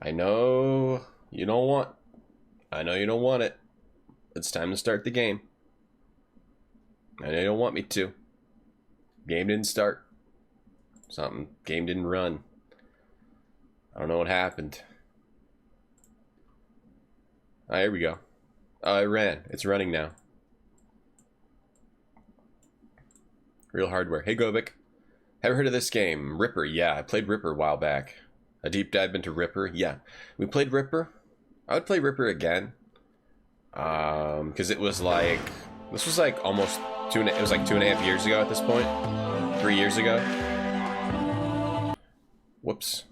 I know you don't want. I know you don't want it. It's time to start the game. I know you don't want me to. Game didn't start. Something. Game didn't run. I don't know what happened. Ah, here we go. Oh, it ran. It's running now. Real hardware. Hey, Govik. Ever heard of this game? Ripper. Yeah, I played Ripper a while back. A deep dive into Ripper. Yeah. We played Ripper. I would play Ripper again. Because it was like... This was like almost... It was like 2.5 years ago at this point. 3 years ago. Whoops.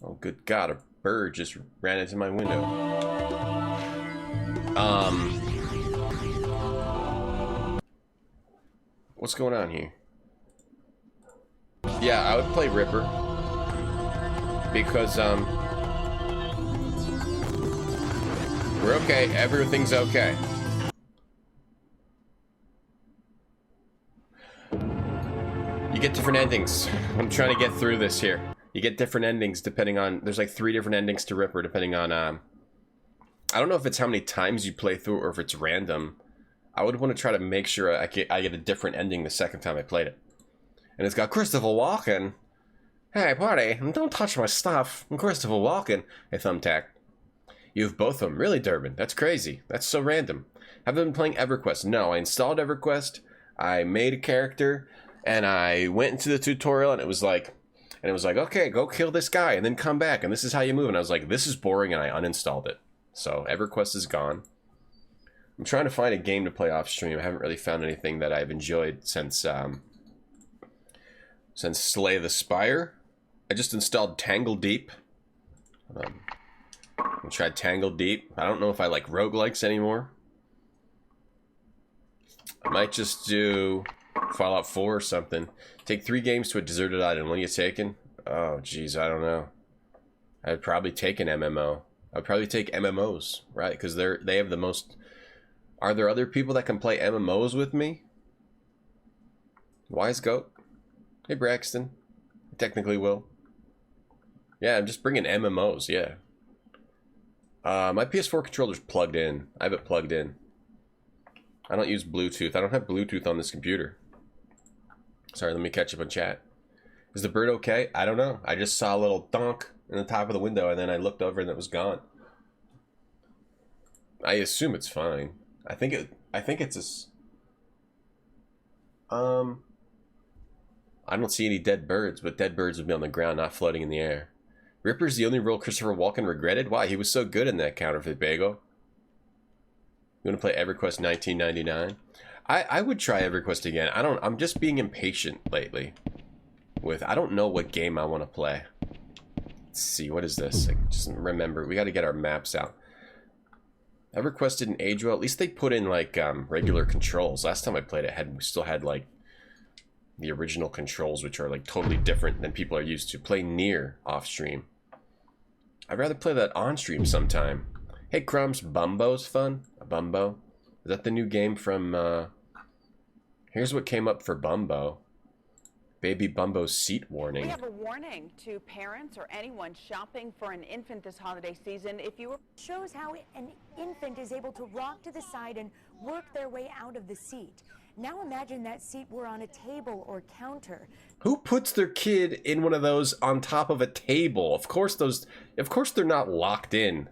Oh, good God. A bird just ran into my window. What's going on here? Yeah, I would play Ripper. Because, we're okay. Everything's okay. You get different endings. I'm trying to get through this here. You get different endings depending on... There's like 3 different endings to Ripper depending on... I don't know if it's how many times you play through or if it's random. I would want to try to make sure I get a different ending the second time I played it. And it's got Christopher Walken. Hey, party, don't touch my stuff. I'm Christopher Walken. Hey, Thumbtack. You have both of them. Really, Durbin? That's crazy. That's so random. Have you been playing EverQuest? No, I installed EverQuest. I made a character. And I went into the tutorial and it was like, okay, go kill this guy and then come back. And this is how you move. And I was like, this is boring. And I uninstalled it. So EverQuest is gone. I'm trying to find a game to play off stream. I haven't really found anything that I've enjoyed since Slay the Spire. I just installed Tangle Deep. I tried Tangle Deep. I don't know if I like roguelikes anymore. I might just do Fallout 4 or something. Take 3 games to a deserted island. What are you taking? Oh, geez, I don't know. I'd probably take an MMO. I'd probably take MMOs, right? Because they have the most... Are there other people that can play MMOs with me? Wise Goat. Hey, Braxton. I technically will. Yeah, I'm just bringing MMOs, yeah. My PS4 controller's plugged in. I have it plugged in. I don't use Bluetooth. I don't have Bluetooth on this computer. Sorry, let me catch up on chat. Is the bird okay? I don't know. I just saw a little donk in the top of the window, and then I looked over and it was gone. I assume it's fine. I think it's a... I don't see any dead birds, but dead birds would be on the ground, not floating in the air. Ripper's the only role Christopher Walken regretted? Why? He was so good in that Counterfeit Bagel. You want to play EverQuest 1999? I would try EverQuest again. I'm just being impatient lately. I don't know what game I want to play. Let's see, what is this? Just remember, we got to get our maps out. EverQuest didn't age well. At least they put in like regular controls. Last time I played it, we still had like the original controls, which are like totally different than people are used to. Play Nier off stream. I'd rather play that on stream sometime. Hey Crumbs, Bumbo's fun. A Bumbo? Is that the new game from? Here's what came up for Bumbo. Baby Bumbo's seat warning. We have a warning to parents or anyone shopping for an infant this holiday season. If you were... Shows how an infant is able to rock to the side and work their way out of the seat. Now imagine that seat were on a table or counter. Who puts their kid in one of those on top of a table? Of course they're not locked in.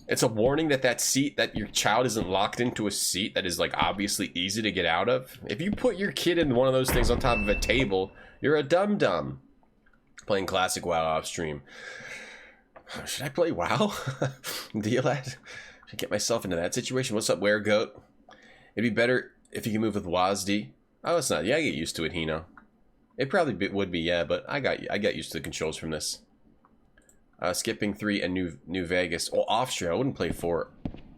It's a warning that your child isn't locked into a seat that is like obviously easy to get out of. If you put your kid in one of those things on top of a table, you're a dum-dum. Playing classic WoW off stream. Should I play WoW? Deal that? Should I get myself into that situation? What's up, Weregoat? It'd be better if you can move with WASD. Oh, it's not. Yeah, I get used to it, Hino. It probably would be, yeah, but I got used to the controls from this. Skipping 3 and New Vegas. Oh, off stream. I wouldn't play 4.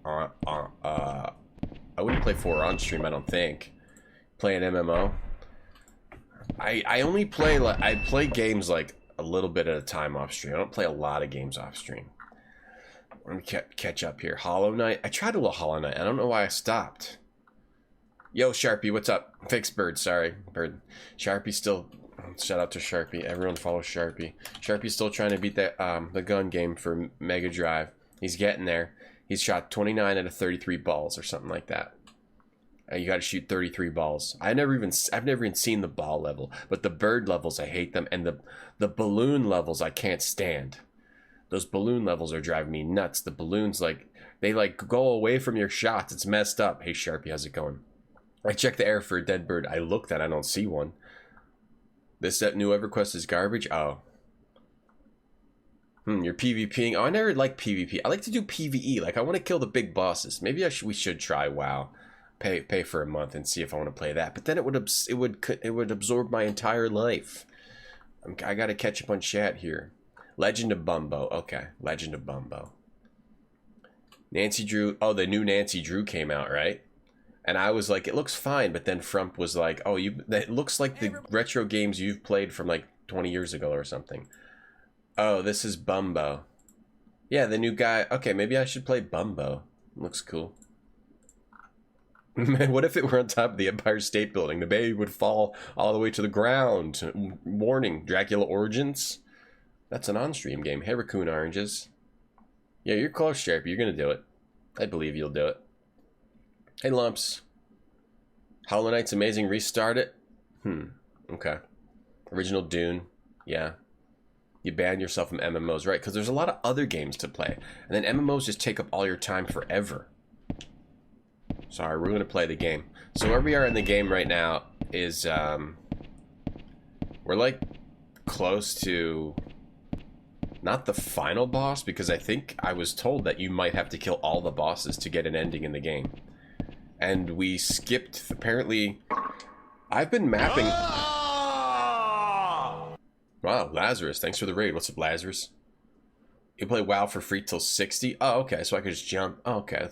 I wouldn't play 4 on stream. I don't think. Play an MMO. I only play I play games like a little bit at a time off stream. I don't play a lot of games off stream. Let me catch up here. Hollow Knight. I tried a little Hollow Knight. I don't know why I stopped. Yo, Sharpie, what's up? Fixed Bird. Sorry, Bird. Sharpie still Shout out to Sharpie. Everyone follow Sharpie. Sharpie's still trying to beat that the gun game for Mega Drive. He's getting there. He's shot 29 out of 33 balls or something like that. You got to shoot 33 balls. I've never even seen the ball level, but the bird levels I hate them, and the balloon levels I can't stand. Those balloon levels are driving me nuts. The balloons they go away from your shots. It's messed up. Hey Sharpie, how's it going? I checked the air for a dead bird. I looked at it, I don't see one. This new EverQuest is garbage? Oh. You're PvPing? Oh, I never liked PvP. I like to do PvE. Like, I want to kill the big bosses. Maybe we should try WoW. Pay for a month and see if I want to play that. But then it would absorb my entire life. I got to catch up on chat here. Legend of Bumbo. Okay, Legend of Bumbo. Nancy Drew. Oh, the new Nancy Drew came out, right? And I was like, it looks fine. But then Frump was like, oh, it looks like the retro games you've played from like 20 years ago or something. Oh, this is Bumbo. Yeah, the new guy. Okay, maybe I should play Bumbo. Looks cool. Man, what if it were on top of the Empire State Building? The baby would fall all the way to the ground. Warning, Dracula Origins? That's an on-stream game. Hey, Raccoon Oranges. Yeah, you're close, Sharpie. You're going to do it. I believe you'll do it. Hey, Lumps. Hollow Knight's amazing. Restart it? Okay. Original Dune. Yeah. You ban yourself from MMOs, right? Because there's a lot of other games to play. And then MMOs just take up all your time forever. Sorry, we're going to play the game. So where we are in the game right now is, we're like close to, not the final boss, because I think I was told that you might have to kill all the bosses to get an ending in the game. And we skipped, apparently, I've been mapping. Wow, Lazarus, thanks for the raid. What's up, Lazarus? You play WoW for free till 60? Oh, okay, so I could just jump. Oh, okay,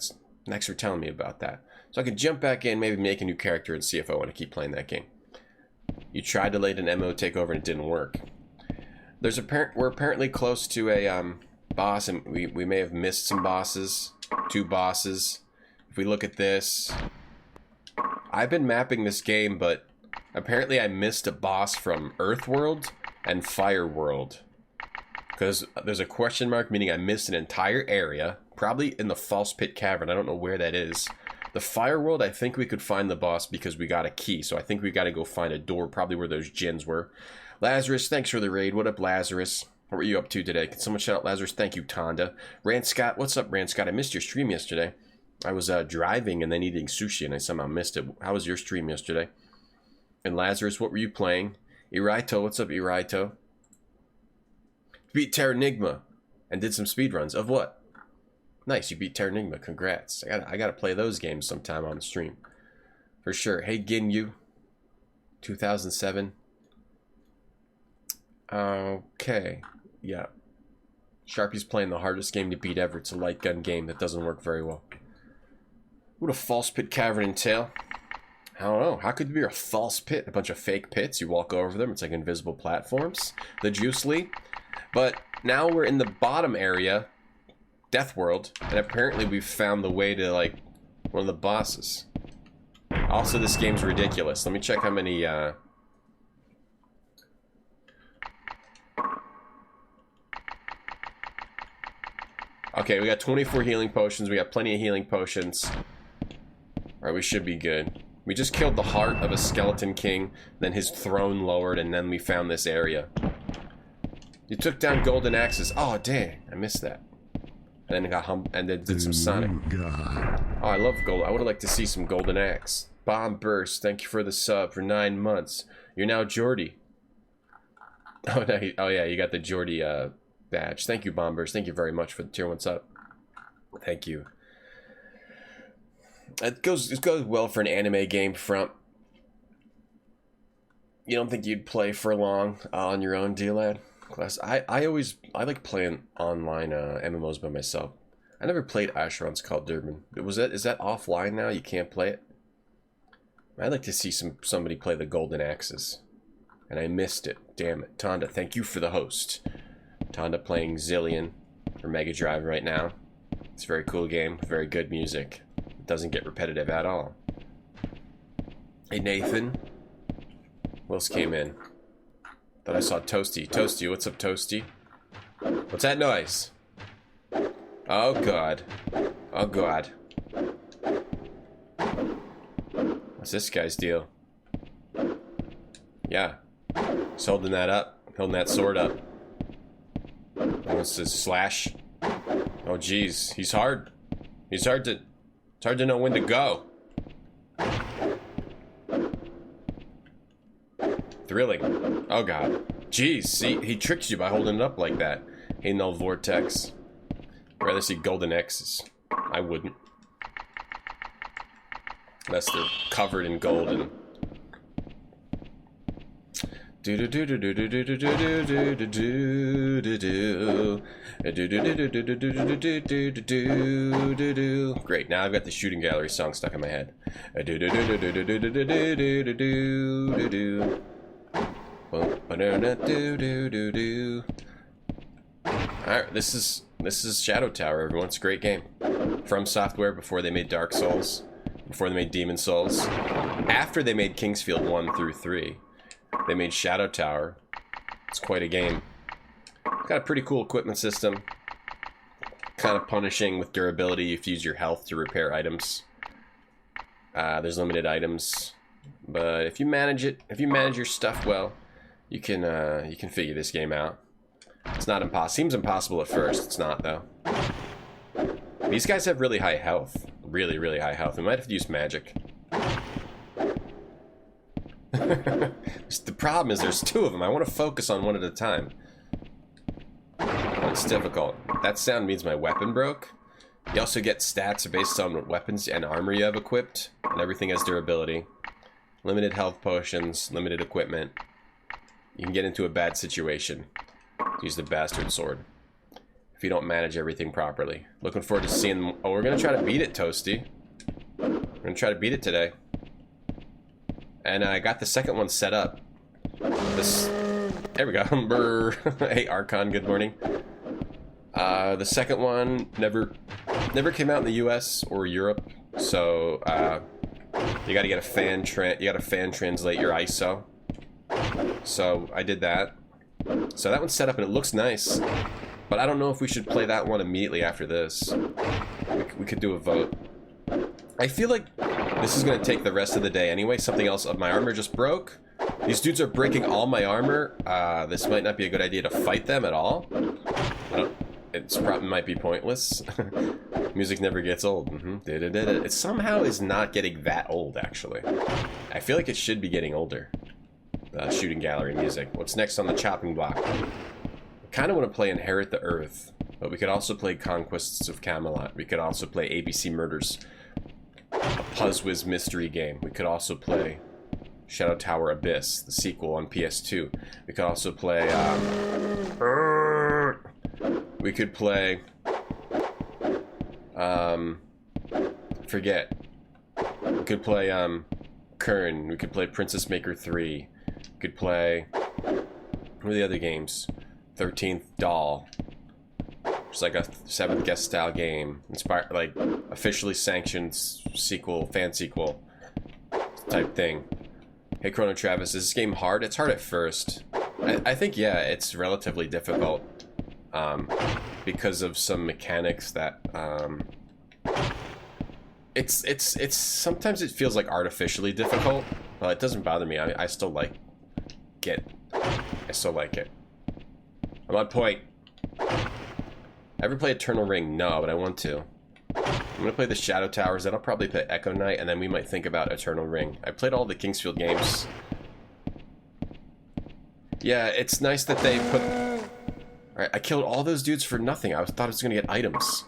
thanks for telling me about that. So I could jump back in, maybe make a new character and see if I want to keep playing that game. You tried to let an MMO take over and it didn't work. We're apparently close to a boss, and we may have missed some bosses. 2 bosses. If we look at this, I've been mapping this game, but apparently I missed a boss from Earthworld and Fireworld. Because there's a question mark, meaning I missed an entire area, probably in the False Pit Cavern. I don't know where that is. The Fireworld, I think we could find the boss because we got a key, so I think we got to go find a door, probably where those djinns were. Lazarus, thanks for the raid. What up, Lazarus? What were you up to today? Can someone shout out Lazarus? Thank you, Tonda. Rand Scott, what's up, Rand Scott? I missed your stream yesterday. I was driving and then eating sushi, and I somehow missed it. How was your stream yesterday? And Lazarus, what were you playing? Iraito, what's up, Iraito? Beat Terranigma and did some speedruns. Of what? Nice, you beat Terranigma. Congrats. I gotta play those games sometime on the stream. For sure. Hey, Ginyu. 2007. Okay. Yeah. Sharpie's playing the hardest game to beat ever. It's a light gun game that doesn't work very well. What a False Pit Cavern entail? I don't know. How could there be a false pit? A bunch of fake pits. You walk over them. It's like invisible platforms. The Juicely. But now we're in the bottom area, Death World, and apparently we've found the way to, like, one of the bosses. Also, this game's ridiculous. Let me check how many, Okay, we got 24 healing potions. We got plenty of healing potions. Alright, we should be good. We just killed the heart of a skeleton king, then his throne lowered, and then we found this area. You took down golden axes. Oh, dang. I missed that. And then got and then did some Sonic. Oh, I love gold. I would have liked to see some golden axe. Bomb Burst, thank you for the sub for 9 months. You're now Jordy. Oh, no, oh yeah, you got the Jordy badge. Thank you, Bomb Burst. Thank you very much for the tier 1 sub. Thank you. It goes well for an anime game, Front. You don't think you'd play for long on your own, D-Lad? Class. I like playing online MMOs by myself. I never played Asheron's Called Durban. Is that offline now? You can't play it? I'd like to see somebody play the Golden Axes. And I missed it. Damn it. Tonda, thank you for the host. Tonda playing Zillion for Mega Drive right now. It's a very cool game with very good music. It doesn't get repetitive at all. Hey Nathan. Who else came in? Thought I saw Toasty. Toasty, what's up, Toasty? What's that noise? Oh, God. Oh, God. What's this guy's deal? Yeah. He's holding that up. Holding that sword up. What's this? Slash? Oh, jeez. He's hard. He's hard to... It's hard to know when to go. Thrilling. Oh, God. Jeez. See? He tricks you by holding it up like that. Hey, null vortex. I'd rather see golden X's. I wouldn't. Unless they're covered in gold and... Great, now I've got the shooting gallery song stuck in my head. Alright, this is Shadow Tower, everyone. It's a great game. From Software, before they made Dark Souls, before they made Demon Souls, after they made Kingsfield 1 through 3, they made Shadow Tower. It's quite a game. It's got a pretty cool equipment system. Kind of punishing with durability. You have to use your health to repair items. There's limited items, but if you manage it, if you manage your stuff well, you can figure this game out. It's not impossible. Seems impossible at first. It's not, though. These guys have really high health. Really, really high health. We might have to use magic. The problem is there's two of them. I want to focus on one at a time. It's difficult. That sound means my weapon broke. You also get stats based on what weapons and armor you have equipped. And everything has durability. Limited health potions, limited equipment. You can get into a bad situation. Use the bastard sword. If you don't manage everything properly. Looking forward to seeing them. Oh, we're going to try to beat it, Toasty. We're going to try to beat it today. And I got the second one set up. There we go. Hey, Archon, good morning. The second one never came out in the US or Europe. So, you got to get a fan translate your ISO. So, I did that. So that one's set up and it looks nice. But I don't know if we should play that one immediately after this. We could do a vote. I feel like this is going to take the rest of the day anyway. Something else. My armor just broke. These dudes are breaking all my armor. This might not be a good idea to fight them at all. It's probably might be pointless. Music never gets old. It somehow is not getting that old, actually. I feel like it should be getting older. Shooting gallery music. What's next on the chopping block? I kind of want to play Inherit the Earth, but we could also play Conquests of Camelot. We could also play ABC Murders, a Puzzwiz mystery game. We could also play Shadow Tower Abyss, the sequel on PS2. We could also play, we could play, forget. We could play, Kern. We could play Princess Maker 3. We could play, what are the other games? 13th Doll. It's like a 7th Guest style game. Inspired, like, officially sanctioned sequel, fan sequel type thing. Hey, Chrono Travis, is this game hard? It's hard at first. I think, yeah, it's relatively difficult. Because of some mechanics that, it's sometimes it feels like artificially difficult, but it doesn't bother me. I still like it. I still like it. I'm on point. Ever play Eternal Ring? No, but I want to. I'm gonna play the Shadow Towers, then I'll probably play Echo Knight, and then we might think about Eternal Ring. I played all the Kingsfield games. Yeah, it's nice that they put... Alright, I killed all those dudes for nothing. I thought I was gonna get items.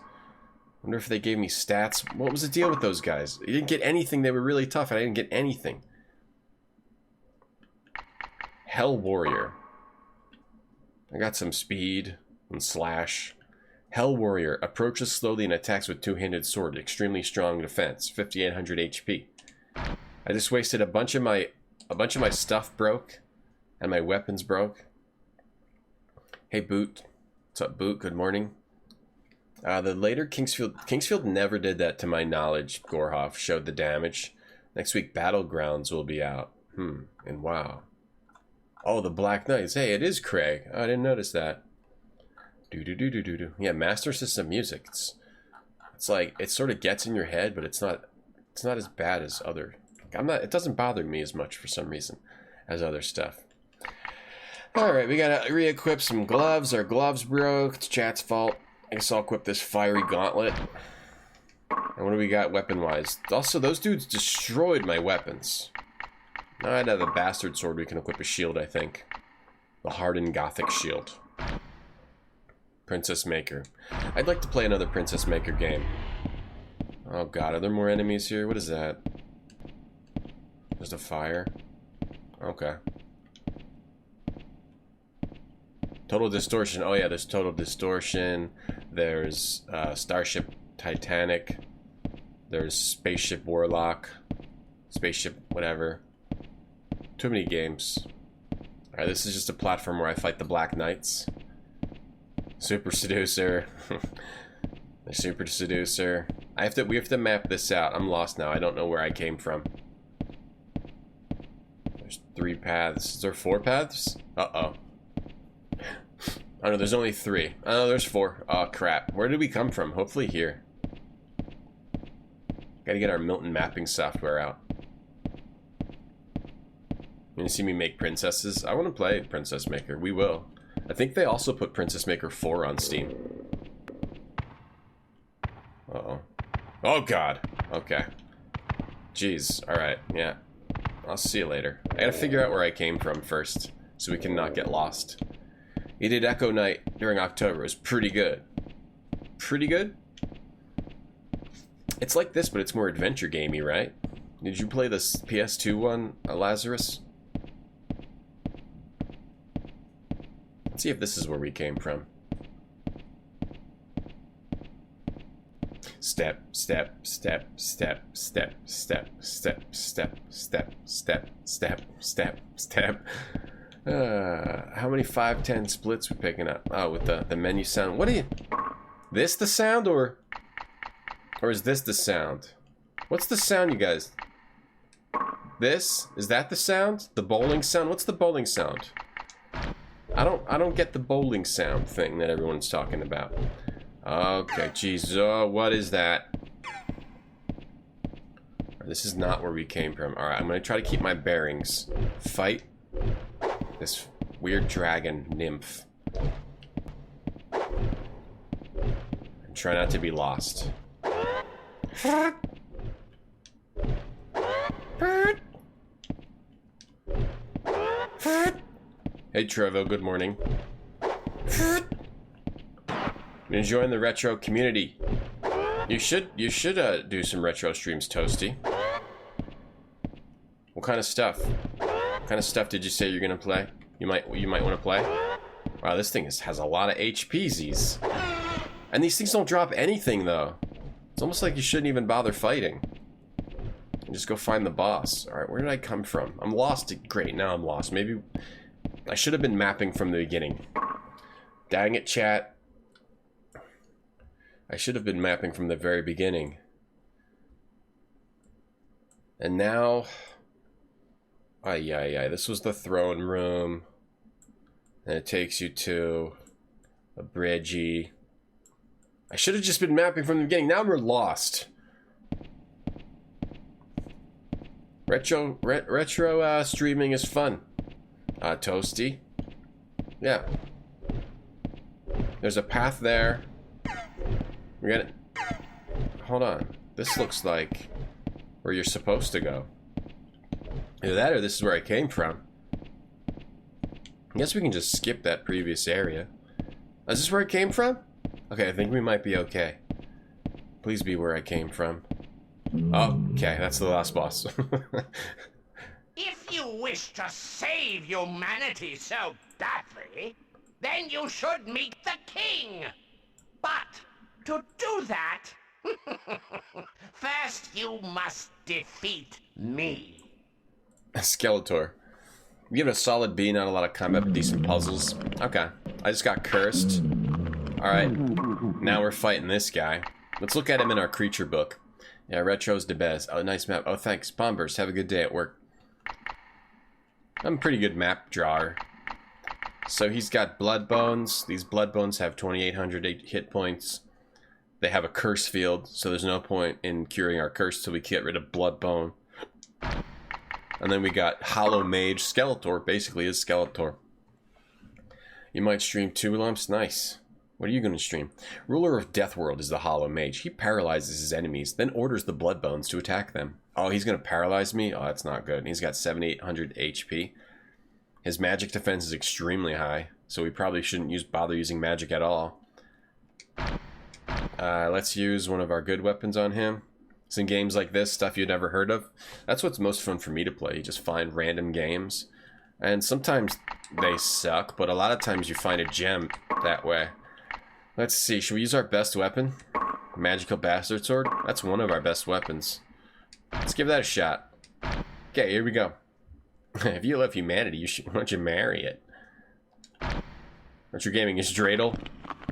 Wonder if they gave me stats. What was the deal with those guys? You didn't get anything. They were really tough, and I didn't get anything. Hell Warrior. I got some speed and slash. Hell Warrior approaches slowly and attacks with two-handed sword. Extremely strong defense. 5,800 HP. I just wasted a bunch of my stuff broke, and my weapons broke. Hey Boot, what's up Boot? Good morning. The later Kingsfield never did that to my knowledge. Gorhoff showed the damage. Next week Battlegrounds will be out. And wow. Oh, the Black Knights. Hey, it is Craig. Oh, I didn't notice that. Do. Yeah, Master System music. It's like it sort of gets in your head, but it's not as bad as other. It doesn't bother me as much for some reason as other stuff. All right, we gotta re-equip some gloves. Our gloves broke. It's chat's fault. I guess I'll equip this fiery gauntlet. And what do we got weapon-wise? Also, those dudes destroyed my weapons. Now I'd have a bastard sword. We can equip a shield, I think. The hardened Gothic shield. Princess Maker. I'd like to play another Princess Maker game. Oh god, are there more enemies here? What is that? There's a fire. Okay. Total Distortion. Oh yeah, there's Total Distortion. There's Starship Titanic. There's Spaceship Warlock. Spaceship whatever. Too many games. Alright, this is just a platform where I fight the Black Knights. Super Seducer. The Super Seducer. We have to map this out. I'm lost now. I don't know where I came from. There's 3 paths. Is there 4 paths? Uh-oh. Oh no, there's only 3. Oh no, there's 4. Oh crap. Where did we come from? Hopefully here. Gotta get our Milton mapping software out. You wanna see me make princesses? I wanna play Princess Maker. We will. I think they also put Princess Maker 4 on Steam. Uh-oh. Oh god. Okay. Jeez. Alright, yeah. I'll see you later. I gotta figure out where I came from first, so we can not get lost. You did Echo Night during October. It was pretty good. Pretty good? It's like this, but it's more adventure gamey, right? Did you play the PS2 one, Lazarus? Let's see if this is where we came from. Step, step, step, step, step, step, step, step, step, step, step, step, step. How many 5-10 splits we picking up? Oh, with the menu sound. What are you? This the sound or is this the sound? What's the sound, you guys? This? Is that the sound? The bowling sound? What's the bowling sound? I don't get the bowling sound thing that everyone's talking about. Okay, jeez. Oh, what is that? This is not where we came from. Alright, I'm gonna try to keep my bearings. Fight this weird dragon nymph. And try not to be lost. Hey Trevo, good morning. Been enjoying the retro community. You should do some retro streams, Toasty. What kind of stuff? What kind of stuff did you say you're gonna play? You might want to play. Wow, this thing has a lot of HPs. And these things don't drop anything though. It's almost like you shouldn't even bother fighting. And just go find the boss. All right, where did I come from? I'm lost. Great, now I'm lost. Maybe I should have been mapping from the beginning. Dang it, chat. I should have been mapping from the very beginning. And now... this was the throne room. And it takes you to a bridgey. I should have just been mapping from the beginning. Now we're lost. Retro streaming is fun. Toasty. Yeah. There's a path there. We got it. Hold on. This looks like where you're supposed to go. Either that or this is where I came from. I guess we can just skip that previous area. Is this where I came from? Okay, I think we might be okay. Please be where I came from. Oh, okay, that's the last boss. If you wish to save humanity so badly, then you should meet the king. But to do that, first you must defeat me. Skeletor. We give it a solid B, not a lot of combat, but decent puzzles. Okay, I just got cursed. Alright, now we're fighting this guy. Let's look at him in our creature book. Yeah, retro's the best. Oh, nice map. Oh, thanks. Bombers, have a good day at work. I'm a pretty good map drawer. So he's got blood bones. These blood bones have 2,800 hit points. They have a curse field, so there's no point in curing our curse till we get rid of blood bone. And then we got Hollow Mage. Skeletor basically is Skeletor. You might stream 2 lumps. Nice. What are you going to stream? Ruler of Deathworld is the Hollow Mage. He paralyzes his enemies, then orders the blood bones to attack them. Oh, he's going to paralyze me? Oh, that's not good. He's got 7,800 HP. His magic defense is extremely high, so we probably shouldn't bother using magic at all. Let's use one of our good weapons on him. Some games like this, stuff you'd never heard of. That's what's most fun for me to play. You just find random games. And sometimes they suck, but a lot of times you find a gem that way. Let's see, should we use our best weapon? Magical Bastard Sword? That's one of our best weapons. Let's give that a shot. Okay, here we go. If you love humanity, why don't you marry it? Retro Gaming is dreidel.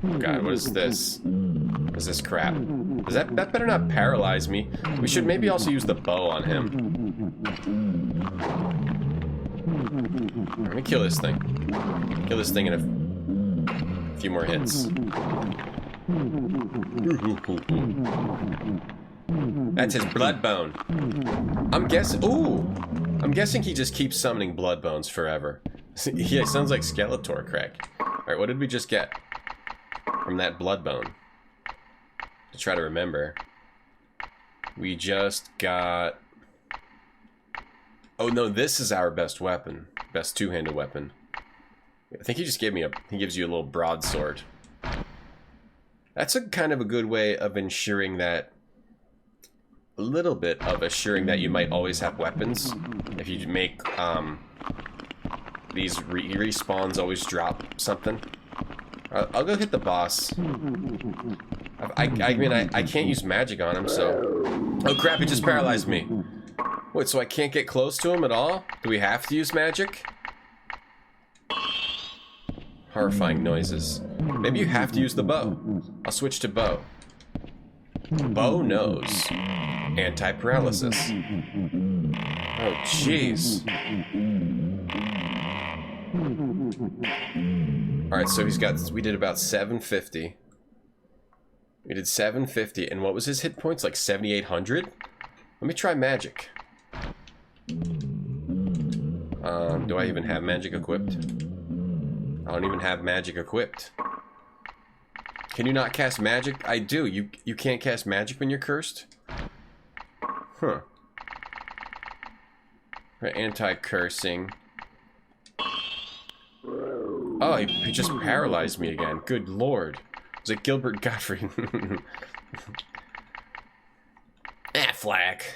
Oh god, what is this? What is this crap? Does that better not paralyze me? We should maybe also use the bow on him. Let me kill this thing. Kill this thing in a few more hits. That's his blood bone. I'm guessing. Ooh! I'm guessing he just keeps summoning blood bones forever. Yeah, it sounds like Skeletor crack. Alright, what did we just get from that blood bone? To try to remember. We just got... Oh no, this is our best weapon. Best two-handed weapon. I think he just gave me he gives you a little broadsword. That's a kind of a good way of ensuring that... A little bit of assuring that you might always have weapons. If you make, these respawns always drop something. I'll go hit the boss. I mean, I can't use magic on him, so... Oh crap, he just paralyzed me. Wait, so I can't get close to him at all? Do we have to use magic? Horrifying noises. Maybe you have to use the bow. I'll switch to bow. Bow knows. Anti-paralysis. Oh, jeez. Alright, so we did about 750. We did 750, and what was his hit points? Like 7,800? Let me try magic. Do I even have magic equipped? I don't even have magic equipped. Can you not cast magic? I do. You can't cast magic when you're cursed? Huh. Anti-cursing. Oh, he just paralyzed me again. Good lord. Was it Gilbert Gottfried? Flack.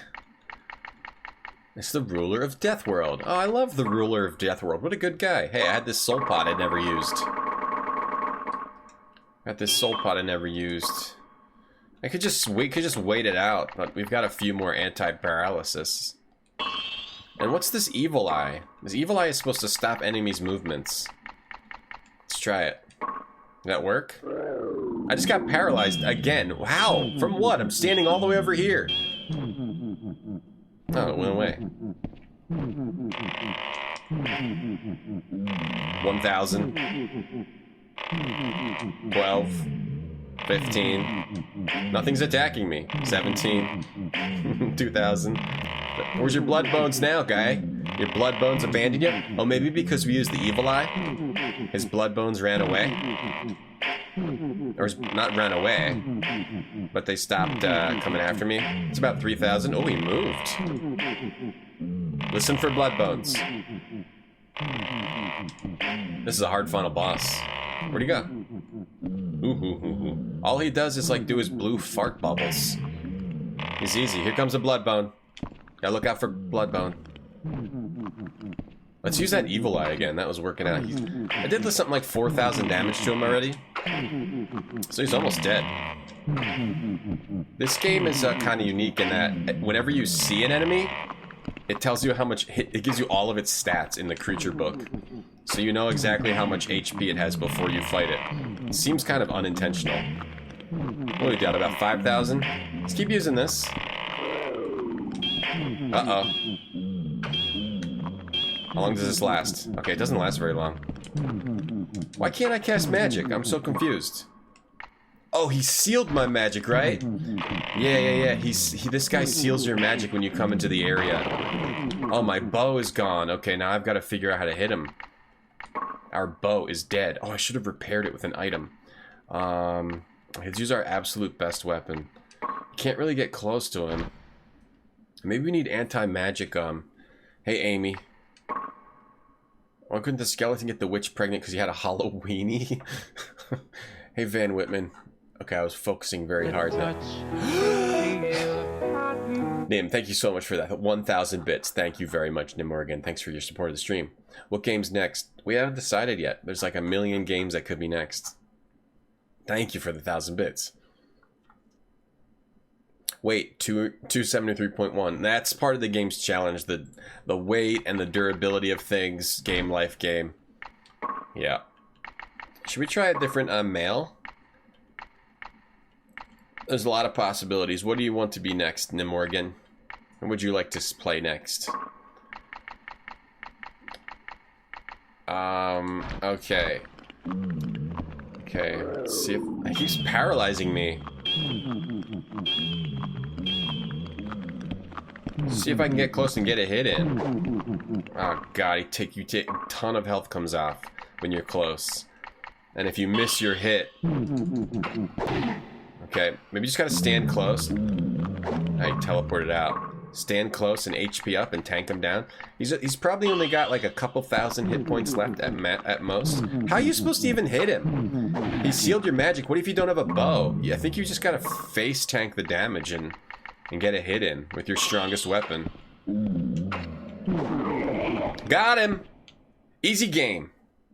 It's the ruler of Deathworld. Oh, I love the ruler of Deathworld. What a good guy. Hey, I had this soul pot I never used. Got this soul pot I never used. We could just wait it out, but we've got a few more anti-paralysis. And what's this evil eye? This evil eye is supposed to stop enemies' movements. Let's try it. Did that work? I just got paralyzed again. How? From what? I'm standing all the way over here. Oh, it went away. 1,000. 12. 15. Nothing's attacking me. 17. 2,000. Where's your blood bones now, guy? Your blood bones abandoned you? Oh, maybe because we used the evil eye? His blood bones ran away? Or not ran away, but they stopped coming after me. It's about 3,000. Oh, he moved. Listen for blood bones. This is a hard final boss. Where'd he go? All he does is like do his blue fart bubbles. He's easy. Here comes a blood bone. Gotta look out for blood bone. Let's use that evil eye again. That was working out. I did something like 4,000 damage to him already. So he's almost dead. This game is kind of unique in that whenever you see an enemy, it tells you how much it gives you all of its stats in the creature book. So you know exactly how much HP it has before you fight it. It seems kind of unintentional. What, we got about 5,000? Let's keep using this. Uh-oh. How long does this last? Okay, it doesn't last very long. Why can't I cast magic? I'm so confused. Oh, he sealed my magic, right? Yeah. This guy seals your magic when you come into the area. Oh, my bow is gone. Okay, now I've got to figure out how to hit him. Our bow is dead. Oh, I should have repaired it with an item. Let's use our absolute best weapon. Can't really get close to him. Maybe we need anti-magic, Hey, Amy. Why couldn't the skeleton get the witch pregnant because he had a hollow weenie? Hey, Van Whitman. Okay, I was focusing very hard now. Nim, thank you so much for that. 1,000 bits. Thank you very much, Nim Morgan. Thanks for your support of the stream. What game's next? We haven't decided yet. There's like a million games that could be next. Thank you for the 1,000 bits. Wait, 273.1. That's part of the game's challenge. The weight and the durability of things. Game, life, game. Yeah. Should we try a different male? There's a lot of possibilities. What do you want to be next, Nim Morgan? What would you like to play next? Okay. Okay, let's see if... He's paralyzing me. See if I can get close and get a hit in. Oh god, you take a ton of health comes off when you're close. And if you miss your hit... Okay, maybe you just gotta stand close. I teleported out. Stand close and HP up and tank him down. He's probably only got like a couple thousand hit points left at most. How are you supposed to even hit him? He sealed your magic. What if you don't have a bow? Yeah, I think you just gotta face tank the damage and get a hit in with your strongest weapon. Got him! Easy game.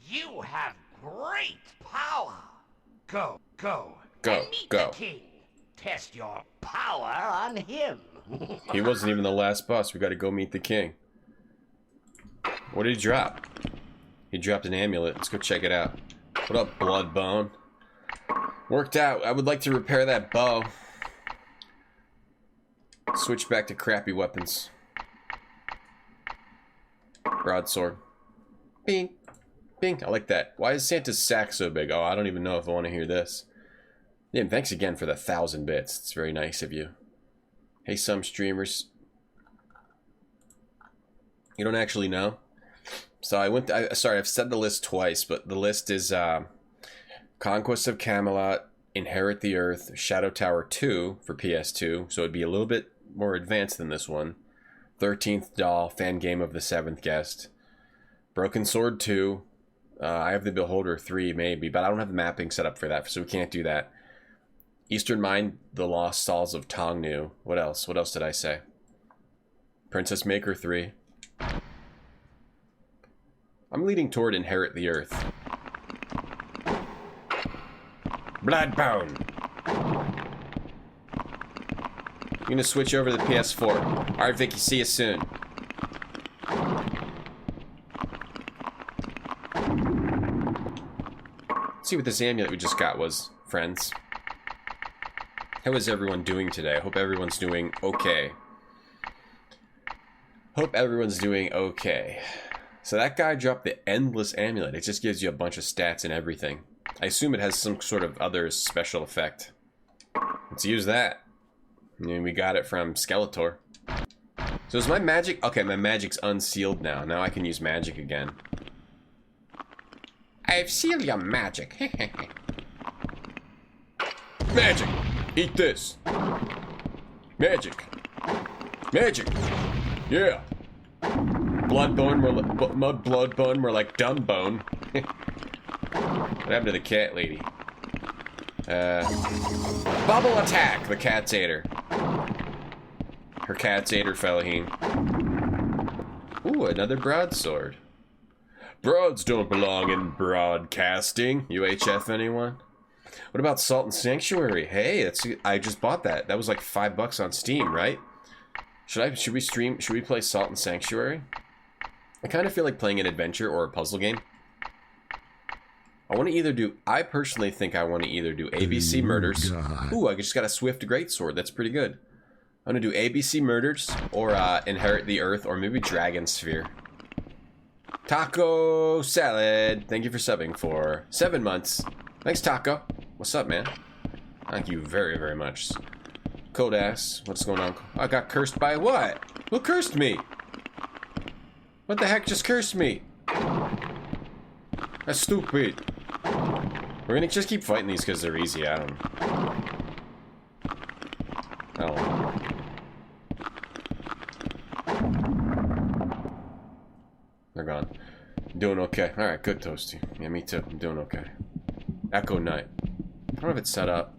You have great power. Go. Go. The king. Test your power on him. He wasn't even the last boss. We gotta go meet the king. What did he drop? He dropped an amulet. Let's go check it out. What up, Bloodbone? Worked out. I would like to repair that bow. Switch back to crappy weapons. Broadsword. Bing. Bing. I like that. Why is Santa's sack so big? Oh, I don't even know if I want to hear this. Yeah, thanks again for the 1,000 bits. It's very nice of you. Hey, some streamers. You don't actually know? So sorry, I've said the list twice, but the list is Conquest of Camelot, Inherit the Earth, Shadow Tower 2 for PS2, so it'd be a little bit more advanced than this one. 13th Doll, Fan Game of the 7th Guest. Broken Sword 2. I have the Beholder 3, maybe, but I don't have the mapping set up for that, so we can't do that. Eastern Mind, The Lost Souls of Tongnu. What else? What else did I say? Princess Maker 3. I'm leading toward Inherit the Earth. Bloodbone. I'm gonna switch over to the PS4. Alright, Vicky, see you soon. Let's see what this amulet we just got was, friends. How is everyone doing today? I hope everyone's doing okay. Hope everyone's doing okay. So that guy dropped the Endless Amulet. It just gives you a bunch of stats and everything. I assume it has some sort of other special effect. Let's use that. And we got it from Skeletor. So is my magic... Okay, my magic's unsealed now. Now I can use magic again. I've sealed your magic. Magic! Eat this! Magic! Magic! Yeah! Bloodbone, Bloodbone, more like Dumbone. What happened to the cat lady? Bubble attack! The cat's ate her. Her cat's ate her, Fellaheen. Ooh, another broadsword. Broads don't belong in broadcasting. UHF, anyone? What about Salt and Sanctuary? Hey, I just bought that. That was like $5 on Steam, right? Should we play Salt and Sanctuary? I kind of feel like playing an adventure or a puzzle game. I personally think I want to either do ABC Murders. Ooh, I just got a Swift Greatsword. That's pretty good. I'm going to do ABC Murders or Inherit the Earth or maybe Dragon Sphere. Taco Salad, thank you for subbing for 7 months. Thanks, Taco. What's up, man? Thank you very, very much. Cold ass, what's going on? I got cursed by what? Who cursed me? What the heck just cursed me? That's stupid. We're gonna just keep fighting these because they're easy. I don't know. They're gone. Doing okay. Alright, good, Toasty. Yeah, me too. I'm doing okay. Echo Knight. I don't know if it's set up.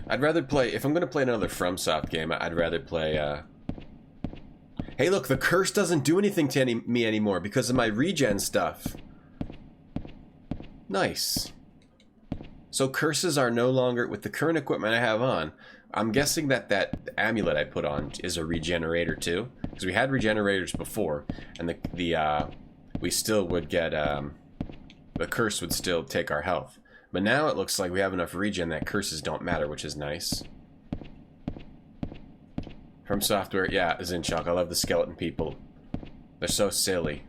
I'd rather play... If I'm going to play another FromSoft game, I'd rather play... Hey, look, the curse doesn't do anything to me anymore because of my regen stuff. Nice. So curses are no longer... With the current equipment I have on, I'm guessing that that amulet I put on is a regenerator too. Because we had regenerators before, and we still would get... the curse would still take our health. But now it looks like we have enough regen that curses don't matter, which is nice. From Software, yeah, Zinchok, I love the skeleton people. They're so silly,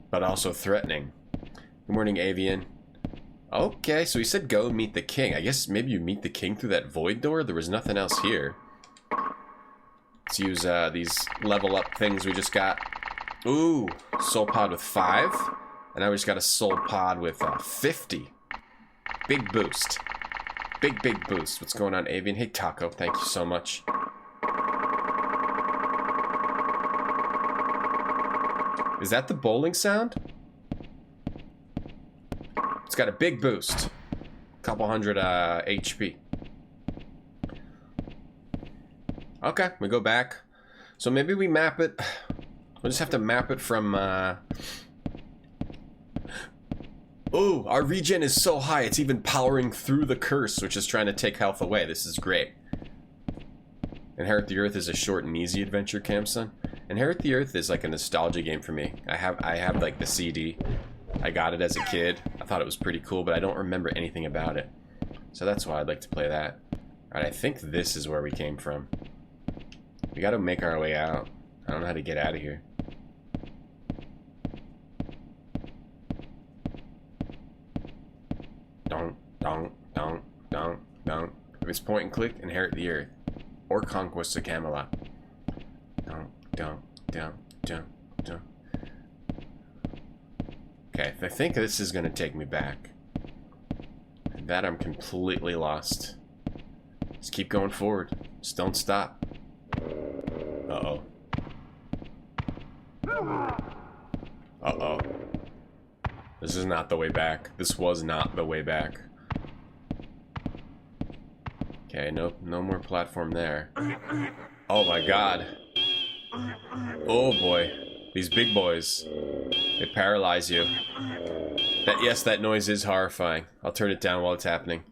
but also threatening. Good morning, Avian. Okay, so he said go meet the king. I guess maybe you meet the king through that void door? There was nothing else here. Let's use these level up things we just got. Ooh, soul pod with 5. And now we just got a soul pod with 50. Big boost. Big, big boost. What's going on, Avian? Hey, Taco. Thank you so much. Is that the bowling sound? It's got a big boost. Couple hundred HP. Okay, we go back. So maybe we map it. We'll just have to map it from... Ooh, our regen is so high, it's even powering through the curse, which is trying to take health away. This is great. Inherit the Earth is a short and easy adventure, Camson. Inherit the Earth is like a nostalgia game for me. I have like the CD. I got it as a kid. I thought it was pretty cool, but I don't remember anything about it. So that's why I'd like to play that. Alright, I think this is where we came from. We gotta make our way out. I don't know how to get out of here. Don't. If it's point and click, inherit the earth. Or conquest of Camelot. Don't. Okay, I think this is gonna take me back. That I'm completely lost. Just keep going forward. Just don't stop. Uh-oh. Uh-oh. This is not the way back. This was not the way back. Okay, no more platform there. Oh my god. Oh boy. These big boys. They paralyze you. Yes, that noise is horrifying. I'll turn it down while it's happening.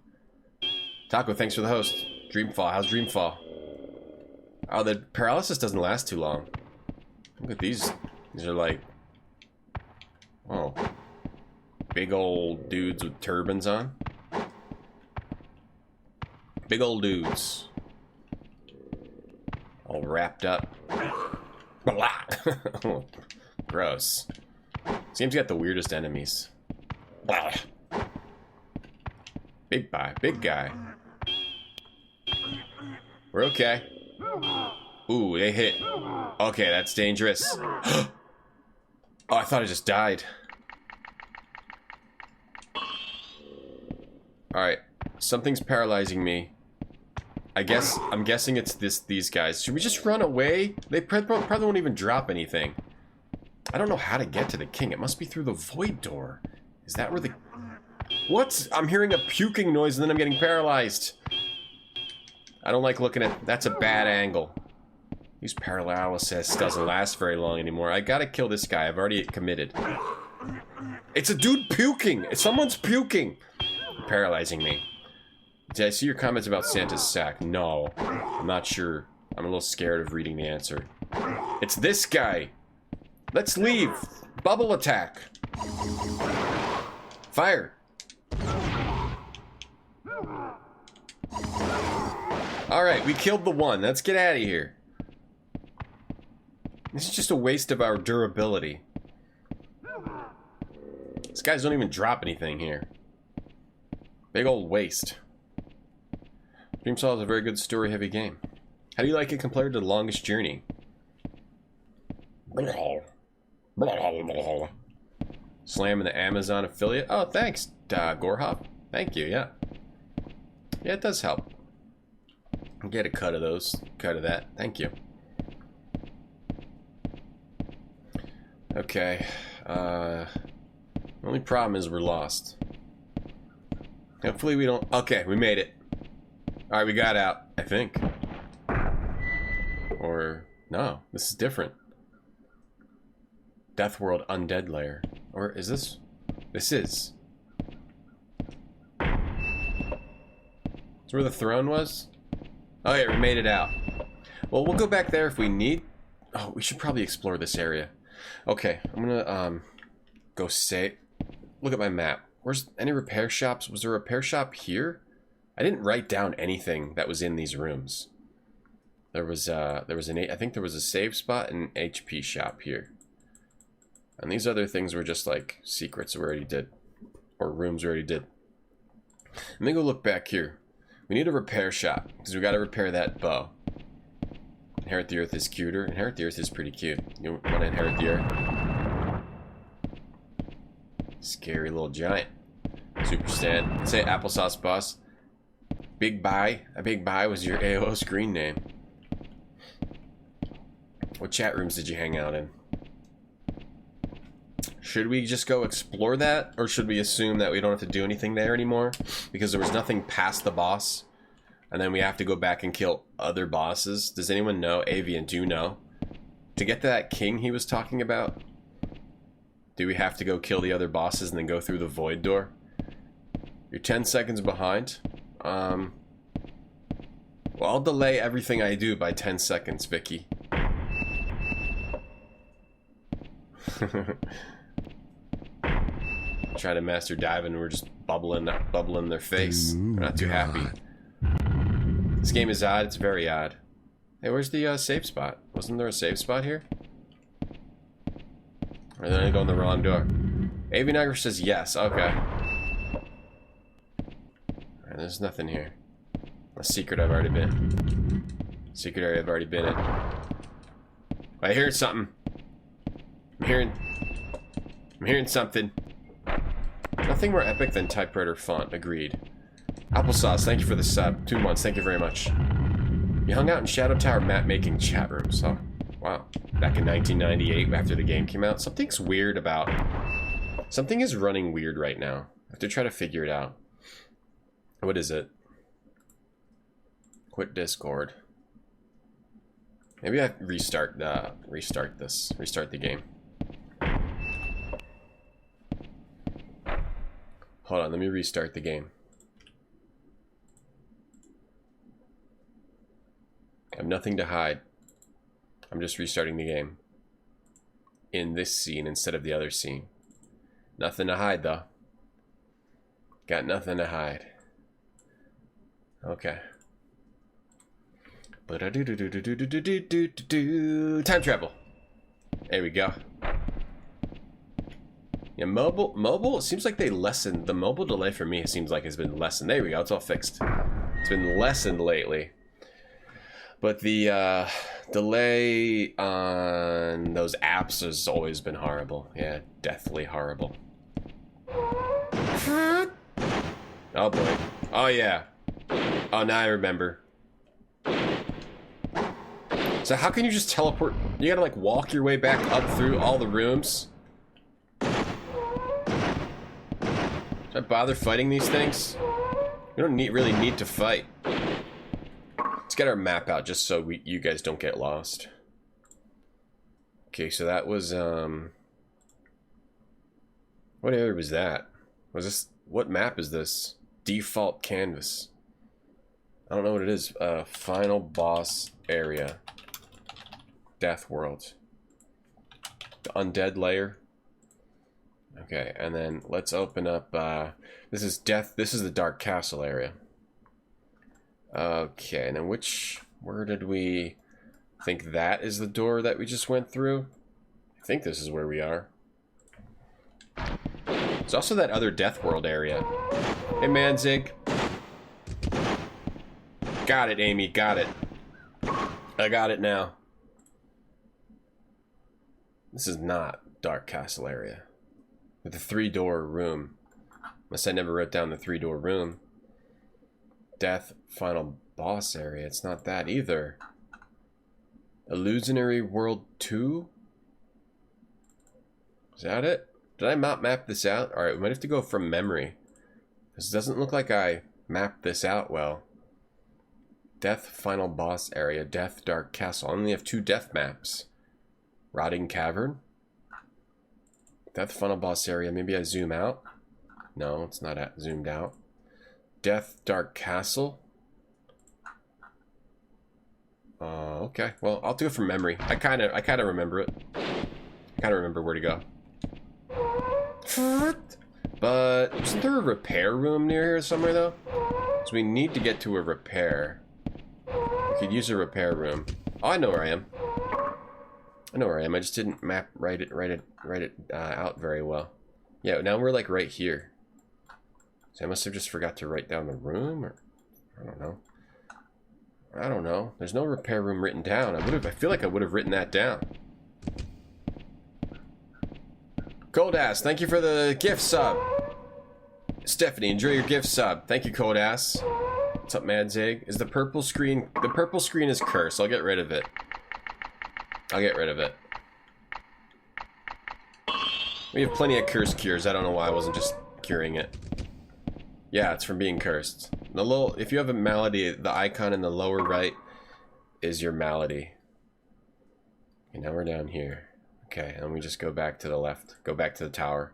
Taco, thanks for the host. Dreamfall, how's Dreamfall? Oh, the paralysis doesn't last too long. Look at these. These are like... Oh. Big old dudes with turbans on. Big old dudes. All wrapped up. Blah. Gross. Seems you got the weirdest enemies. Blah. Big guy. We're okay. Ooh, they hit. Okay, that's dangerous. Oh, I thought I just died. Alright, something's paralyzing me. I'm guessing it's these guys. Should we just run away? They probably won't even drop anything. I don't know how to get to the king. It must be through the void door. Is that where the... What? I'm hearing a puking noise and then I'm getting paralyzed. I don't like looking at... That's a bad angle. These paralysis doesn't last very long anymore. I gotta kill this guy. I've already committed. It's a dude puking! Someone's puking! Paralyzing me. Did I see your comments about Santa's sack? No. I'm not sure. I'm a little scared of reading the answer. It's this guy! Let's leave! Bubble attack! Fire! Alright, we killed the one. Let's get out of here. This is just a waste of our durability. These guys don't even drop anything here. Big old waste. Dreamsaw is a very good story-heavy game. How do you like it compared to The Longest Journey? Slamming the Amazon affiliate. Oh, thanks, Gorhop. Thank you, yeah. Yeah, it does help. Get a cut of those. Cut of that. Thank you. Okay. The only problem is we're lost. Hopefully we don't... Okay, we made it. Alright, we got out, I think. Or... No, this is different. Death World Undead Lair. Or is this... This is. Is where the throne was? Oh yeah, we made it out. Well, we'll go back there if we need... Oh, we should probably explore this area. Okay, I'm gonna, go say... Look at my map. Where's any repair shops? Was there a repair shop here? I didn't write down anything that was in these rooms. There was I think there was a save spot and an HP shop here. And these other things were just like secrets we already did. Or rooms we already did. Let me go look back here. We need a repair shop, because we gotta repair that bow. Inherit the Earth is cuter. Inherit the Earth is pretty cute. You wanna inherit the Earth? Scary little giant. Super Stan. Let's say Applesauce Boss. Big Buy. A Big Buy was your AOO screen name. What chat rooms did you hang out in? Should we just go explore that? Or should we assume that we don't have to do anything there anymore? Because there was nothing past the boss. And then we have to go back and kill other bosses. Does anyone know? Avian, do you know? To get to that king he was talking about? Do we have to go kill the other bosses and then go through the void door? You're 10 seconds behind. Well, I'll delay everything I do by 10 seconds, Vicky. Try to master dive and we're just bubbling their face. We're not too happy. This game is odd. It's very odd. Hey, where's the save spot? Wasn't there a save spot here? Or did I go in the wrong door? Avianagar says yes. Okay. Alright, there's nothing here. A secret I've already been. Secret area I've already been in. I hear something. I'm hearing something. Nothing more epic than typewriter font. Agreed. Applesauce, thank you for the sub. 2 months, thank you very much. You hung out in Shadow Tower map making chat rooms. Oh, wow. Back in 1998 after the game came out. Something's weird about... Something is running weird right now. I have to try to figure it out. What is it? Quit Discord. Maybe I restart this. Restart the game. Hold on, let me restart the game. I have nothing to hide. I'm just restarting the game. In this scene instead of the other scene. Nothing to hide though. Got nothing to hide. Okay. Time travel. There we go. Yeah, mobile, it seems like they lessened. The mobile delay for me, it seems like has been lessened. There we go, it's all fixed. It's been lessened lately. But the delay on those apps has always been horrible. Yeah, deathly horrible. Oh boy. Oh yeah. Oh, now I remember. So how can you just teleport? You gotta like walk your way back up through all the rooms? Should I bother fighting these things? We don't really need to fight. Let's get our map out just so you guys don't get lost. Okay, so that was what area was that? Was this, what map is this? Default canvas. I don't know what it is. Final boss area. Death World. The undead layer. Okay, and then let's open up, this is the Dark Castle area. Okay, and then where did we I think that is the door that we just went through. I think this is where we are. There's also that other Death World area. Hey, Manzig. Got it, Amy. Got it. I got it now. This is not Dark Castle area. With the 3-door room. Unless I never wrote down the 3-door room. Death Final Boss area. It's not that either. Illusionary World 2? Is that it? Did I not map this out? Alright, we might have to go from memory. This doesn't look like I mapped this out well. Death Final Boss area. Death Dark Castle. I only have 2 death maps. Rotting Cavern. Death Final Boss area. Maybe I zoom out. No, it's not zoomed out. Death Dark Castle. Okay. Well, I'll do it from memory. I kind of remember it. I kind of remember where to go. But isn't there a repair room near here somewhere though? So we need to get to a repair. We could use a repair room. Oh, I know where I am. I know where I am. I just didn't write it out very well. Yeah, now we're like right here. So I must have just forgot to write down the room, or I don't know. I don't know. There's no repair room written down. I feel like I would have written that down. Cold Ass, thank you for the gift sub. Stephanie, enjoy your gift sub. Thank you, Cold Ass. What's up, Madzig? Is the purple screen? The purple screen is cursed. I'll get rid of it. I'll get rid of it. We have plenty of curse cures. I don't know why I wasn't just curing it. Yeah, it's from being cursed. The little, if you have a malady, the icon in the lower right is your malady. Okay, now we're down here. Okay, and we just go back to the left. Go back to the tower.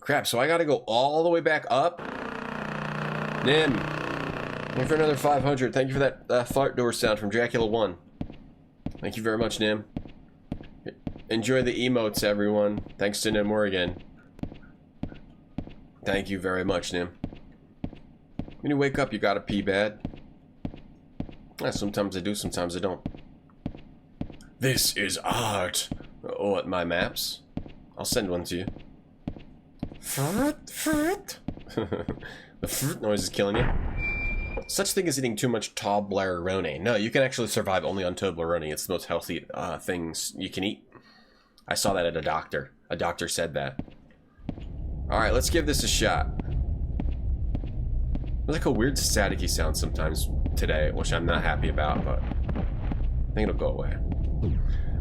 Crap, so I gotta go all the way back up? Nim, thank you for another 500. Thank you for that fart door sound from Dracula 1. Thank you very much, Nim. Enjoy the emotes, everyone. Thanks to Nim Morgan. Thank you very much, Nim. When you wake up, you gotta pee bad. Sometimes I do, sometimes I don't. This is art. Oh, at my maps. I'll send one to you. The fruit noise is killing you. Such thing as eating too much Toblerone. No, you can actually survive only on Toblerone. It's the most healthy things you can eat. I saw that at a doctor. A doctor said that. Alright, let's give this a shot. There's like a weird staticky sound sometimes today, which I'm not happy about, but I think it'll go away.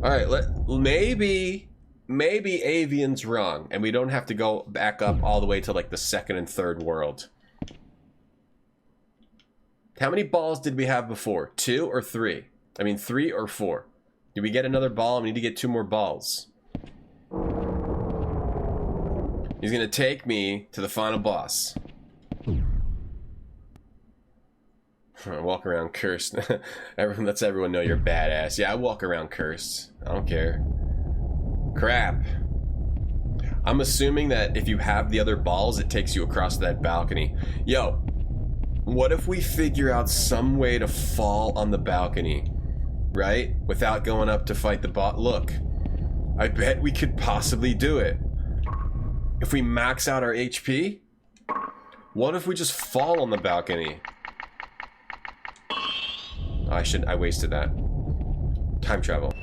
Alright, maybe Avian's wrong, and we don't have to go back up all the way to like the 2nd and 3rd world. How many balls did we have before? 2 or 3? I mean 3 or 4? Did we get another ball? We need to get 2 more balls. He's gonna take me to the final boss. I walk around cursed. Everyone lets everyone know you're badass. Yeah, I walk around cursed. I don't care. Crap. I'm assuming that if you have the other balls, it takes you across that balcony. Yo, what if we figure out some way to fall on the balcony, right? Without going up to fight the boss. Look, I bet we could possibly do it. If we max out our HP, what if we just fall on the balcony? I wasted that. Time travel.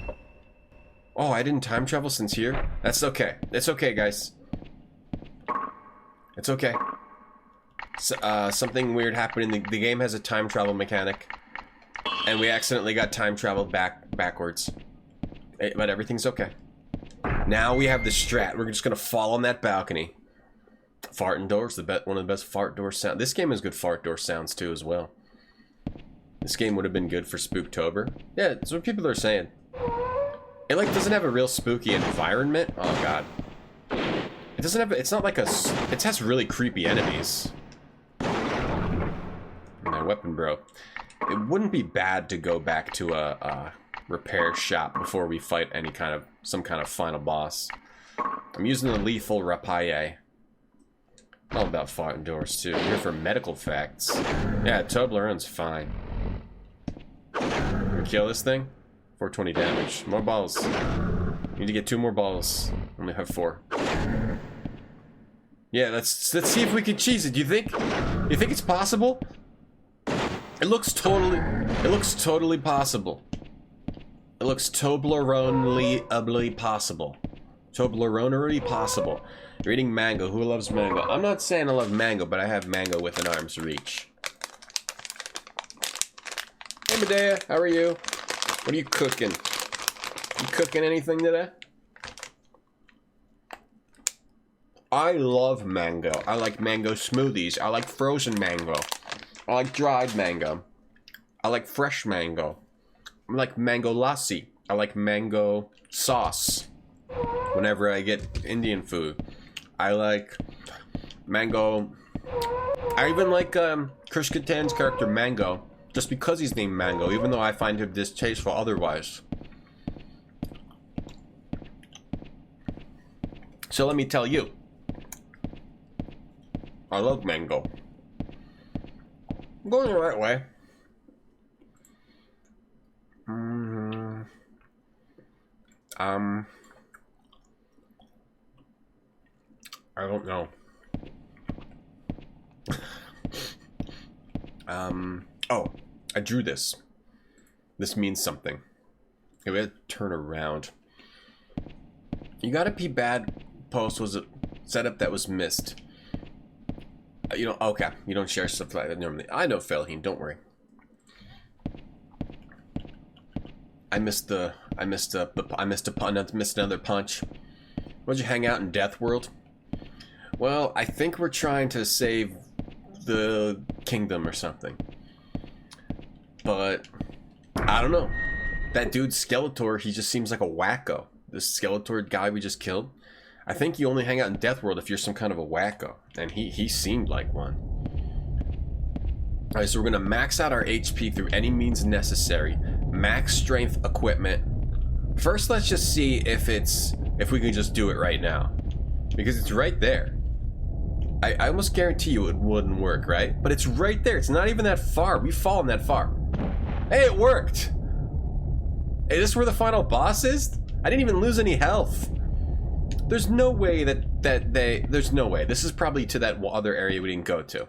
Oh, I didn't time travel since here? That's okay. It's okay, guys. It's okay. Something weird happened in the game has a time travel mechanic. And we accidentally got time traveled backwards. But everything's okay. Now we have the strat. We're just gonna fall on that balcony. Farting doors, one of the best fart door sounds. This game has good fart door sounds too as well. This game would have been good for Spooktober. Yeah, that's what people are saying. It like doesn't have a real spooky environment. Oh god. It doesn't have. It's not like a. It has really creepy enemies. My weapon broke. It wouldn't be bad to go back to a repair shop before we fight some kind of final boss. I'm using the lethal rapier. All about farting doors too. I'm here for medical facts. Yeah, Toblerone's fine. Can we kill this thing? 420 damage. More balls. Need to get 2 more balls. Only have 4. Yeah, let's see if we can cheese it. You think it's possible? It looks totally possible. It looks Toblerone-ly possible. Toblerone-ly possible. You're eating mango. Who loves mango? I'm not saying I love mango, but I have mango within arm's reach. Hey, Medea, how are you? What are you cooking? You cooking anything today? I love mango. I like mango smoothies. I like frozen mango. I like dried mango. I like fresh mango. I like mango lassi. I like mango sauce. Whenever I get Indian food. I like mango. I even like Krish Katan's character Mango. Just because he's named Mango, even though I find him distasteful otherwise. So let me tell you. I love mango. I'm going the right way. I don't know. Oh, I drew this. This means something. Okay, we had to turn around. You gotta be bad. Post was a setup that was missed. You know, okay. You don't share stuff like that normally. I know, Felheen, don't worry. I missed another punch. Why'd you hang out in Death World? Well, I think we're trying to save the kingdom or something. But I don't know. That dude Skeletor, he just seems like a wacko. This Skeletor guy we just killed. I think you only hang out in Death World if you're some kind of a wacko. And he seemed like one. Alright, so we're gonna max out our HP through any means necessary. Max strength equipment. First, let's just see if we can just do it right now. Because it's right there. I almost guarantee you it wouldn't work, right? But it's right there. It's not even that far. We've fallen that far. Hey, it worked! Is this where the final boss is? I didn't even lose any health. There's no way there's no way. This is probably to that other area we didn't go to.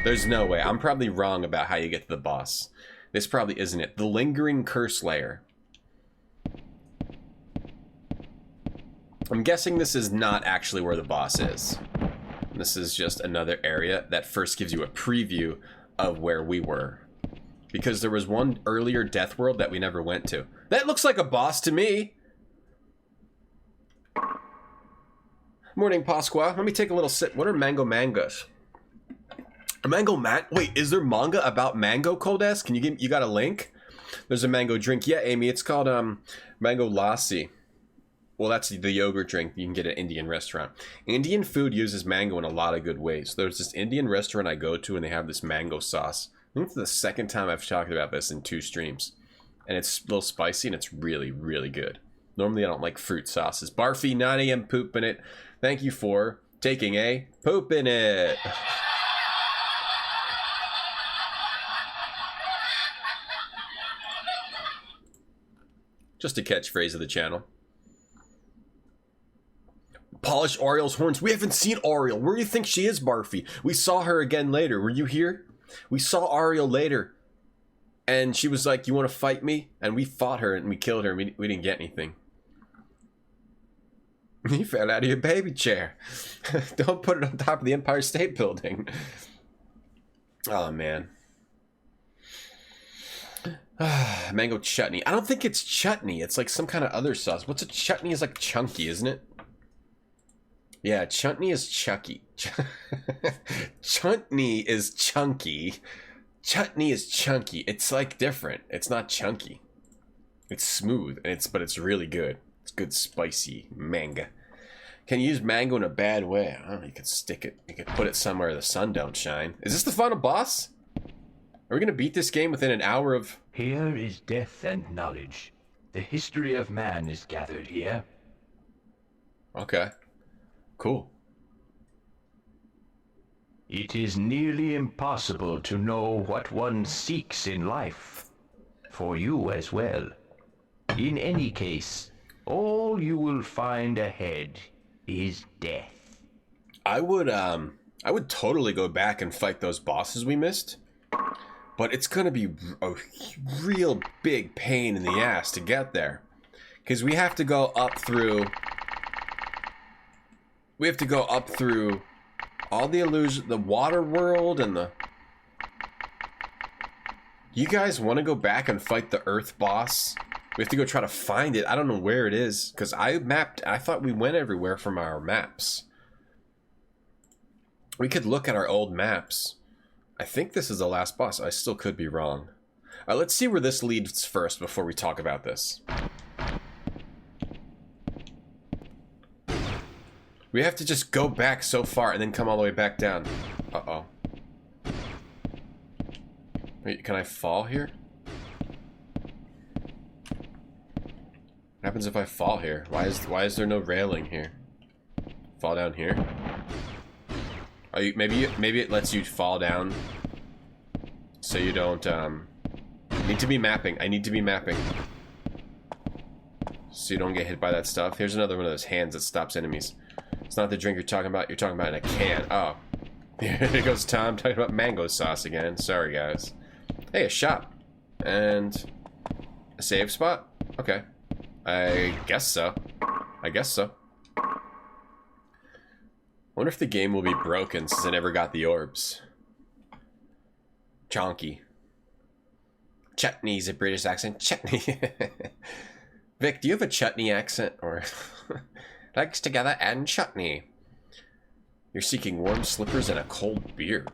There's no way. I'm probably wrong about how you get to the boss. This probably isn't it. The Lingering Curse Layer. I'm guessing this is not actually where the boss is. This is just another area that first gives you a preview of where we were. Because there was one earlier Death World that we never went to. That looks like a boss to me! Morning, Pasqua. Let me take a little sip. What are mango mangoes? A mango wait, is there manga about mango, Coldes? Can you got a link? There's a mango drink. Yeah, Amy, it's called mango lassi. Well, that's the yogurt drink you can get at an Indian restaurant. Indian food uses mango in a lot of good ways. There's this Indian restaurant I go to and they have this mango sauce. I think it's the second time I've talked about this in 2 streams. And it's a little spicy and it's really, really good. Normally I don't like fruit sauces. Barfy, 9 AM poop in it. Thank you for taking a poop in it. Just a catchphrase of the channel. Polish Ariel's horns. We haven't seen Ariel. Where do you think she is, Barfy? We saw her again later. Were you here? We saw Ariel later. And she was like, you want to fight me? And we fought her and we killed her and we didn't get anything. You fell out of your baby chair. Don't put it on top of the Empire State Building. Oh, man. Mango chutney. I don't think it's chutney. It's like some kind of other sauce. What's a chutney? Is like chunky, isn't it? Yeah, chutney is chucky. Chutney is chunky. Chutney is chunky. It's like different. It's not chunky. It's smooth, and but it's really good. It's good spicy mango. Can you use mango in a bad way? I don't know, you could stick it. You could put it somewhere the sun don't shine. Is this the final boss? Are we gonna beat this game within an hour of... Here is death and knowledge. The history of man is gathered here. Okay. Cool. It is nearly impossible to know what one seeks in life. For you as well. In any case, all you will find ahead is death. I would totally go back and fight those bosses we missed. But it's gonna be a real big pain in the ass to get there. Because we have to go up through... We have to go up through all the illusion, the water world and the... You guys want to go back and fight the Earth boss? We have to go try to find it. I don't know where it is. Because I thought we went everywhere from our maps. We could look at our old maps. I think this is the last boss. I still could be wrong. Alright, let's see where this leads first before we talk about this. We have to just go back so far and then come all the way back down. Uh-oh. Wait, can I fall here? What happens if I fall here? Why is there no railing here? Fall down here? Are you, maybe it lets you fall down so you don't need to be mapping. I need to be mapping so you don't get hit by that stuff. Here's another one of those hands that stops enemies. It's not the drink you're talking about. You're talking about in a can. Oh, here goes Tom talking about mango sauce again. Sorry guys. Hey, a shop and a save spot. Okay, I guess so. I guess so. Wonder if the game will be broken since I never got the orbs. Chonky. Chutney's a British accent. Chutney. Vic, do you have a chutney accent? Or legs together and chutney. You're seeking warm slippers and a cold beer.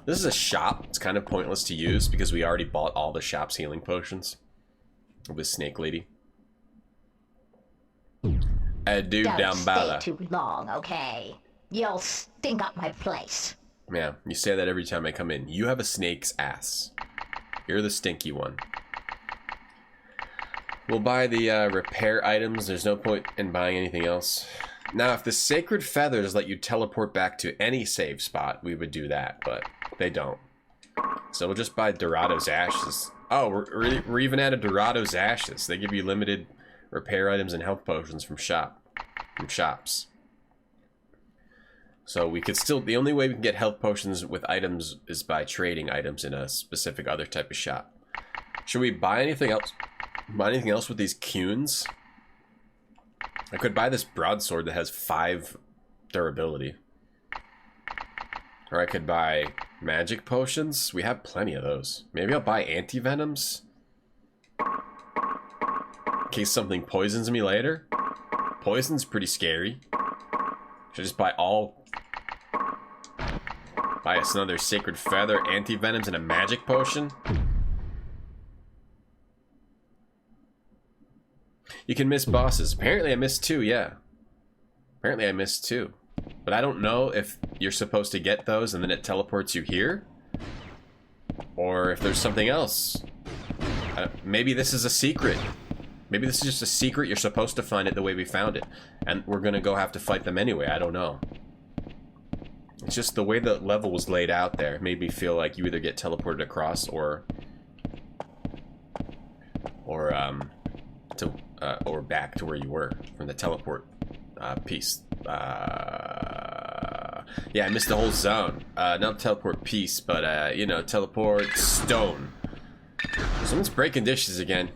This is a shop. It's kind of pointless to use because we already bought all the shop's healing potions. With Snake Lady. Don't Dambala. stay too long, okay? You'll stink up my place. Yeah, you say that every time I come in. You have a snake's ass. You're the stinky one. We'll buy the repair items. There's no point in buying anything else. Now, if the sacred feathers let you teleport back to any save spot, we would do that, but they don't. So we'll just buy Dorado's ashes. Oh, we're even out of Dorado's ashes. They give you limited repair items and health potions from shops. So we could still, the only way we can get health potions with items is by trading items in a specific other type of shop. Should we buy anything else? Buy anything else with these cunes? I could buy this broadsword that has 5 durability. Or I could buy magic potions. We have plenty of those. Maybe I'll buy anti-venoms. In case something poisons me later. Poison's pretty scary. Should I just buy all... Buy us another sacred feather, anti-venoms, and a magic potion? You can miss bosses. Apparently I missed 2, yeah. Apparently I missed 2. But I don't know if you're supposed to get those and then it teleports you here. Or if there's something else. Maybe this is a secret. Maybe this is just a secret. You're supposed to find it the way we found it. And we're gonna go have to fight them anyway. I don't know. It's just the way the level was laid out there. It made me feel like you either get teleported across or back to where you were from the teleport piece. Yeah, I missed the whole zone. Not teleport piece, but you know, teleport stone. Someone's breaking dishes again.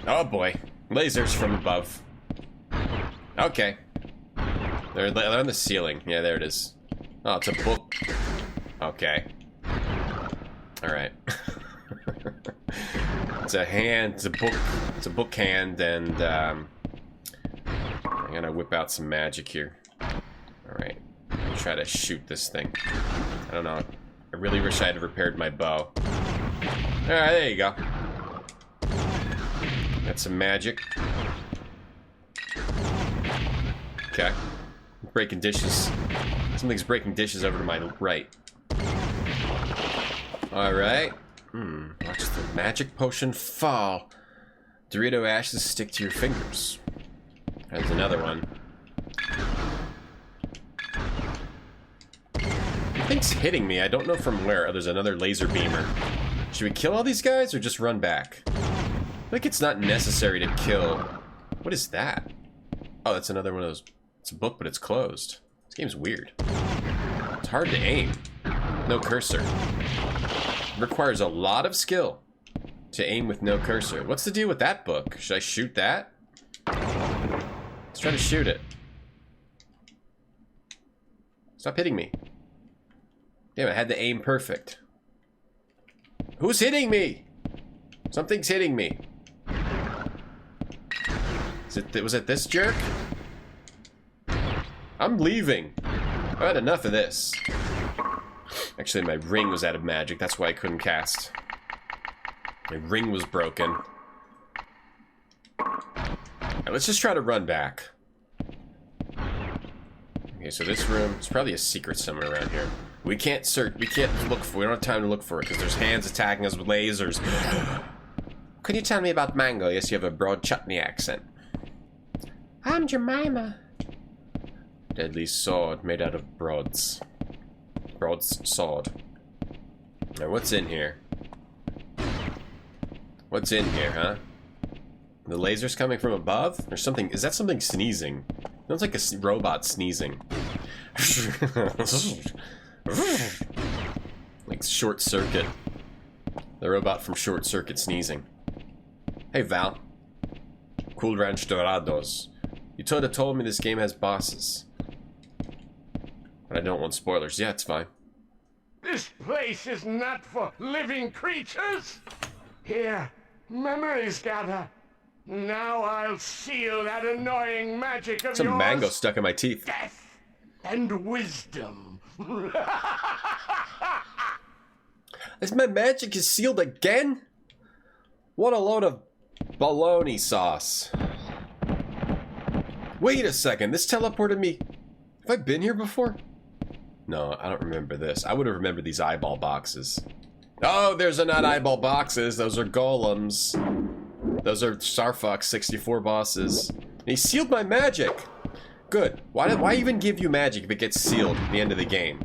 Oh boy, lasers from above. Okay, they're on the ceiling. Yeah, there it is. Oh, it's a book. Okay. All right. It's a hand. It's a book. It's a book hand, and I'm gonna whip out some magic here. All right. Try to shoot this thing. I don't know. I really wish I had repaired my bow. All right, there you go. Got some magic. Okay. Breaking dishes. Something's breaking dishes over to my right. Alright. Watch the magic potion fall. Dorito ashes stick to your fingers. There's another one. Thing's hitting me. I don't know from where. Oh, there's another laser beamer. Should we kill all these guys or just run back? Like it's not necessary to kill. What is that? Oh, that's another one of those. It's a book, but it's closed. This game's weird. It's hard to aim. No cursor. It requires a lot of skill to aim with no cursor. What's the deal with that book? Should I shoot that? Let's try to shoot it. Stop hitting me. Damn, I had the aim perfect. Who's hitting me? Something's hitting me. Was it this jerk? I'm leaving. I've had enough of this. Actually, my ring was out of magic. That's why I couldn't cast. My ring was broken. Right, let's just try to run back. Okay, so this room, it's probably a secret somewhere around here. We can't search, we can't look for, we don't have time to look for it because there's hands attacking us with lasers. Can you tell me about Mango? Yes, you have a broad chutney accent. I'm Jemima. Deadly sword made out of broads. Broad's sword. Now, what's in here? What's in here, huh? The laser's coming from above? Or something, is that something sneezing? Sounds like a robot sneezing. Like Short Circuit. The robot from Short Circuit sneezing. Hey Val. Cool Ranch Dorados. You told me this game has bosses. But I don't want spoilers. Yeah, it's fine. This place is not for living creatures. Here, memories gather. Now I'll seal that annoying magic of Some yours. mango stuck in my teeth. Death and wisdom. Is my magic is sealed again? What a load of bologna sauce. Wait a second, this teleported me. Have I been here before? No, I don't remember this. I would have remembered these eyeball boxes. Oh, those are not eyeball boxes. Those are golems. Those are Star Fox 64 bosses. And he sealed my magic. Good. Why even give you magic if it gets sealed at the end of the game?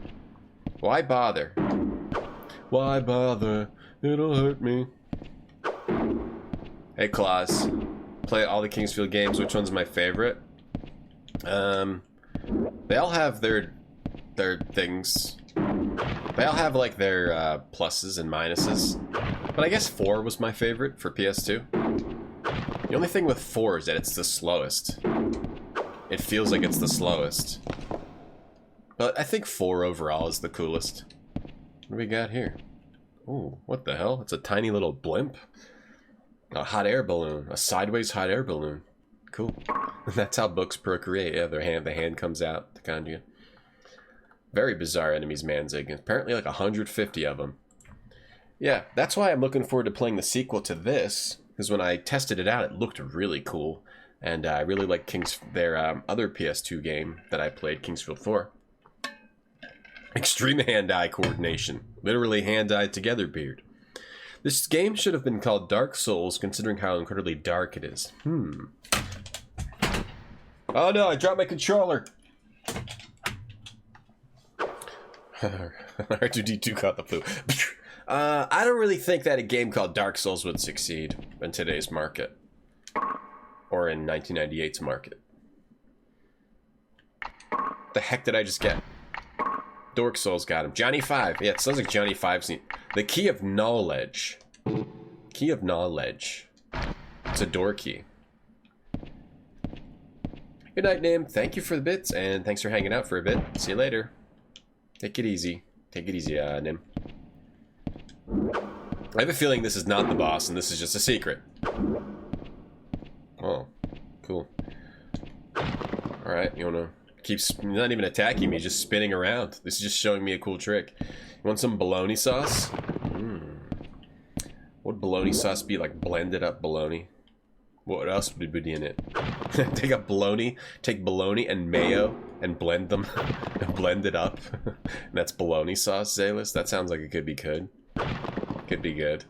Why bother? Why bother? It'll hurt me. Hey, Claus. Play all the Kingsfield games. Which one's my favorite? They all have their things. They all have like their pluses and minuses. But I guess 4 was my favorite for PS2. The only thing with 4 is that it's the slowest. It feels like it's the slowest. But I think 4 overall is the coolest. What do we got here? Ooh, what the hell? It's a tiny little blimp. A hot air balloon. A sideways hot air balloon. Cool. That's how books procreate. Yeah, the hand comes out, the conjugate. Very bizarre enemies, Manzig. Apparently like 150 of them. Yeah, that's why I'm looking forward to playing the sequel to this. Because when I tested it out, it looked really cool. And I really like their other PS2 game that I played, Kingsfield 4. Extreme hand-eye coordination. Literally hand-eye together beard. This game should have been called Dark Souls, considering how incredibly dark it is. Oh no, I dropped my controller! R2-D2 caught the flu. I don't really think that a game called Dark Souls would succeed in today's market. Or in 1998's market. The heck did I just get? Dork Souls got him. Johnny 5. Yeah, it sounds like Johnny 5's the key of knowledge. Key of knowledge. It's a door key. Good night, Nim. Thank you for the bits, and thanks for hanging out for a bit. See you later. Take it easy. Take it easy, Nim. I have a feeling this is not the boss, and this is just a secret. Oh, cool. Alright, you wanna keep not even attacking me, just spinning around. This is just showing me a cool trick. You want some bologna sauce? Would bologna sauce be like blended up bologna? What else would be in it? Take bologna and mayo and blend them and blend it up. And that's bologna sauce, Zalis. That sounds like it could be good. Could be good.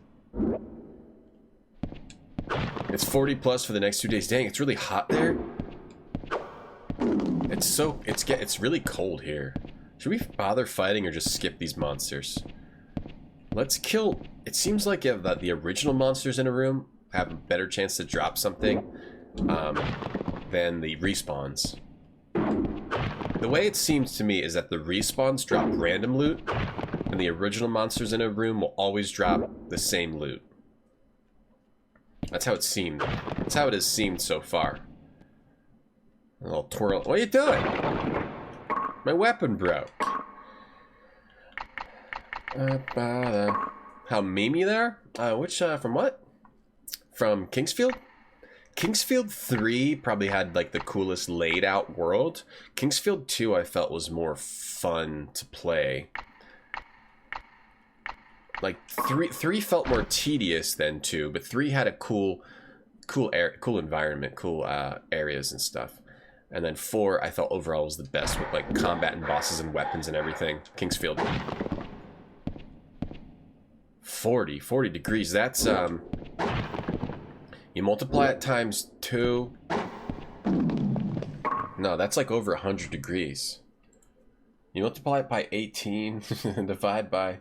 It's 40 plus for the next 2 days. Dang, it's really hot there. It's really cold here. Should we bother fighting or just skip these monsters? Let's kill. It seems like if the original monster's in a room, have a better chance to drop something than the respawns. The way it seems to me is that the respawns drop random loot, and the original monsters in a room will always drop the same loot. That's how it seemed. That's how it has seemed so far. A little twirl. What are you doing? My weapon broke. How memey there? From what? From Kingsfield? Kingsfield 3 probably had like the coolest laid out world. Kingsfield 2 I felt was more fun to play. Like 3 felt more tedious than 2, but 3 had a cool environment, cool areas and stuff. And then 4 I felt overall was the best with like combat and bosses and weapons and everything. Kingsfield. 40 degrees. That's you multiply it times 2. No, that's like over 100 degrees. You multiply it by 18 and divide by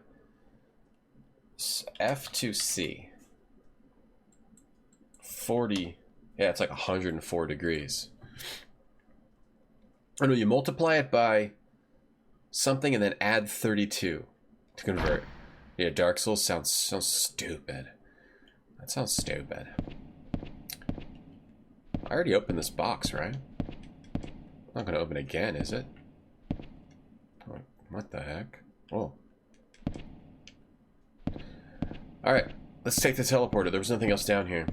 F2C. 40. Yeah, it's like 104 degrees. Oh no, you multiply it by something and then add 32 to convert. Yeah, Dark Souls sounds stupid. That sounds stupid. I already opened this box, right? Not gonna open again, is it? Oh, what the heck? Oh. Alright, let's take the teleporter. There was nothing else down here.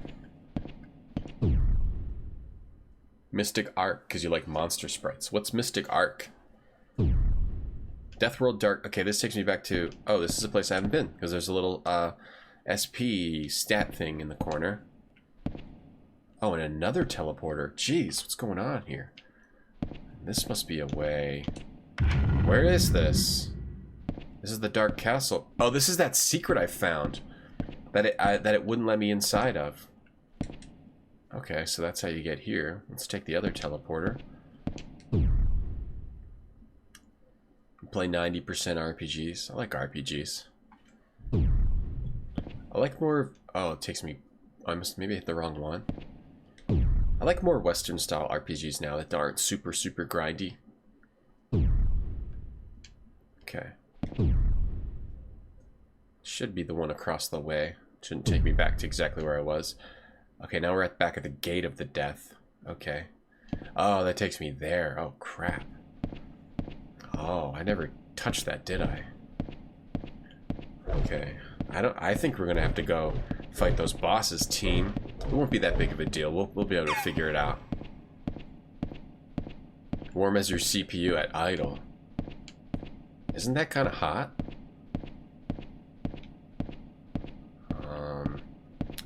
Mystic Arc, because you like monster sprites. What's Mystic Arc? Death World Dark. Okay, this takes me back to... Oh, this is a place I haven't been, because there's a little SP stat thing in the corner. Oh, and another teleporter. Jeez, what's going on here? This must be a way... Where is this? This is the Dark Castle. Oh, this is that secret I found. That it wouldn't let me inside of. Okay, so that's how you get here. Let's take the other teleporter. Play 90% RPGs. I like RPGs. I like more... Oh, it takes me... I must maybe hit the wrong one. I like more Western style RPGs now that aren't super grindy. Okay. Should be the one across the way. Shouldn't take me back to exactly where I was. Okay, now we're at back at the Gate of the Death. Okay. Oh, that takes me there. Oh, crap. Oh, I never touched that, did I? Okay. I think we're gonna have to go fight those bosses, team. It won't be that big of a deal. We'll be able to figure it out. Warm as your CPU at idle. Isn't that kind of hot?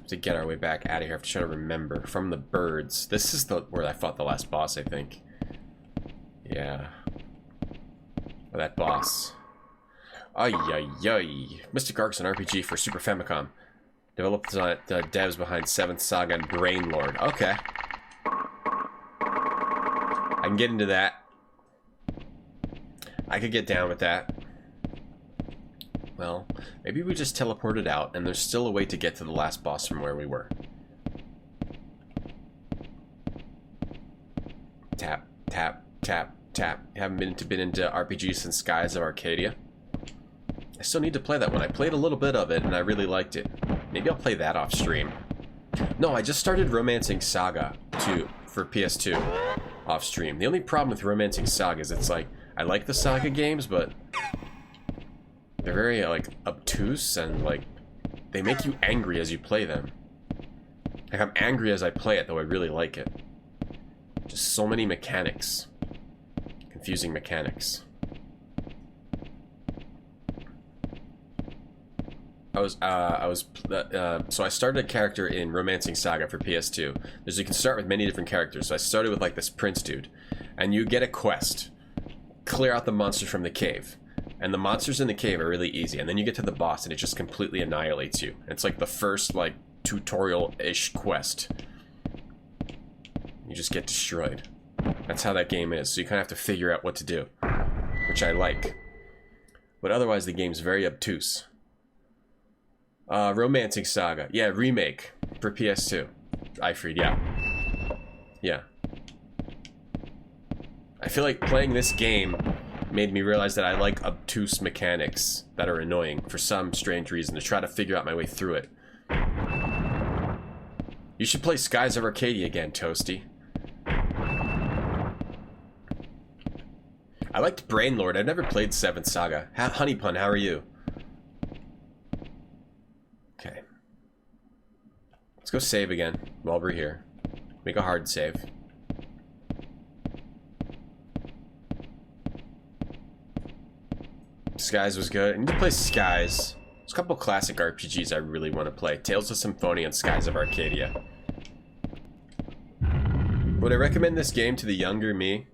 To get our way back out of here, I have to try to remember. From the birds. This is where I fought the last boss, I think. Yeah. Oh, that boss. Ay, ay, ay. Mystic Arc's an RPG for Super Famicom. Developed by the devs behind 7th Saga and Brain Lord. Okay. I can get into that. I could get down with that. Well, maybe we just teleported out and there's still a way to get to the last boss from where we were. Tap, tap, tap, tap. Haven't been into RPGs since Skies of Arcadia. I still need to play that one. I played a little bit of it and I really liked it. Maybe I'll play that off stream. No, I just started Romancing Saga 2 for PS2 off stream. The only problem with Romancing Saga is it's like, I like the Saga games, but they're very like obtuse and like they make you angry as you play them. Like I'm angry as I play it, though I really like it. Just so many mechanics. Confusing mechanics. So I started a character in Romancing Saga for PS2. You can start with many different characters. So I started with like this prince dude, and you get a quest: clear out the monsters from the cave. And the monsters in the cave are really easy, and then you get to the boss, and it just completely annihilates you. It's like the first like tutorial-ish quest. You just get destroyed. That's how that game is. So you kind of have to figure out what to do, which I like. But otherwise, the game's very obtuse. Romancing Saga. Yeah, remake. for PS2. Ifreed, yeah. Yeah. I feel like playing this game made me realize that I like obtuse mechanics that are annoying for some strange reason to try to figure out my way through it. You should play Skies of Arcadia again, Toasty. I liked Brainlord. I've never played 7th Saga. Honeypun, how are you? Okay. Let's go save again while we're here. Make a hard save. Skies was good. I need to play Skies. There's a couple classic RPGs I really want to play. Tales of Symphonia and Skies of Arcadia. Would I recommend this game to the younger me?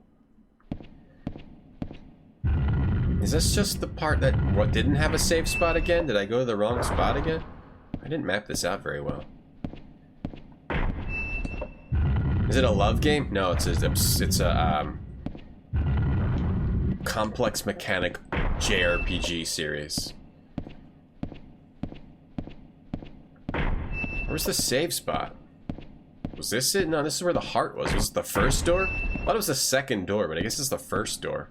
Is this just the part that didn't have a save spot again? Did I go to the wrong spot again? I didn't map this out very well. Is it a love game? No, it's a complex mechanic JRPG series. Where's the save spot? Was this it? No, this is where the heart was. Was it the first door? I thought it was the second door, but I guess it's the first door.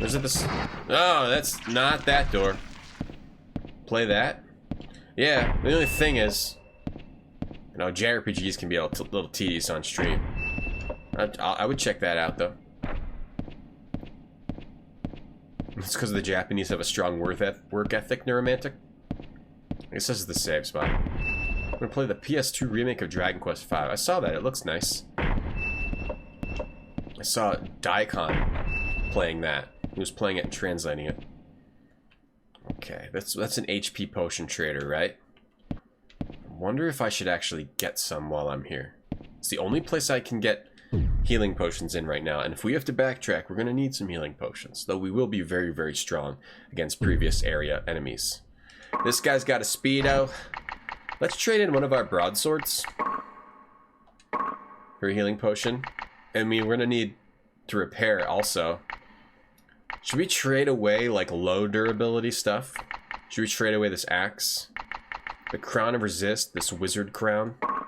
Is it this? Oh, that's not that door. Play that? Yeah, the only thing is, you know, JRPGs can be a little tedious on stream. I would check that out, though. It's because the Japanese have a strong work ethic, Neuromantic. I guess this is the save spot. I'm gonna play the PS2 remake of Dragon Quest V. I saw that, it looks nice. I saw Daikon playing that. He was playing it and translating it. Okay, that's an HP potion trader, right? I wonder if I should actually get some while I'm here. It's the only place I can get healing potions in right now, and if we have to backtrack, we're gonna need some healing potions, though we will be very, very strong against previous area enemies. This guy's got a speedo. Let's trade in one of our broadswords for a healing potion. I mean, we're gonna need to repair also. Should we trade away like low durability stuff? Should we trade away this axe? The crown of resist, this wizard crown? I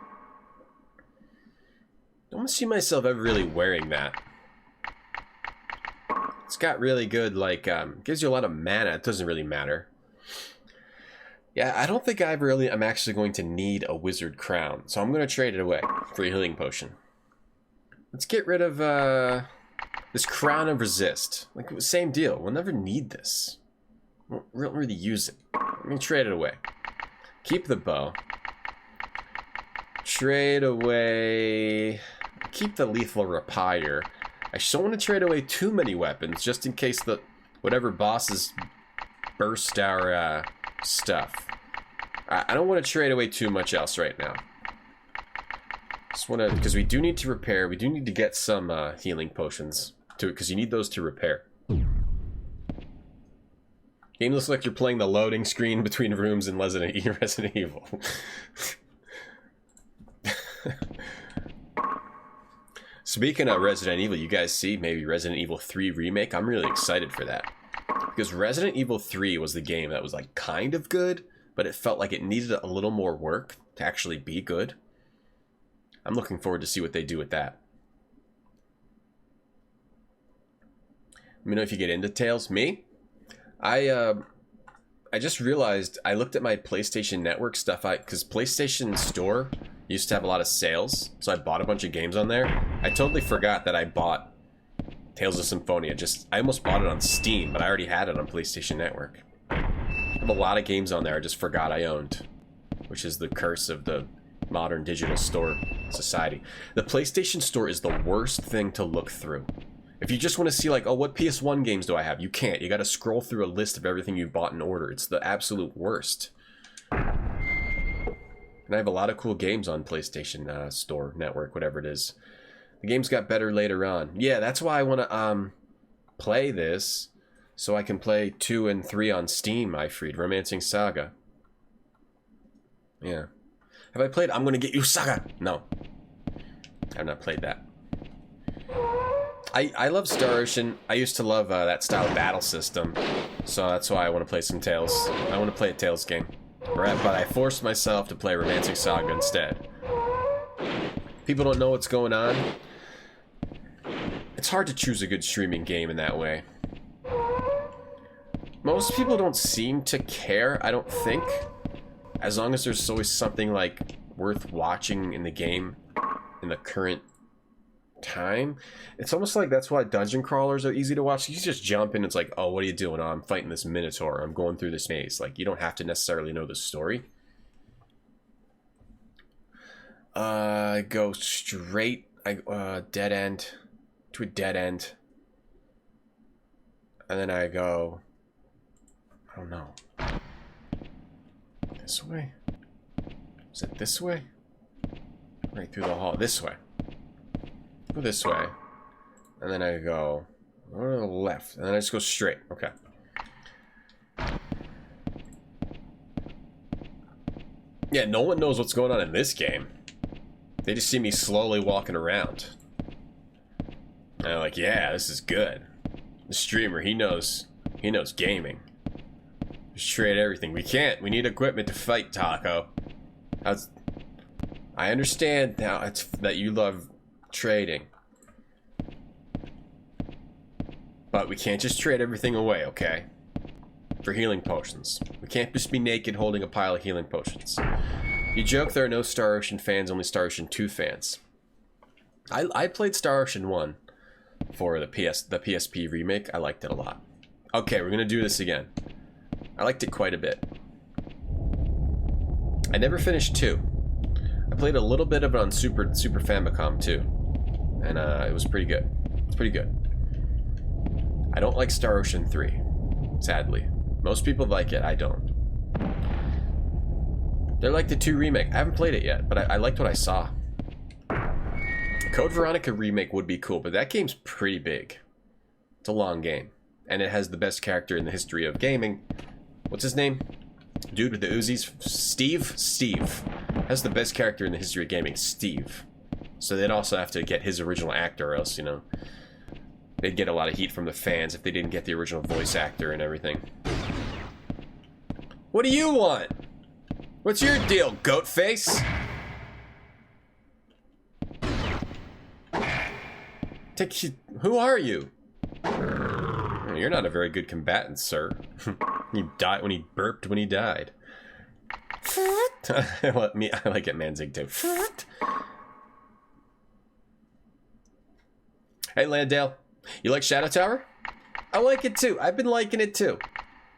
don't see myself ever really wearing that. It's got really good, like, gives you a lot of mana. It doesn't really matter. Yeah, I don't think I'm actually going to need a wizard crown, so I'm going to trade it away for a healing potion. Let's get rid of this crown of resist. Like, same deal. We'll never need this. We don't really use it. I'm going to trade it away. Keep the bow. Trade away. Keep the lethal rapier. I just don't want to trade away too many weapons, just in case whatever bosses burst our stuff. I don't want to trade away too much else right now. Just want to, because we do need to repair. We do need to get some healing potions to it, because you need those to repair. Game looks like you're playing the loading screen between rooms in Resident Evil. Speaking of Resident Evil, you guys see maybe Resident Evil 3 Remake? I'm really excited for that. Because Resident Evil 3 was the game that was like kind of good, but it felt like it needed a little more work to actually be good. I'm looking forward to see what they do with that. Let me know if you get into Tales. Me? I just realized I looked at my PlayStation Network stuff, because PlayStation Store used to have a lot of sales, so I bought a bunch of games on there. I totally forgot that I bought Tales of Symphonia. I almost bought it on Steam, but I already had it on PlayStation Network. I have a lot of games on there I just forgot I owned, which is the curse of the modern digital store society. The PlayStation Store is the worst thing to look through. If you just want to see like, oh, what PS1 games do I have? You can't. You got to scroll through a list of everything you bought in order. It's the absolute worst. And I have a lot of cool games on PlayStation Store Network, whatever it is. The games got better later on. Yeah, that's why I want to play this, so I can play 2 and 3 on Steam, Ifreed. Romancing Saga. Yeah. Have I played I'm Gonna Get You Saga? No. I have not played that. I love Star Ocean. I used to love that style of battle system, so that's why I want to play some Tales. I want to play a Tales game. Right, but I forced myself to play Romancing Saga instead. People don't know what's going on. It's hard to choose a good streaming game in that way. Most people don't seem to care, I don't think. As long as there's always something like worth watching in the game in the current time. It's almost like that's why dungeon crawlers are easy to watch. You just jump in, it's like, oh, what are you doing? Oh, I'm fighting this minotaur. I'm going through this maze. Like, you don't have to necessarily know the story. I go straight, dead end to a dead end. And then I go, I don't know. This way? Is it this way? Right through the hall. This way. Go this way. And then I go to the left. And then I just go straight. Okay. Yeah, no one knows what's going on in this game. They just see me slowly walking around. And they're like, yeah, this is good. The streamer, he knows gaming. Just trade everything. We can't. We need equipment to fight, Taco. I understand now that you love trading. But we can't just trade everything away, okay? For healing potions. We can't just be naked holding a pile of healing potions. You joke there are no Star Ocean fans, only Star Ocean 2 fans. I played Star Ocean 1 for the PSP remake. I liked it a lot. Okay, we're gonna do this again. I liked it quite a bit. I never finished 2. I played a little bit of it on Super Famicom too, and it was pretty good. It's pretty good. I don't like Star Ocean 3, sadly. Most people like it, I don't. They're like the 2 remake. I haven't played it yet, but I liked what I saw. Code Veronica remake would be cool, but that game's pretty big. It's a long game, and it has the best character in the history of gaming. What's his name? Dude with the Uzis? Steve? Steve. Has the best character in the history of gaming. Steve. So they'd also have to get his original actor, or else, you know, they'd get a lot of heat from the fans if they didn't get the original voice actor and everything. What do you want? What's your deal, goat face? Who are you? You're not a very good combatant, sir. He died when he burped when he died. I like it, Manzig too. Hey, Landale. You like Shadow Tower? I like it too. I've been liking it too.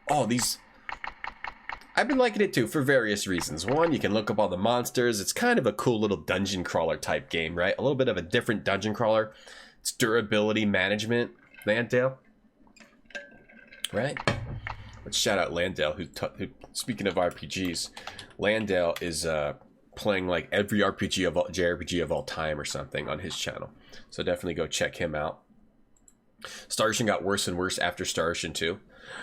Oh, I've been liking it too for various reasons. One, you can look up all the monsters. It's kind of a cool little dungeon crawler type game, right? A little bit of a different dungeon crawler. It's durability management. Landale. Right? Let's shout out Landale, who speaking of RPGs, Landale is playing like every JRPG of all time or something on his channel. So definitely go check him out. Star Ocean got worse and worse after Star Ocean 2.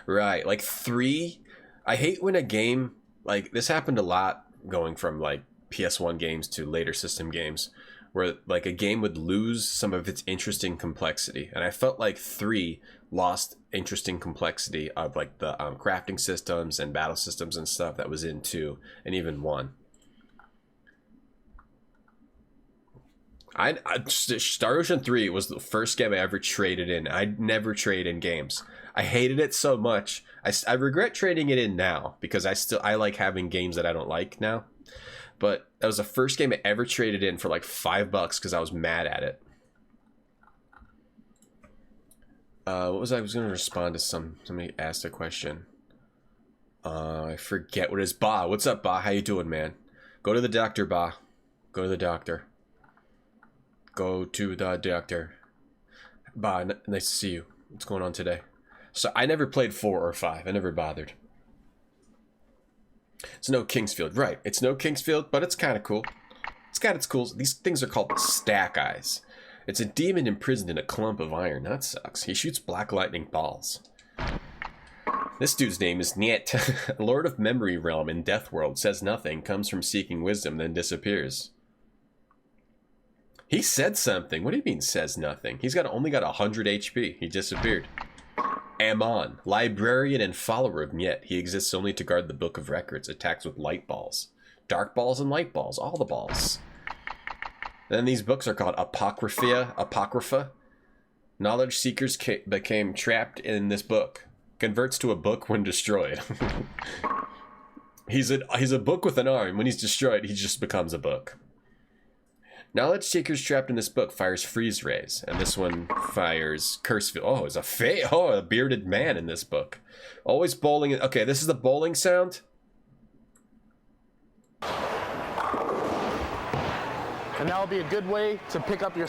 Right, like 3. I hate when a game, like this happened a lot going from like PS1 games to later system games, where like a game would lose some of its interesting complexity. And I felt like 3 lost interesting complexity of like the crafting systems and battle systems and stuff that was in 2 and even 1. Star Ocean 3 was the first game I ever traded in. I'd never trade in games. I hated it so much. I regret trading it in now because I like having games that I don't like now. But that was the first game I ever traded in for like $5 because I was mad at it. I was going to respond to somebody asked a question. I forget what it is. Ba, what's up, Ba? How you doing, man? Go to the doctor, Ba. Go to the doctor. Go to the doctor. Ba, nice to see you. What's going on today? So I never played 4 or 5. I never bothered. It's no Kingsfield. Right. It's no Kingsfield, but it's kind of cool. It's got its cool. These things are called stack eyes. It's a demon imprisoned in a clump of iron. That sucks. He shoots black lightning balls. This dude's name is Niet. Lord of Memory Realm in Death World. Says nothing. Comes from seeking wisdom, then disappears. He said something. What do you mean says nothing? He's only got 100 HP. He disappeared. Amon, librarian and follower of Niet. He exists only to guard the Book of Records. Attacks with light balls. Dark balls and light balls. All the balls. Then these books are called Apocrypha. Knowledge seekers became trapped in this book. Converts to a book when destroyed. He's a book with an arm. When he's destroyed, he just becomes a book. Knowledge seekers trapped in this book fires freeze rays, and this one fires curse field. Oh, it's a bearded man in this book. Always bowling. Okay, this is the bowling sound. And that will be a good way to pick up your...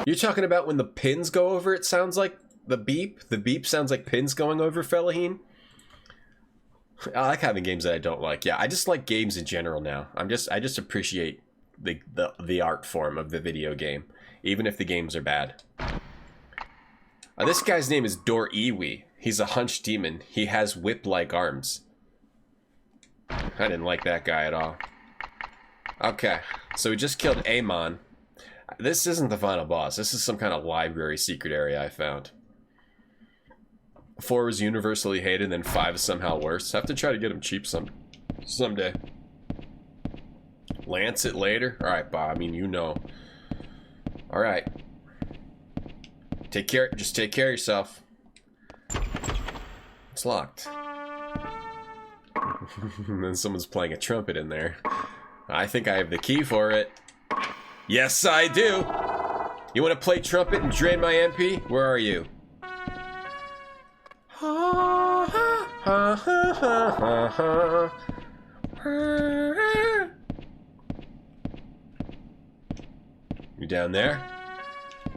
You're talking about when the pins go over, it sounds like the beep? The beep sounds like pins going over, Felaheen? I like having games that I don't like. Yeah, I just like games in general now. I just appreciate the art form of the video game, even if the games are bad. This guy's name is Dor Iwi. He's a hunched demon. He has whip-like arms. I didn't like that guy at all. Okay, so we just killed Amon. This isn't the final boss. This is some kind of library secret area I found. 4 was universally hated, and then 5 is somehow worse. Have to try to get him cheap someday. Lance it later? Alright, Bob. I mean, you know. Alright. Just take care of yourself. It's locked. And then someone's playing a trumpet in there. I think I have the key for it. Yes, I do! You want to play trumpet and drain my MP? Where are you? You down there?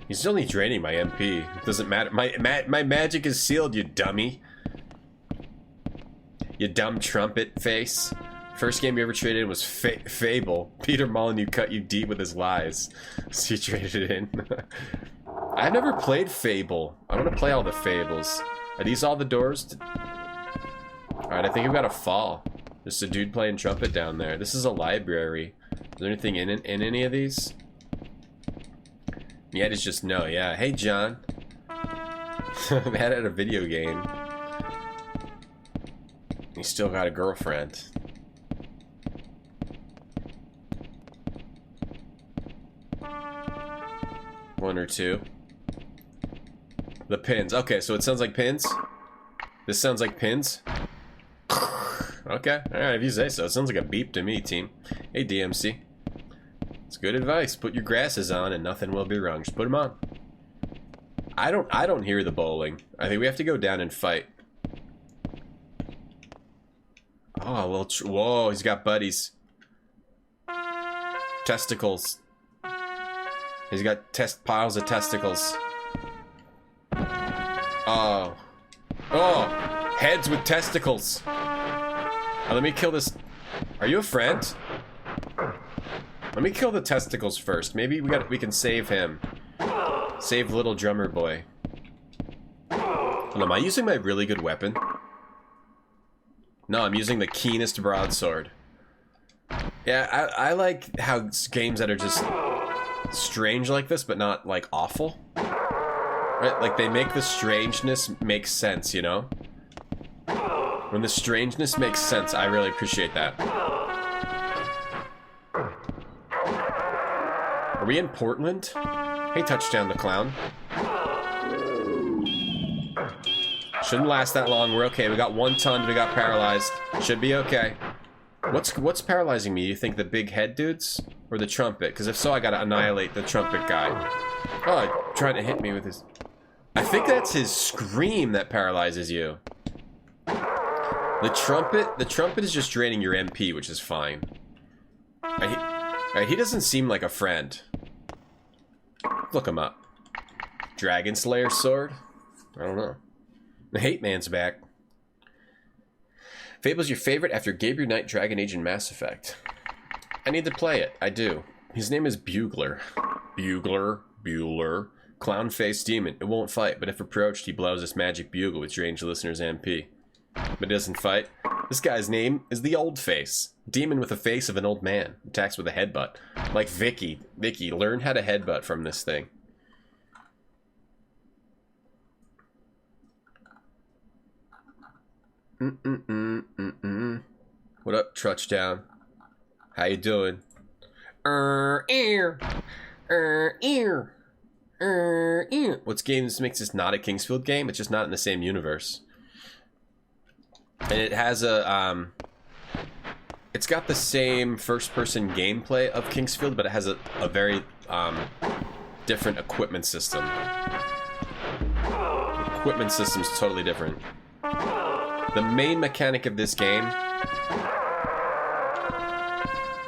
He's only draining my MP. It doesn't matter. My magic is sealed, you dummy. You dumb trumpet face. First game you ever traded in was Fable. Peter Molyneux cut you deep with his lies. So you traded it in. I've never played Fable. I want to play all the Fables. Are these all the doors? Alright, I think we've got a fall. There's a dude playing trumpet down there. This is a library. Is there anything in any of these? Yeah, it's just no. Yeah. Hey, John. Mad at a video game. He's still got a girlfriend. One or two. The pins. Okay, so it sounds like pins. This sounds like pins. Okay, alright, if you say so. It sounds like a beep to me, team. Hey, DMC. It's good advice. Put your grasses on and nothing will be wrong. Just put them on. I don't hear the bowling. I think we have to go down and fight. Oh, a little... Whoa, he's got buddies. Testicles. He's got piles of testicles. Oh. Oh! Heads with testicles! Let me kill this... Are you a friend? Let me kill the testicles first. Maybe we can save him. Save little drummer boy. Hold on, am I using my really good weapon? No, I'm using the keenest broadsword. Yeah, I like how games that are just strange like this, but not, like, awful. Right? Like, they make the strangeness make sense, you know? When the strangeness makes sense, I really appreciate that. Are we in Portland? Hey, Touchdown the Clown. Shouldn't last that long. We're okay. We got 1 ton. We got paralyzed. Should be okay. What's paralyzing me? You think the big head dudes? Or the trumpet? Because if so, I gotta annihilate the trumpet guy. Oh, trying to hit me with his... I think that's his scream that paralyzes you. The trumpet is just draining your MP, which is fine. He doesn't seem like a friend. Look him up. Dragon Slayer sword? I don't know. The Hate Man's back. Fable's your favorite after Gabriel Knight, Dragon Age, and Mass Effect. I need to play it. I do. His name is Bugler. Bueller. Clown-faced demon. It won't fight, but if approached, he blows this magic bugle with strange listener's MP. But it doesn't fight. This guy's name is the Old Face. Demon with the face of an old man. Attacks with a headbutt. Like Vicky. Vicky, learn how to headbutt from this thing. What up, Trutchdown? How you doing? What's games makes this not a Kingsfield game? It's just not in the same universe. And it has a it's got the same first-person gameplay of Kingsfield, but it has a very different equipment system. Equipment system's totally different. The main mechanic of this game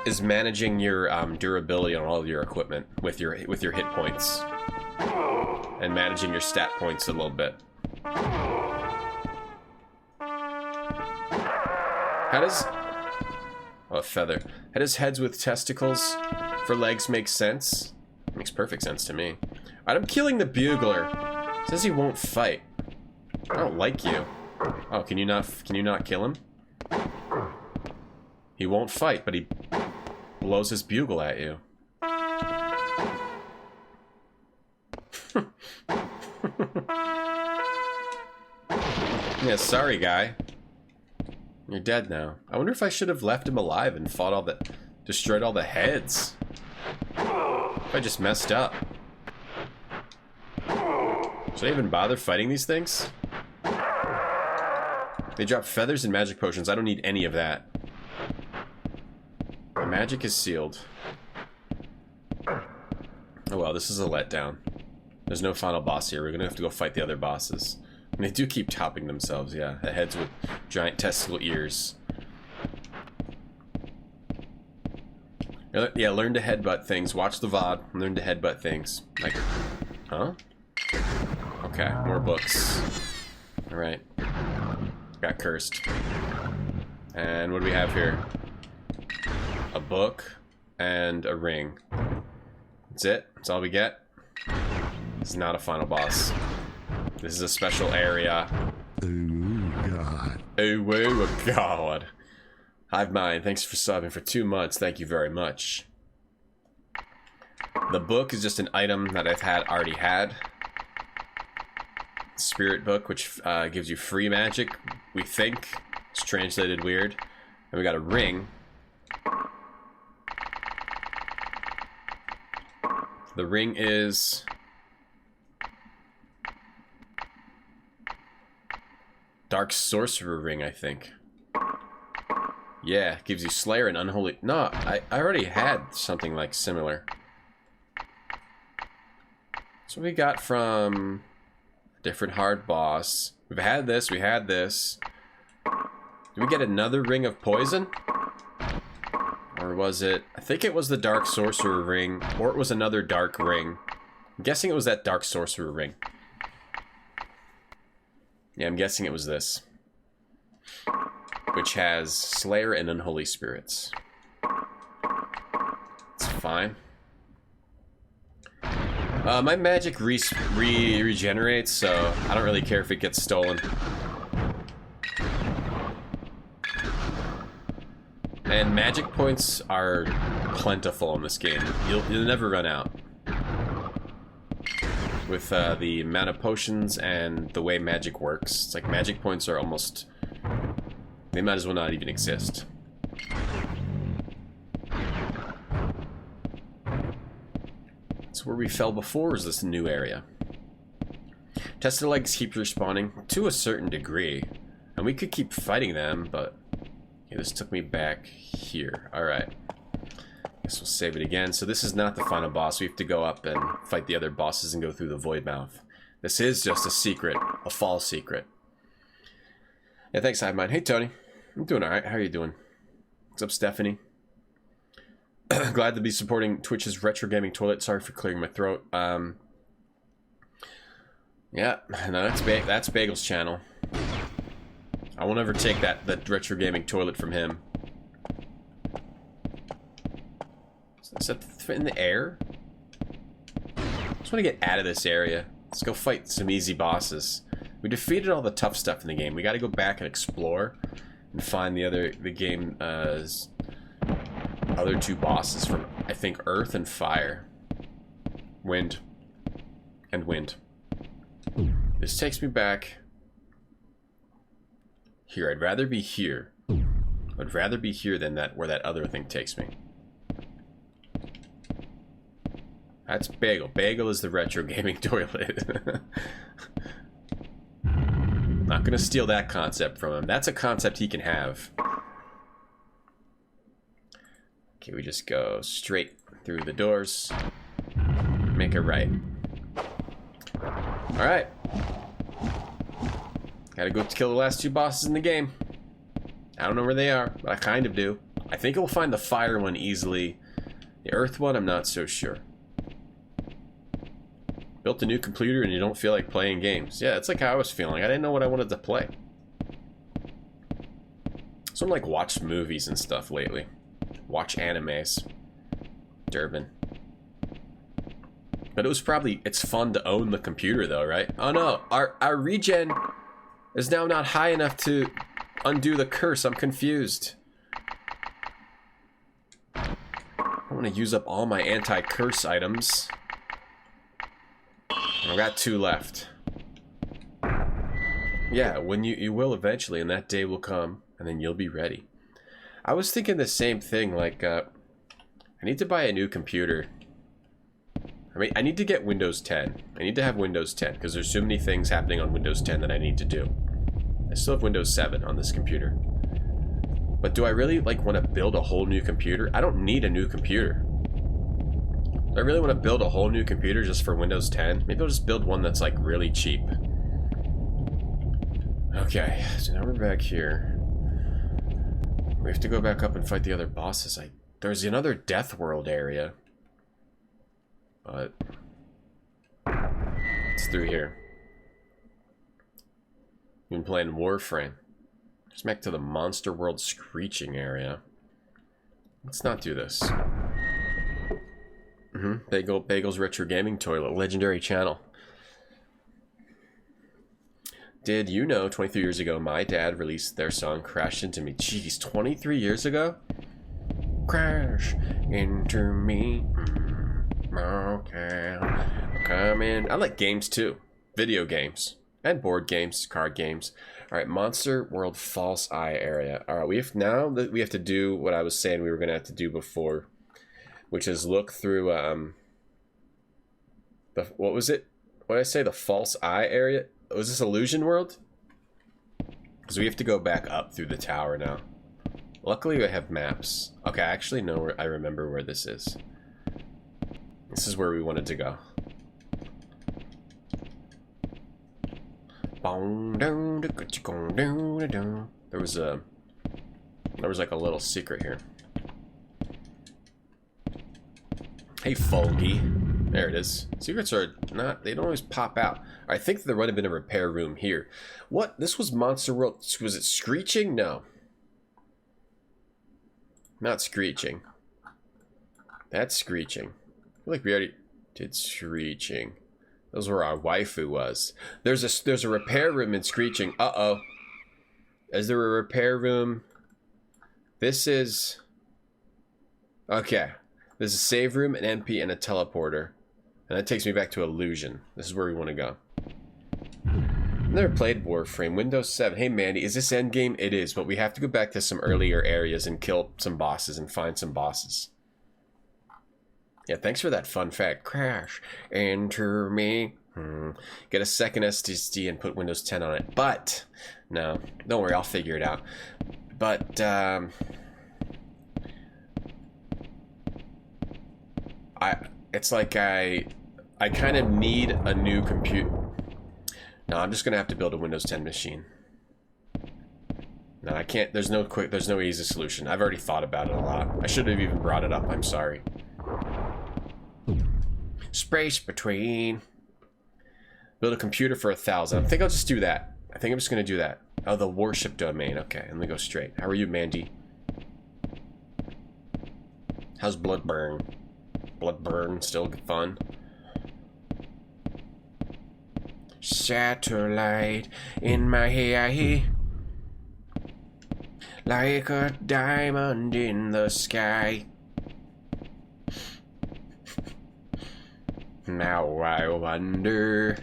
is managing your durability on all of your equipment with your hit points, and managing your stat points a little bit. How does... Oh, a feather. How does heads with testicles for legs make sense? Makes perfect sense to me. Alright, I'm killing the bugler. Says he won't fight. I don't like you. Oh, can you not kill him? He won't fight, but he blows his bugle at you. Yeah, sorry, guy. You're dead now. I wonder if I should have left him alive and fought all the... destroyed all the heads. If I just messed up. Should I even bother fighting these things? They drop feathers and magic potions. I don't need any of that. My magic is sealed. Oh well, this is a letdown. There's no final boss here. We're gonna have to go fight the other bosses. And they do keep topping themselves, yeah. The heads with giant testicle ears. Yeah, learn to headbutt things. Watch the VOD. Learn to headbutt things. Like, huh? Okay, more books. Alright. Got cursed. And what do we have here? A book and a ring. That's it? That's all we get? This is not a final boss. This is a special area. Oh, God. Oh, God. Hive Mind, thanks for subbing for 2 months. Thank you very much. The book is just an item that I've already had. Spirit book, which gives you free magic, we think. It's translated weird. And we got a ring. The ring is... Dark Sorcerer ring, I think. Yeah, gives you Slayer and Unholy... No, I already had something like similar. So we got from... Different hard boss. We've had this, we had this. Did we get another ring of poison? Or was it... I think it was the Dark Sorcerer ring, or it was another dark ring. I'm guessing it was that Dark Sorcerer ring. Yeah, I'm guessing it was this. Which has Slayer and Unholy Spirits. It's fine. My magic regenerates, so I don't really care if it gets stolen. And magic points are plentiful in this game. You'll never run out. With the amount of potions and the way magic works. It's like magic points are almost... They might as well not even exist. It's where we fell before, or is this a new area? Tested legs keep respawning to a certain degree. And we could keep fighting them, but... Yeah, this took me back here. Alright. Guess we'll save it again. So this is not the final boss. We have to go up and fight the other bosses and go through the void mouth. This is just a secret. A false secret. Yeah, thanks, Hive Mind. Hey, Tony. I'm doing alright. How are you doing? What's up, Stephanie? Glad to be supporting Twitch's Retro Gaming Toilet. Sorry for clearing my throat. Yeah, no, that's Bagel's channel. I won't ever take the Retro Gaming Toilet from him. Is that in the air? I just want to get out of this area. Let's go fight some easy bosses. We defeated all the tough stuff in the game. We got to go back and explore. and find the game other two bosses from, I think, Earth and Fire. Wind. And Wind. This takes me back here. I'd rather be here. I'd rather be here than that where that other thing takes me. That's Bagel. Bagel is the retro gaming toilet. Not gonna steal that concept from him. That's a concept he can have. Okay, we just go straight through the doors. Make it right. Alright. Gotta go kill the last two bosses in the game. I don't know where they are, but I kind of do. I think we'll find the fire one easily. The earth one, I'm not so sure. Built a new computer and you don't feel like playing games. Yeah, that's like how I was feeling. I didn't know what I wanted to play. So I'm like watched movies and stuff lately. Watch animes. Durbin. But it was probably, it's fun to own the computer though, right? Oh no, our regen is now not high enough to undo the curse. I'm confused. I want to use up all my anti-curse items. I've got 2 left. Yeah, when you will eventually, and that day will come, and then you'll be ready. I was thinking the same thing, like, I need to buy a new computer. I mean, I need to get Windows 10. I need to have Windows 10, because there's so many things happening on Windows 10 that I need to do. I still have Windows 7 on this computer. But do I really, like, want to build a whole new computer? I don't need a new computer. Do I really want to build a whole new computer just for Windows 10? Maybe I'll just build one that's like really cheap. Okay, so now we're back here. We have to go back up and fight the other bosses. There's another Death World area. But it's through here. Been playing Warframe. Just back to the Monster World Screeching area. Let's not do this. Bagel's Retro Gaming Toilet, legendary channel. Did you know 23 years ago my dad released their song Crash Into Me? Jeez, 23 years ago? Crash into me. Okay. Come in. I like games too. Video games. And board games, card games. Alright, Monster World False Eye area. Alright, we have to do what I was saying we were gonna have to do before. Which is look through, what was it? What did I say? The False Eye area? Was this Illusion World? Because we have to go back up through the tower now. Luckily I have maps. Okay, I actually know where, I remember where this is. This is where we wanted to go. There was like a little secret here. Hey, Folgy. There it is. Secrets are not, they don't always pop out. I think there would have been a repair room here. What? This was Monster World. Was it Screeching? No. Not Screeching. That's Screeching. I feel like we already did Screeching. That was where our waifu was. There's a repair room in Screeching. Uh-oh. Is there a repair room? This is... Okay. There's a save room, an MP, and a teleporter. And that takes me back to Illusion. This is where we want to go. I've never played Warframe. Windows 7. Hey, Mandy, is this endgame? It is, but we have to go back to some earlier areas and kill some bosses and find some bosses. Yeah, thanks for that fun fact. Crash. Enter me. Get a second SSD and put Windows 10 on it. But, no, don't worry, I'll figure it out. But, it's like I kind of need a new computer. No, I'm just gonna have to build a Windows 10 machine. No, I can't. There's no easy solution. I've already thought about it a lot. I should have even brought it up. I'm sorry. Space between. Build a computer for 1,000. I think I'll just do that. I think I'm just gonna do that. Oh, the worship domain. Okay, let me go straight. How are you, Mandy? How's Bloodburn? Bloodburn still fun. Satellite in my hair. like a diamond in the sky. Now I wonder.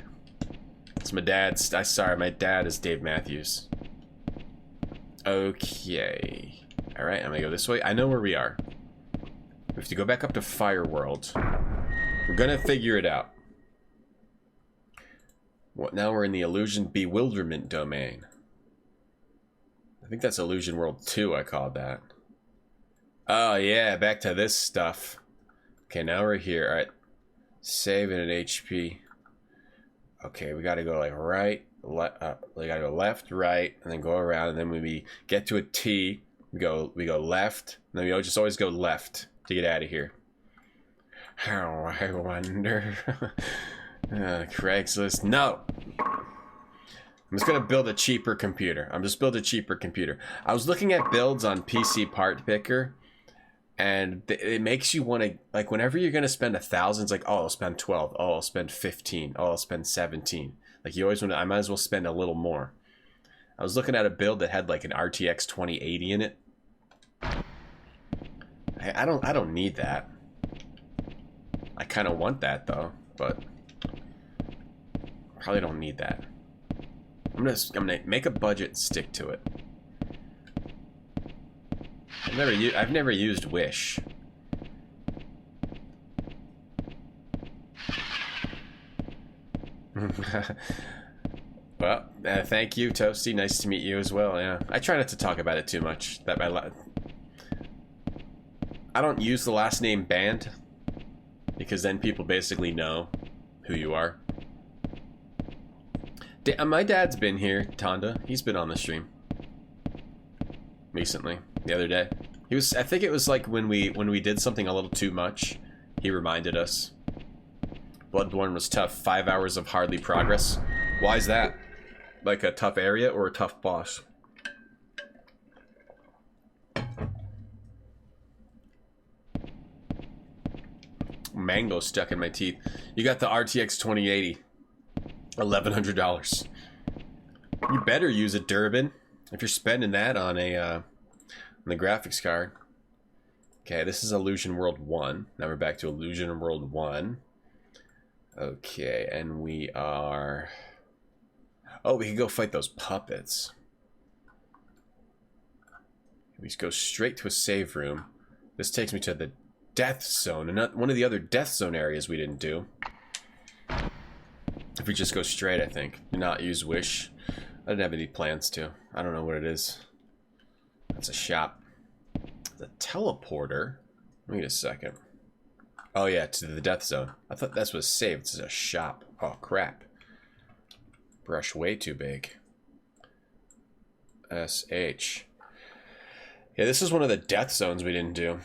It's my dad's. Sorry, my dad is Dave Matthews. Okay. Alright, I'm gonna go this way. I know where we are. We have to go back up to Fire World. We're gonna figure it out. What, now we're in the Illusion Bewilderment domain. I think that's Illusion World 2, I called that. Oh yeah, back to this stuff. Okay, now we're here. Alright. Save in an HP. Okay, we gotta go like right, we gotta go left, right, and then go around, and then when we get to a T, we go left, and then we just always go left to get out of here. How I wonder. Craigslist. No! I'm just gonna build a cheaper computer. I was looking at builds on PC Part Picker, and it makes you want to, like, whenever you're gonna spend 1,000, it's like, oh, I'll spend 12. Oh, I'll spend 15. Oh, I'll spend 17. Like, you always want to, I might as well spend a little more. I was looking at a build that had like an RTX 2080 in it. I don't need that. I kind of want that though, but probably don't need that. I'm gonna make a budget and stick to it. I've never used Wish. Well, thank you, Toasty. Nice to meet you as well. Yeah, I try not to talk about it too much. I don't use the last name Band because then people basically know who you are. My dad's been here, Tonda. He's been on the stream recently. The other day, he was. I think it was like when we did something a little too much. He reminded us. Bloodborne was tough. 5 hours of hardly progress. Why is that? Like a tough area or a tough boss? Mango stuck in my teeth. You got the RTX 2080. $1,100. You better use a Durbin if you're spending that on a the graphics card. Okay, this is Illusion World 1. Now we're back to Illusion World 1. Okay, and we are... Oh, we can go fight those puppets. We just go straight to a save room. This takes me to the Death Zone, and not one of the other Death Zone areas we didn't do. If we just go straight, I think. Do not use Wish. I didn't have any plans to. I don't know what it is. That's a shop. The teleporter? Wait a second. Oh yeah, to the Death Zone. I thought that's was saved. This is a shop. Oh crap. Brush way too big. SH. Yeah, this is one of the Death Zones we didn't do.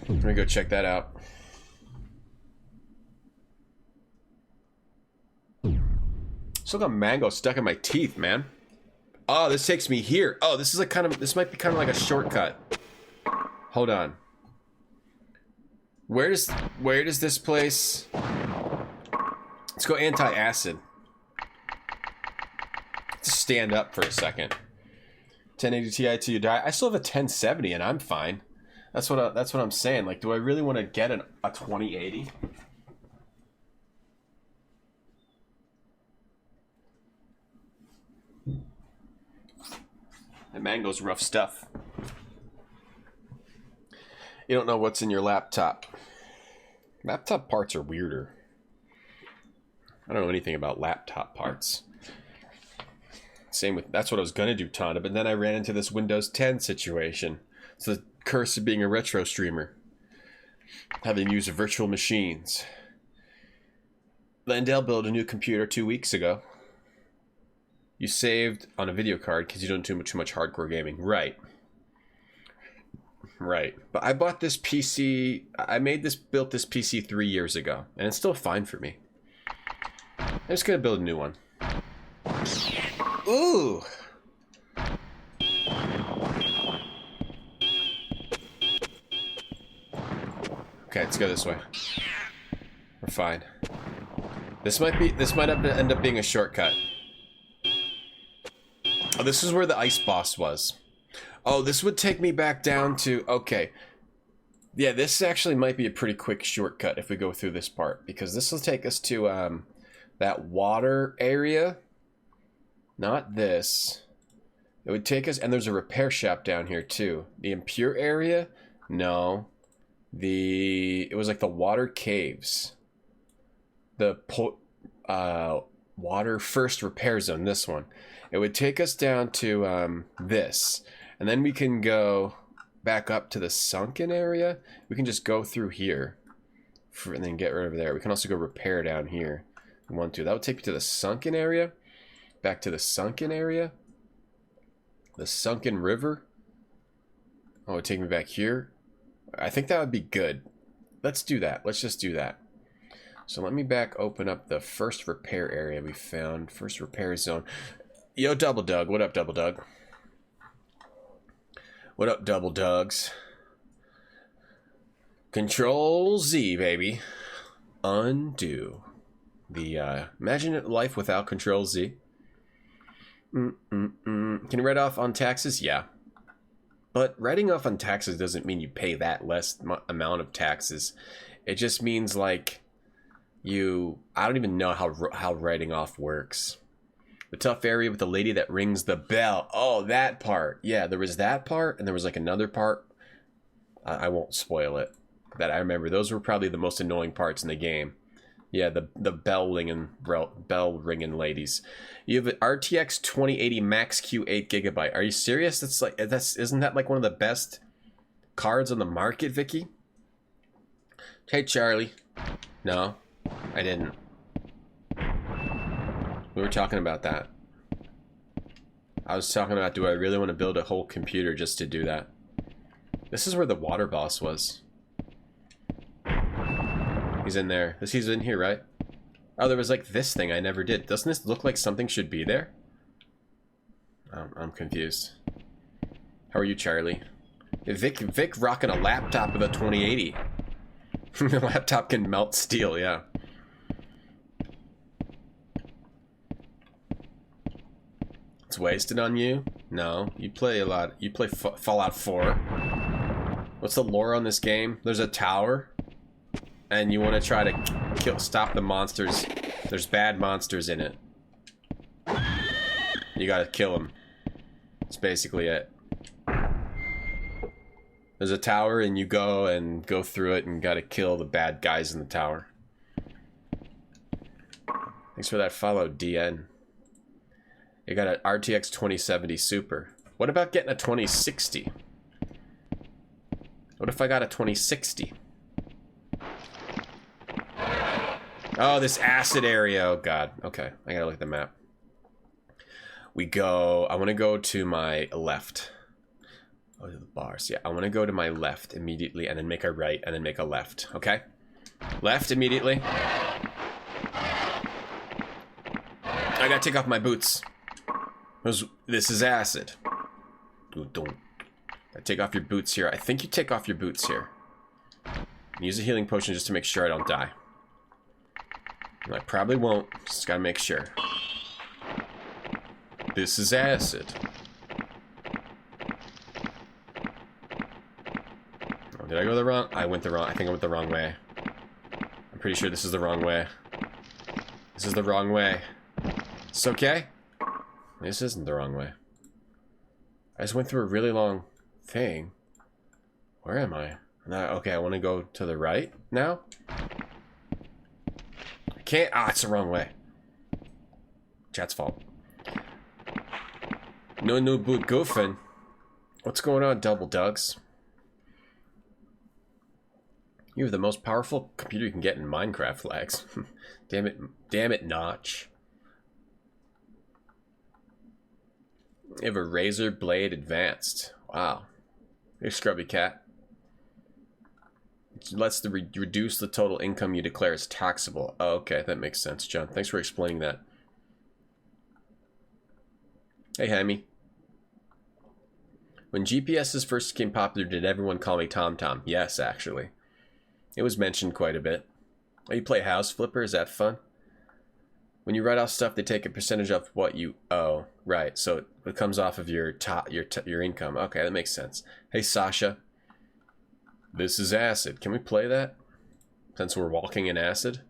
Let me go check that out. Still got mango stuck in my teeth, man. Oh, this takes me here. Oh, this is this might be kind of like a shortcut. Hold on. Where does this place? Let's go anti-acid. Just stand up for a second. 1080 Ti till you die. I still have a 1070 and I'm fine. That's what I'm saying. Like, do I really want to get a 2080? That mango's rough stuff. You don't know what's in your laptop. Laptop parts are weirder. I don't know anything about laptop parts. Same with, that's what I was gonna do, Tonda, but then I ran into this Windows 10 situation. It's the curse of being a retro streamer. Having used virtual machines. Landell built a new computer 2 weeks ago. You saved on a video card because you don't do too much hardcore gaming. Right. Right. But I bought this PC, built this PC 3 years ago, and it's still fine for me. I'm just gonna build a new one. Ooh! Okay, let's go this way. We're fine. This might end up being a shortcut. Oh, this is where the ice boss was. Oh, this would take me back down to... Okay. Yeah, this actually might be a pretty quick shortcut if we go through this part. Because this will take us to that water area. Not this. It would take us... And there's a repair shop down here too. The impure area? No. It was like the water caves. The water first repair zone, this one. It would take us down to this. And then we can go back up to the sunken area. We can just go through here. And then get right over there. We can also go repair down here. We want to. That would take me to the sunken area. Back to the sunken area. The sunken river. Oh, it would take me back here. I think that would be good. Let's do that. Let's just do that. So let me open up the first repair area we found. First repair zone. Yo, Double Doug. What up, Double Doug? What up, Double Dougs? Control Z, baby. Undo. Imagine life without Control Z. Can you write off on taxes? Yeah. But writing off on taxes doesn't mean you pay that less amount of taxes. It just means like I don't even know how writing off works. The tough area with the lady that rings the bell. Oh, that part. Yeah, there was that part, and there was like another part. I won't spoil it. That I remember. Those were probably the most annoying parts in the game. Yeah, the bell ringing ladies. You have an RTX 2080 Max Q 8GB. Are you serious? Isn't that like one of the best cards on the market, Vicky? Hey, Charlie. No, I didn't. We were talking about that. I was talking about, do I really want to build a whole computer just to do that? This is where the water boss was. He's in there. He's in here, right? Oh, there was like this thing I never did. Doesn't this look like something should be there? I'm confused. How are you, Charlie? Vic rocking a laptop with a 2080. The laptop can melt steel, yeah. It's wasted on you? No, you play a lot. You play Fallout 4. What's the lore on this game? There's a tower, and you want to try to stop the monsters. There's bad monsters in it. You gotta kill them. That's basically it. There's a tower, and you go through it, and gotta kill the bad guys in the tower. Thanks for that follow, DN. You got an RTX 2070 Super. What about getting a 2060? What if I got a 2060? Oh, this acid area. Oh, God. Okay, I gotta look at the map. I want to go to my left. Oh, to the bars. Yeah, I want to go to my left immediately and then make a right and then make a left. Okay? Left immediately. I gotta take off my boots. This is acid. Don't. Take off your boots here. I think you take off your boots here. Use a healing potion just to make sure I don't die. I probably won't. Just gotta make sure. This is acid. Oh, did I go the wrong? I think I went the wrong way. I'm pretty sure this is the wrong way. This is the wrong way. It's okay. This isn't the wrong way. I just went through a really long thing. Where am I? Okay, I want to go to the right now. I can't. Ah, it's the wrong way. Chat's fault. No boot goofing. What's going on, Double Dugs? You have the most powerful computer you can get in Minecraft lags. Damn it, Notch. You have a Razer Blade Advanced. Wow. Hey, Scrubby Cat. It lets reduce the total income you declare as taxable. Oh, okay, that makes sense, John. Thanks for explaining that. Hey, Hammy. When GPSs first became popular, did everyone call me TomTom? Yes, actually. It was mentioned quite a bit. Oh, you play House Flipper? Is that fun? When you write off stuff, they take a percentage of what you owe. Right, so it comes off of your your income. Okay, that makes sense. Hey, Sasha. This is acid. Can we play that? Since we're walking in acid?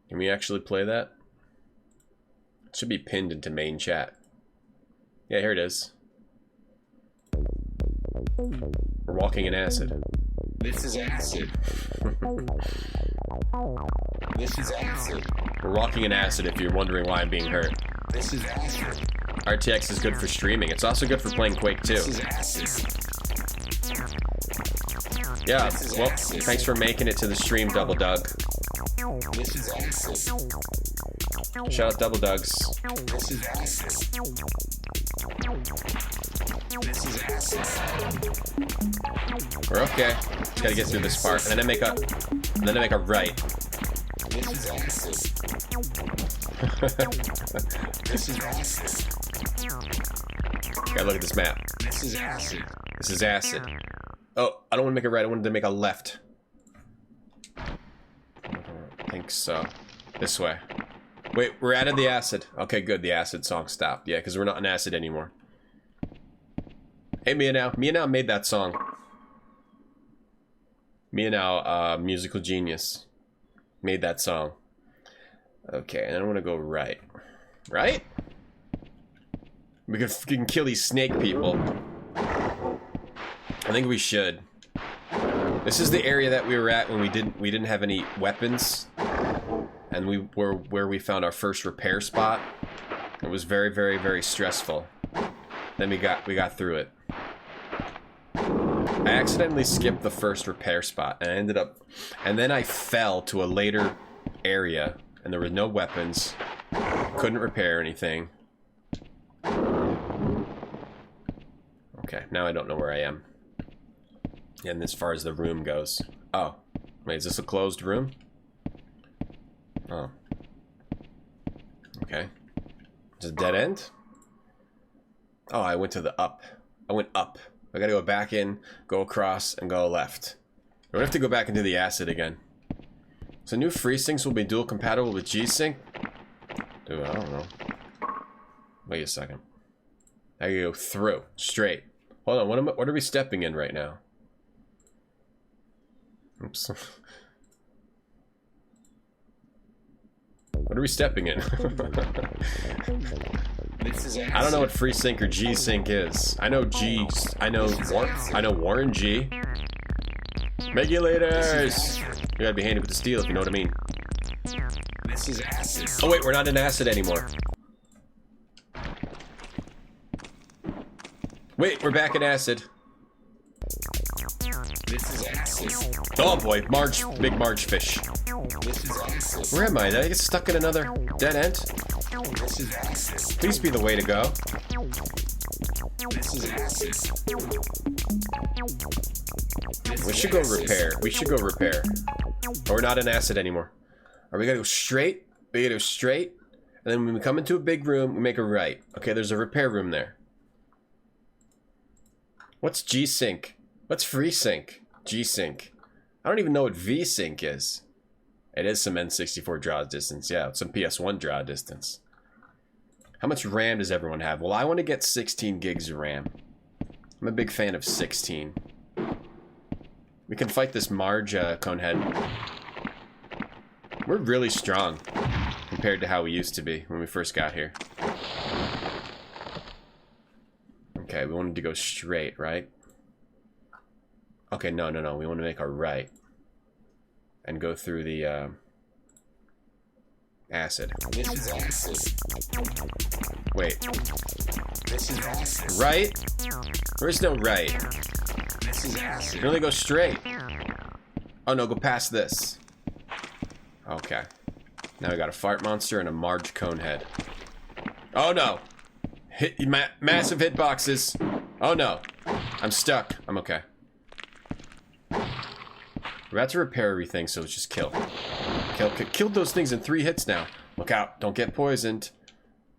Can we actually play that? It should be pinned into main chat. Yeah, here it is. We're walking in acid. This is acid. This is acid. We're walking in acid if you're wondering why I'm being hurt. This is acid. RTX is good for streaming. It's also good for playing Quake 2. This is acid. Yeah, well, acid. thanks for making it to the stream, Double Doug. This is acid. Shout out Double Dugs. This is acid. This is acid. We're okay. Just gotta get through this part. And then I make a right. This is acid. This is acid. Gotta look at this map. This is acid. This is acid. Oh, I don't want to make a right. I wanted to make a left. I think so. This way. Wait, we're out of the acid. Okay, good. The acid song stopped. Yeah, because we're not in acid anymore. Hey, Mia Now. Mia Now made that song. Mia Now, musical genius, made that song. Okay, and I want to go right. Right? We can kill these snake people. I think we should. This is the area that we were at when we didn't have any weapons, and we were where we found our first repair spot. It was very, very, very stressful. Then we got through it. I accidentally skipped the first repair spot, and I ended up, and then I fell to a later area, and there were no weapons. Couldn't repair anything. Okay, now I don't know where I am. And as far as the room goes. Oh, wait, is this a closed room? Oh. Okay. Is it a dead end? Oh, I went to the up. I went up. I gotta go back in, go across, and go left. I don't have to go back into the acid again. So new FreeSyncs will be dual compatible with G-Sync? Dude, I don't know. Wait a second. I gotta go through, straight. Hold on, what are we stepping in right now? Oops. What are we stepping in? I don't know what FreeSync or G-Sync is. I know Warren G. Regulators! You gotta be handy with the steel if you know what I mean. This is acid. Oh wait, we're not in acid anymore. Wait, we're back in acid. This is acid. Oh boy, big Marge fish. This is acid. Where am I? Did I get stuck in another dead end? This is acid. Please be the way to go. This is acid. We should go repair. We should go repair. Oh, we're not in acid anymore. Are we gonna go straight? We gotta go straight, and then when we come into a big room, we make a right. Okay, there's a repair room there. What's G-Sync? What's FreeSync? G-Sync. I don't even know what V-Sync is. It is some N64 draw distance. Yeah, it's some PS1 draw distance. How much RAM does everyone have? Well, I want to get 16 gigs of RAM. I'm a big fan of 16. We can fight this Marge Conehead. We're really strong compared to how we used to be when we first got here. Okay, we wanted to go straight, right? Okay, no. We want to make a right. And go through the, acid. This is acid. Wait. This is acid. Right? There's no right. This is You acid. can only go straight. Oh no, go past this. Okay. Now we got a fart monster and a Marge Conehead. Oh no! Massive hitboxes. Oh no. I'm stuck. I'm okay. We're about to repair everything, so let's just kill. Killed those things in 3 hits now. Look out. Don't get poisoned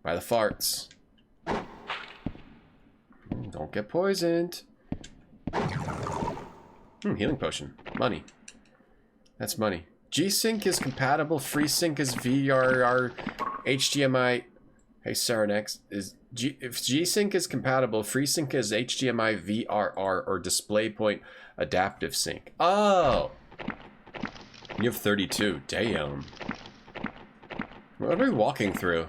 by the farts. Don't get poisoned. Healing potion. Money. That's money. G-Sync is compatible. FreeSync is VRR. HDMI. Hey, Saranex, if G-Sync is compatible, FreeSync is HDMI, VRR, or DisplayPoint adaptive sync. Oh! You have 32. Damn. What are we walking through?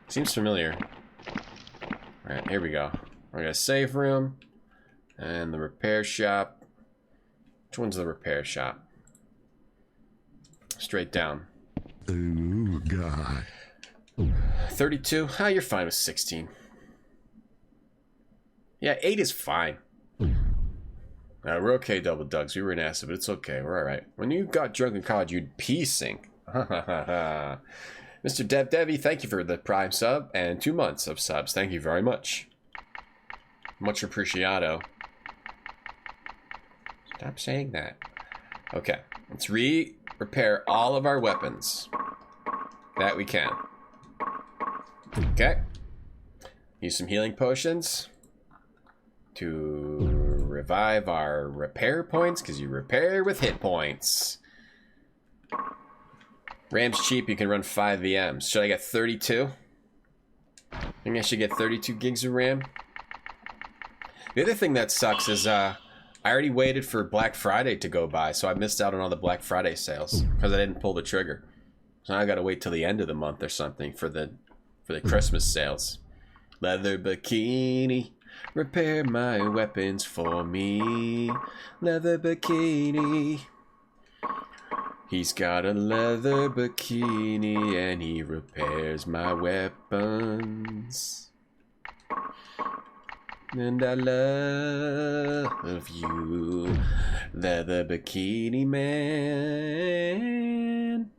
Seems familiar. Alright, here we go. We're gonna save room. And the repair shop. Which one's the repair shop? Straight down. Oh, God. 32? Ah, you're fine with 16. Yeah, 8 is fine. We're okay, Double Dugs. We were in acid, but it's okay. We're alright. When you got drunk in college, you'd P-Sync. Mr. Debbie, thank you for the Prime sub and 2 months of subs. Thank you very much. Much appreciado. Stop saying that. Okay, let's repair all of our weapons that we can. Okay. Use some healing potions to revive our repair points, because you repair with hit points. RAM's cheap, you can run 5 VMs. Should I get 32? I think I should get 32 gigs of RAM. The other thing that sucks is I already waited for Black Friday to go by, so I missed out on all the Black Friday sales because I didn't pull the trigger. So now I gotta wait till the end of the month or something for the Christmas sales. Leather bikini, repair my weapons for me. Leather bikini. He's got a leather bikini and he repairs my weapons. And I love you, leather bikini man.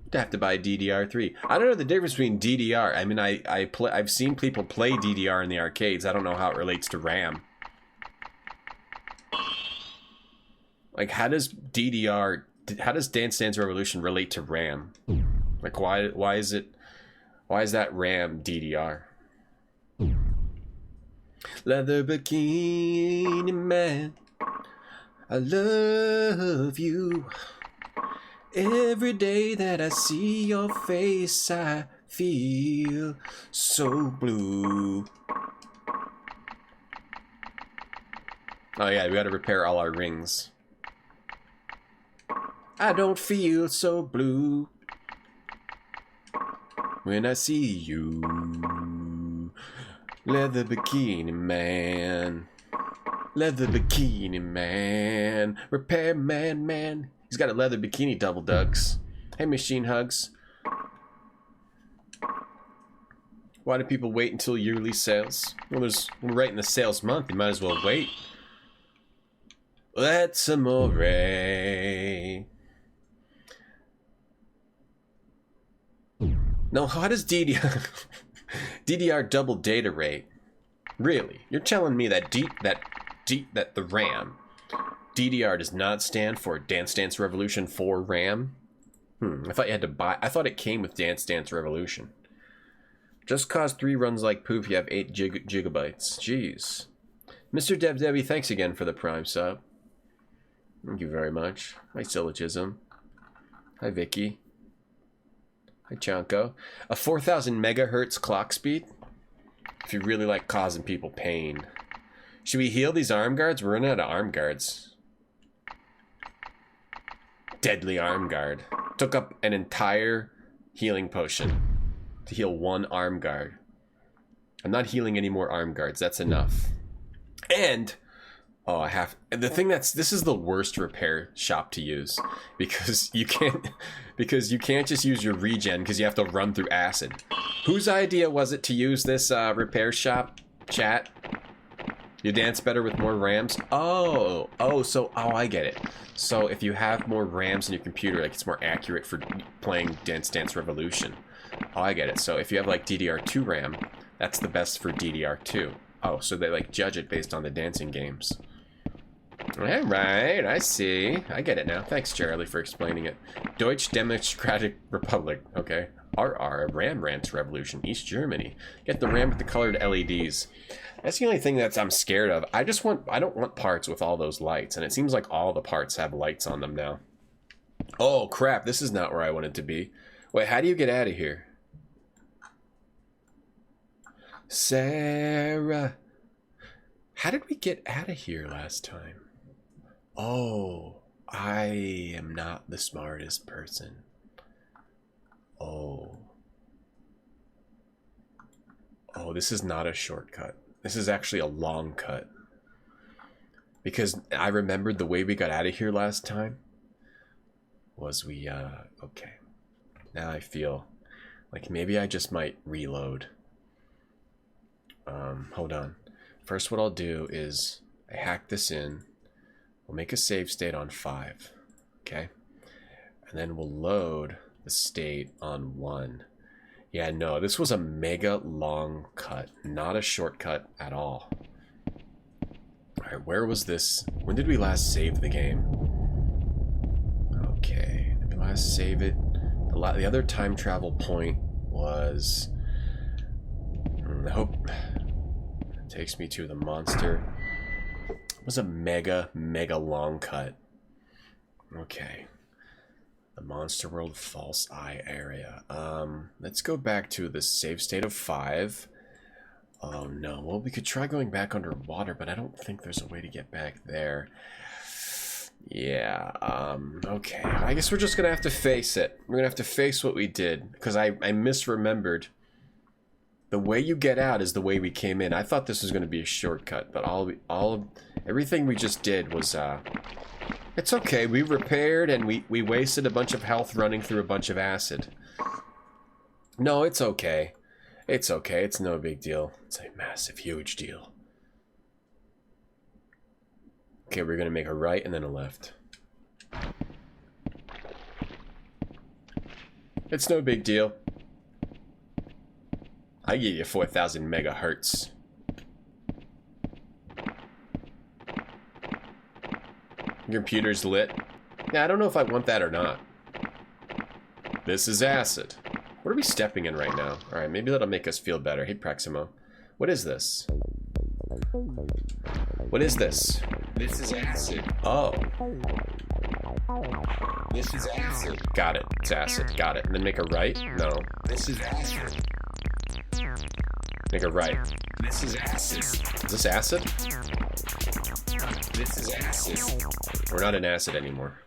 I'd have to buy DDR3. I don't know the difference between DDR. I mean, I've seen people play DDR in the arcades. I don't know how it relates to RAM. Like, how does Dance Dance Revolution relate to RAM? Like, why is that RAM DDR? Leather bikini man, I love you. Every day that I see your face, I feel so blue. Oh yeah, we gotta repair all our rings. I don't feel so blue when I see you. Leather bikini man. Leather bikini man. Repair man. He's got a leather bikini, Double Dugs. Hey, Machine Hugs. Why do people wait until yearly sales? Well, we're right in the sales month. You might as well wait. Let's amore. No, how does DDR double data rate? Really? You're telling me that the RAM DDR does not stand for Dance Dance Revolution 4 RAM? I thought you had to buy. I thought it came with Dance Dance Revolution. Just cause 3 runs like poop. You have 8 gigabytes. Jeez. Mr. Debbie, thanks again for the Prime sub. Thank you very much. Hi, Syllogism. Hi, Vicky. Hi, Chanko. A 4,000 megahertz clock speed? If you really like causing people pain. Should we heal these arm guards? We're running out of arm guards. Deadly arm guard. Took up an entire healing potion to heal 1 arm guard. I'm not healing any more arm guards. That's enough. And this is the worst repair shop to use because you can't just use your regen because you have to run through acid. Whose idea was it to use this repair shop, chat? You dance better with more RAMs? Oh, I get it. So if you have more RAMs in your computer, like it's more accurate for playing Dance Dance Revolution. Oh, I get it. So if you have like DDR2 RAM, that's the best for DDR2. Oh, so they like judge it based on the dancing games. Alright, I see. I get it now. Thanks, Charlie, for explaining it. Deutsche Democratic Republic. Okay. RR, Ram Rants Revolution, East Germany. Get the Ram with the colored LEDs. That's the only thing that I'm scared of. I don't want parts with all those lights, and it seems like all the parts have lights on them now. Oh crap, this is not where I wanted to be. Wait, how do you get out of here? Sarah. How did we get out of here last time? Oh, I am not the smartest person. Oh. Oh, this is not a shortcut. This is actually a long cut. Because I remembered the way we got out of here last time was okay. Now I feel like maybe I just might reload. Hold on. First what I'll do is I hack this in. We'll make a save state on 5. Okay? And then we'll load the state on 1. Yeah, no, this was a mega long cut, not a shortcut at all. Alright, where was this? When did we last save the game? Okay, did we last save it? The other time travel point was... I hope it takes me to the monster. It was a mega long cut. Okay. The Monster World False Eye area. Let's go back to the save state of 5. Oh no, well we could try going back underwater, but I don't think there's a way to get back there. Yeah, okay. I guess we're just gonna have to face it. We're gonna have to face what we did, because I misremembered. The way you get out is the way we came in. I thought this was gonna be a shortcut, but everything we just did was, it's okay, we repaired and we wasted a bunch of health running through a bunch of acid. No, it's okay. It's okay, it's no big deal. It's a massive, huge deal. Okay, we're gonna make a right and then a left. It's no big deal. I give you 4,000 megahertz. Your computer's lit. Yeah, I don't know if I want that or not. This is acid. What are we stepping in right now? Alright, maybe that'll make us feel better. Hey, Praximo. What is this? What is this? This is acid. Oh. This is acid. Got it. It's acid. Got it. And then make a right? No. This is acid. Make a right. This is acid. Is this acid? This is acid. We're not in acid anymore.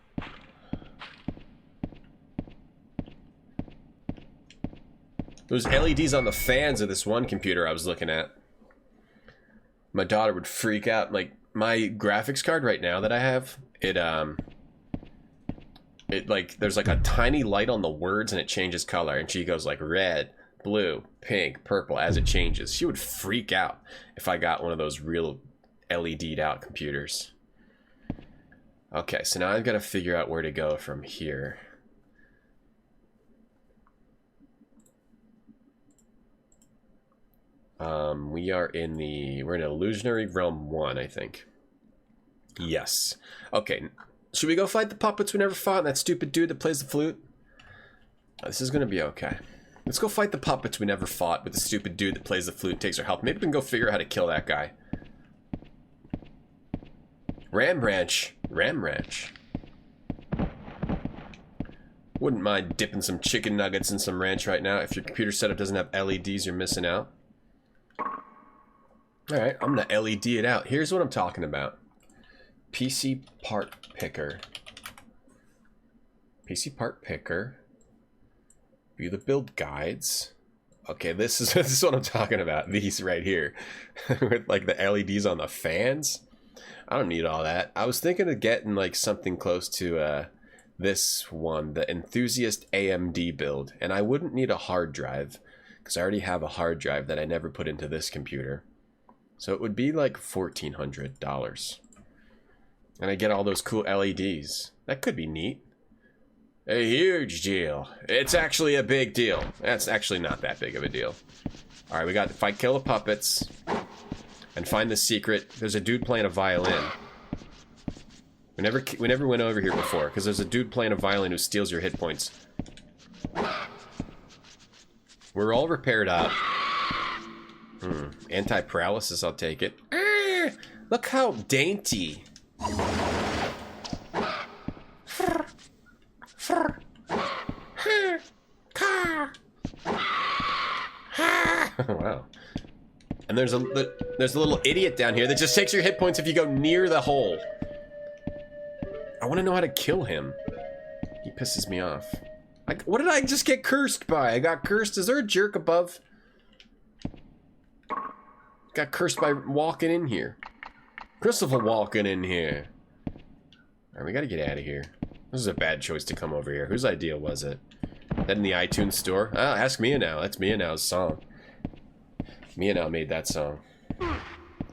Those LEDs on the fans of this one computer I was looking at. My daughter would freak out. Like, my graphics card right now that I have, it like, there's like a tiny light on the words and it changes color. And she goes like red, blue, pink, purple as it changes. She would freak out if I got one of those real LED'd out computers. Okay, so now I've got to figure out where to go from here. We're in Illusionary Realm 1, I think. Yes. Okay, should we go fight the puppets we never fought and that stupid dude that plays the flute? This is gonna be okay. Let's go fight the puppets we never fought with the stupid dude that plays the flute, takes our health. Maybe we can go figure out how to kill that guy. Ram Ranch. Ram Ranch. Wouldn't mind dipping some chicken nuggets in some ranch right now. If your computer setup doesn't have LEDs, you're missing out. Alright, I'm gonna LED it out. Here's what I'm talking about. PC part picker. PC part picker. View the build guides. Okay, this is what I'm talking about. These right here. With like the LEDs on the fans. I don't need all that. I was thinking of getting like something close to this one, the Enthusiast AMD build. And I wouldn't need a hard drive, because I already have a hard drive that I never put into this computer. So it would be like $1,400. And I get all those cool LEDs. That could be neat. A huge deal. It's actually a big deal. That's actually not that big of a deal. Alright, we got to fight, kill the puppets. And find the secret. There's a dude playing a violin. We never went over here before, because there's a dude playing a violin who steals your hit points. We're all repaired up. Anti-paralysis, I'll take it. Look how dainty. Wow. And there's a little idiot down here that just takes your hit points if you go near the hole. I want to know how to kill him. He pisses me off. What did I just get cursed by? I got cursed. Is there a jerk above? Got cursed by walking in here. Christopher walking in here. Alright, we gotta get out of here. This is a bad choice to come over here. Whose idea was it? That in the iTunes store? Oh, ask Mia now. That's Mia now's song. Mia now made that song.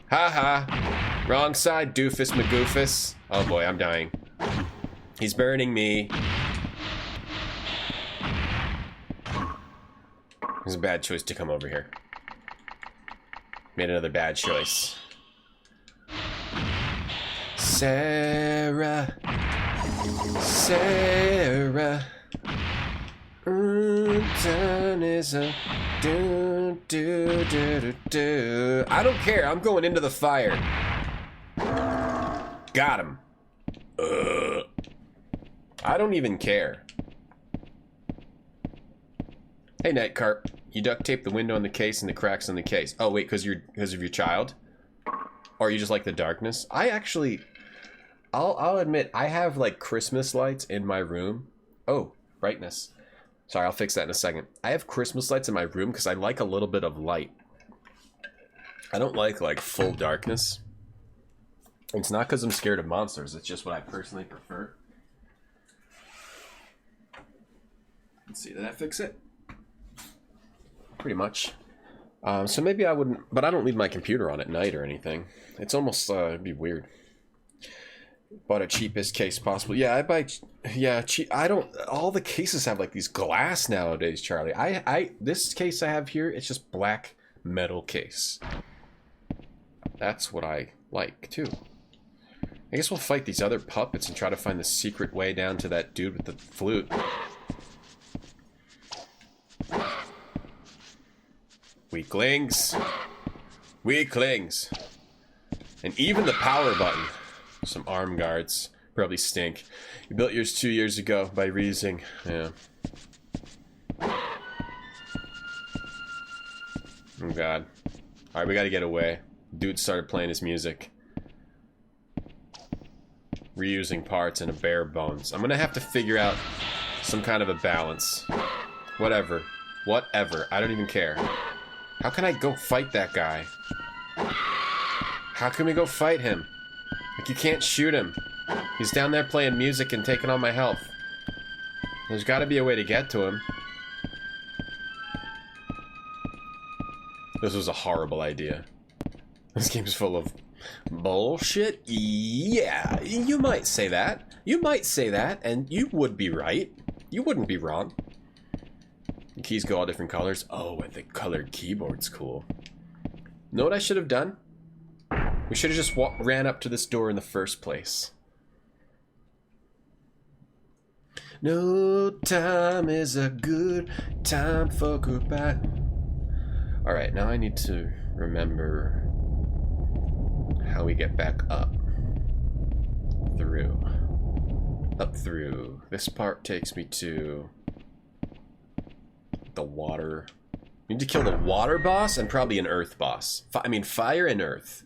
Ha! Wrong side, doofus magoofus. Oh boy, I'm dying. He's burning me. It was a bad choice to come over here. Made another bad choice. Sarah. Done is a do. I don't care. I'm going into the fire. Got him. I don't even care. Hey, Nightcarp. You duct tape the window in the case and the cracks in the case. Oh wait, because of your child, or you just like the darkness? I actually, I'll admit I have like Christmas lights in my room. Oh, brightness. Sorry, I'll fix that in a second. I have Christmas lights in my room because I like a little bit of light. I don't like full darkness. It's not because I'm scared of monsters. It's just what I personally prefer. Let's see, did that fix it? Pretty much. So maybe I wouldn't, but I don't leave my computer on at night or anything. It's almost, it'd be weird. Bought a cheapest case possible. Yeah, I buy, yeah, cheap. I don't, all the cases have like these glass nowadays, Charlie. This case I have here, it's just black metal case. That's what I like, too. I guess we'll fight these other puppets and try to find the secret way down to that dude with the flute. Weaklings. Weaklings. And even the power button. Some arm guards. Probably stink. You built yours 2 years ago by reusing. Yeah. Oh god. Alright, we gotta get away. Dude started playing his music. Reusing parts and a bare bones. I'm gonna have to figure out some kind of a balance. Whatever. Whatever. I don't even care. How can I go fight that guy? How can we go fight him? Like, you can't shoot him. He's down there playing music and taking all my health. There's gotta be a way to get to him. This was a horrible idea. This game's full of bullshit? Yeah, you might say that. You might say that, and you would be right. You wouldn't be wrong. The keys go all different colors. Oh, and the colored keyboard's cool. Know what I should have done? We should have just ran up to this door in the first place. No time is a good time for goodbye. Alright, now I need to remember how we get back up. Through. Up through. This part takes me to the water. We need to kill the water boss and probably an earth boss. Fire and earth.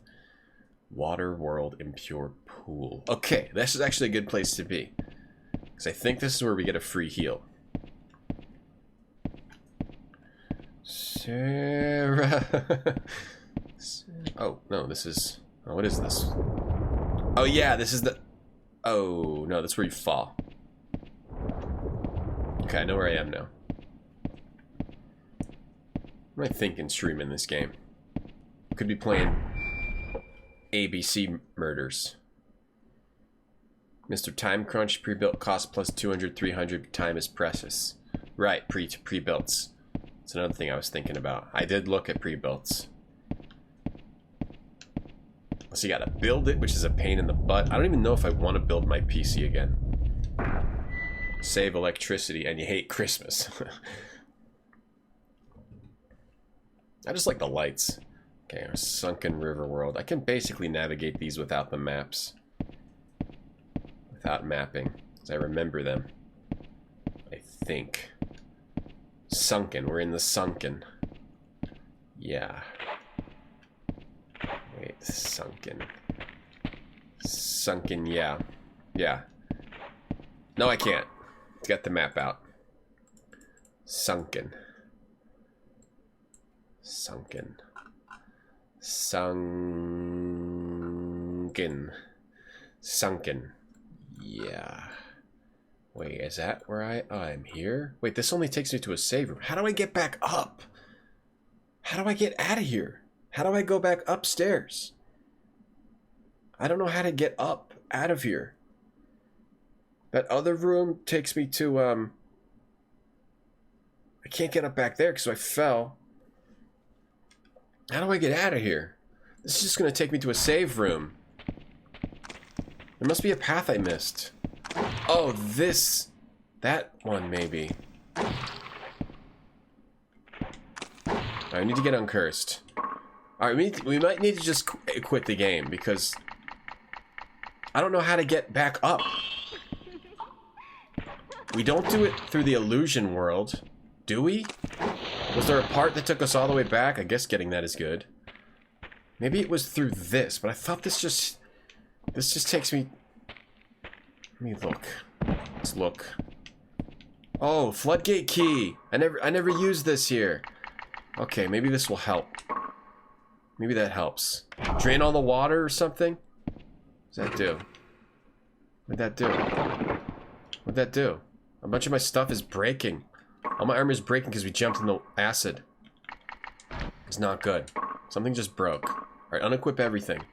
Water world impure pool. Okay, this is actually a good place to be. Because I think this is where we get a free heal. Sarah. Oh, no, this is... Oh, what is this? Oh, yeah, this is the... Oh, no, that's where you fall. Okay, I know where I am now. What am I thinking streaming this game? Could be playing ABC Murders. Mr. Time Crunch, pre-built cost plus 200, 300, time is precious. Right, pre-builts. That's another thing I was thinking about. I did look at pre-builts. So you gotta build it, which is a pain in the butt. I don't even know if I want to build my PC again. Save electricity, and you hate Christmas. I just like the lights. Okay, our sunken river world. I can basically navigate these without the maps. Without mapping. Because I remember them. I think. Sunken. We're in the sunken. Yeah. Wait, sunken. Sunken, yeah. Yeah. No, I can't. Get the map out. Sunken. Sunken. Sunken. Sunken. Yeah. Wait, is that where I'm here? Wait, this only takes me to a save room. How do I get back up? How do I get out of here? How do I go back upstairs? I don't know how to get up out of here. That other room takes me to, I can't get up back there because I fell. How do I get out of here? This is just going to take me to a save room. There must be a path I missed. Oh, this. That one, maybe. I need to get uncursed. Alright, we might need to just quit the game because I don't know how to get back up. We don't do it through the illusion world, do we? Was there a part that took us all the way back? I guess getting that is good. Maybe it was through this, but I thought this just takes me... Let me look. Let's look. Oh, floodgate key. I never used this here. Okay, maybe this will help. Maybe that helps. Drain all the water or something? What does that do? What'd that do? What'd that do? A bunch of my stuff is breaking. All my armor is breaking because we jumped in the acid. It's not good. Something just broke. Alright, unequip everything.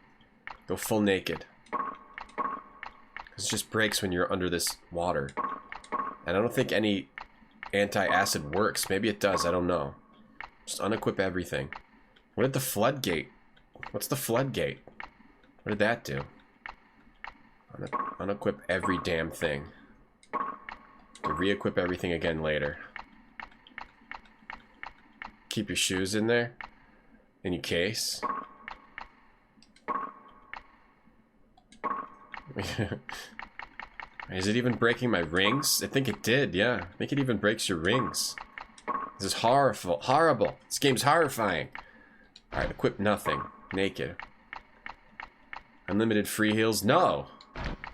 Go full naked. Because it just breaks when you're under this water. And I don't think any anti-acid works. Maybe it does, I don't know. Just unequip everything. What did the floodgate? What's the floodgate? What did that do? Unequip every damn thing. To re-equip everything again later. Keep your shoes in there. In your case. Is it even breaking my rings? I think it did, yeah. I think it even breaks your rings. This is horrible. This game's horrifying. Alright, equip nothing. Naked. Unlimited free heals? No!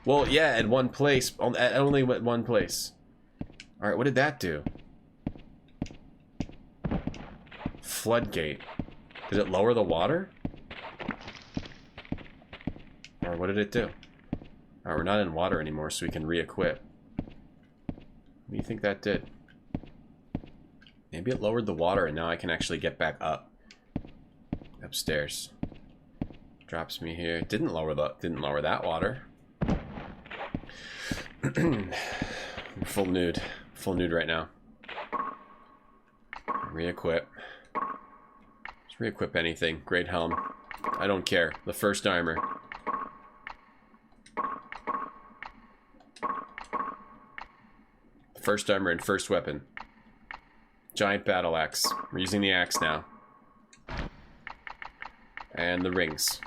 Well, yeah, at one place. Only at one place. Alright, what did that do? Floodgate. Did it lower the water? Or what did it do? Alright, we're not in water anymore, so we can re-equip. What do you think that did? Maybe it lowered the water and now I can actually get back up. Upstairs. Drops me here. Didn't lower that water. I'm full nude. Full nude right now. Re-equip. Just re-equip anything. Great helm. I don't care. The first armor. First armor and first weapon. Giant battle axe. We're using the axe now. And the rings.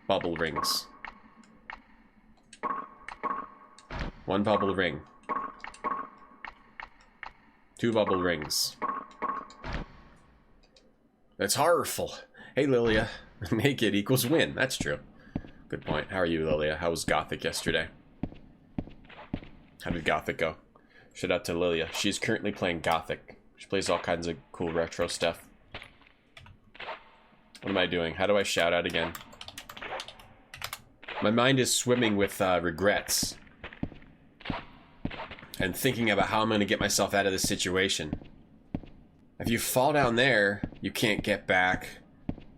Bubble rings. One bubble ring. Two bubble rings. That's horrible. Hey, Lilia. Naked equals win. That's true. Good point. How are you, Lilia? How was Gothic yesterday? How did Gothic go? Shout out to Lilia. She's currently playing Gothic. She plays all kinds of cool retro stuff. What am I doing? How do I shout out again? My mind is swimming with regrets. And thinking about how I'm going to get myself out of this situation. If you fall down there, you can't get back.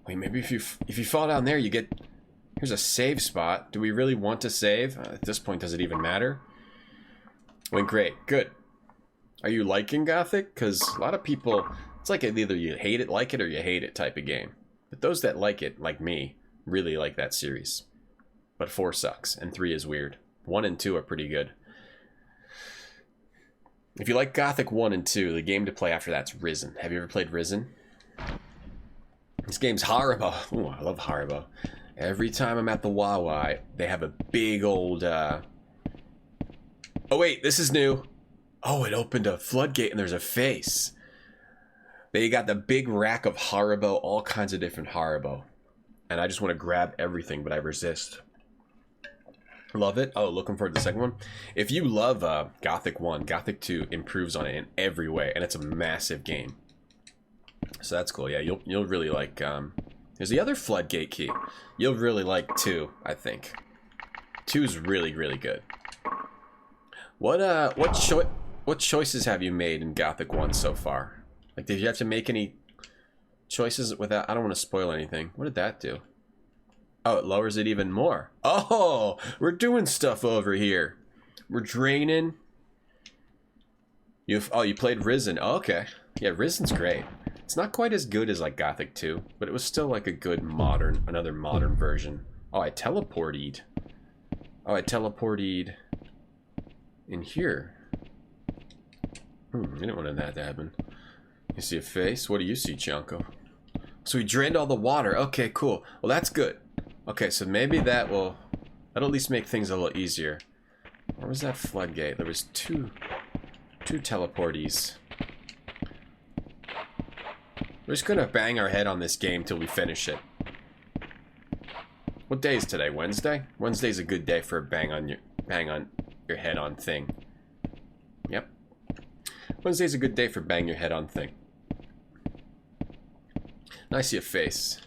Wait, maybe if you fall down there, you get... Here's a save spot. Do we really want to save? At this point, does it even matter? Went great. Good. Are you liking Gothic? Because a lot of people... It's like either you hate it, like it, or you hate it type of game. But those that like it, like me, really like that series. But 4 sucks, and 3 is weird. 1 and 2 are pretty good. If you like Gothic 1 and 2, the game to play after that's Risen. Have you ever played Risen? This game's Haribo. Ooh, I love Haribo. Every time I'm at the Wawa, they have a big old, Oh wait, this is new. Oh, it opened a floodgate and there's a face. They got the big rack of Haribo, all kinds of different Haribo. And I just want to grab everything, but I resist. Love it. Oh, looking forward to the second one. If you love Gothic 1, Gothic 2 improves on it in every way, and it's a massive game. So that's cool. Yeah, you'll really like. There's the other floodgate key. You'll really like 2, I think. 2 is really good. What choices have you made in Gothic 1 so far? Like, did you have to make any choices without? I don't want to spoil anything. What did that do? Oh, it lowers it even more. Oh, we're doing stuff over here. We're draining. You played Risen. Oh, okay. Yeah, Risen's great. It's not quite as good as like Gothic 2, but it was still like a good another modern version. Oh, I teleported. Oh, I teleported in here. I didn't want that to happen. You see a face? What do you see, Chanko? So we drained all the water. Okay, cool. Well, that's good. Okay, so maybe that'll at least make things a little easier. Where was that floodgate? There was two teleporties. We're just gonna bang our head on this game till we finish it. What day is today? Wednesday? Wednesday's a good day for a bang on your head on thing. Yep. Wednesday's a good day for bang your head on thing. Now I see a face.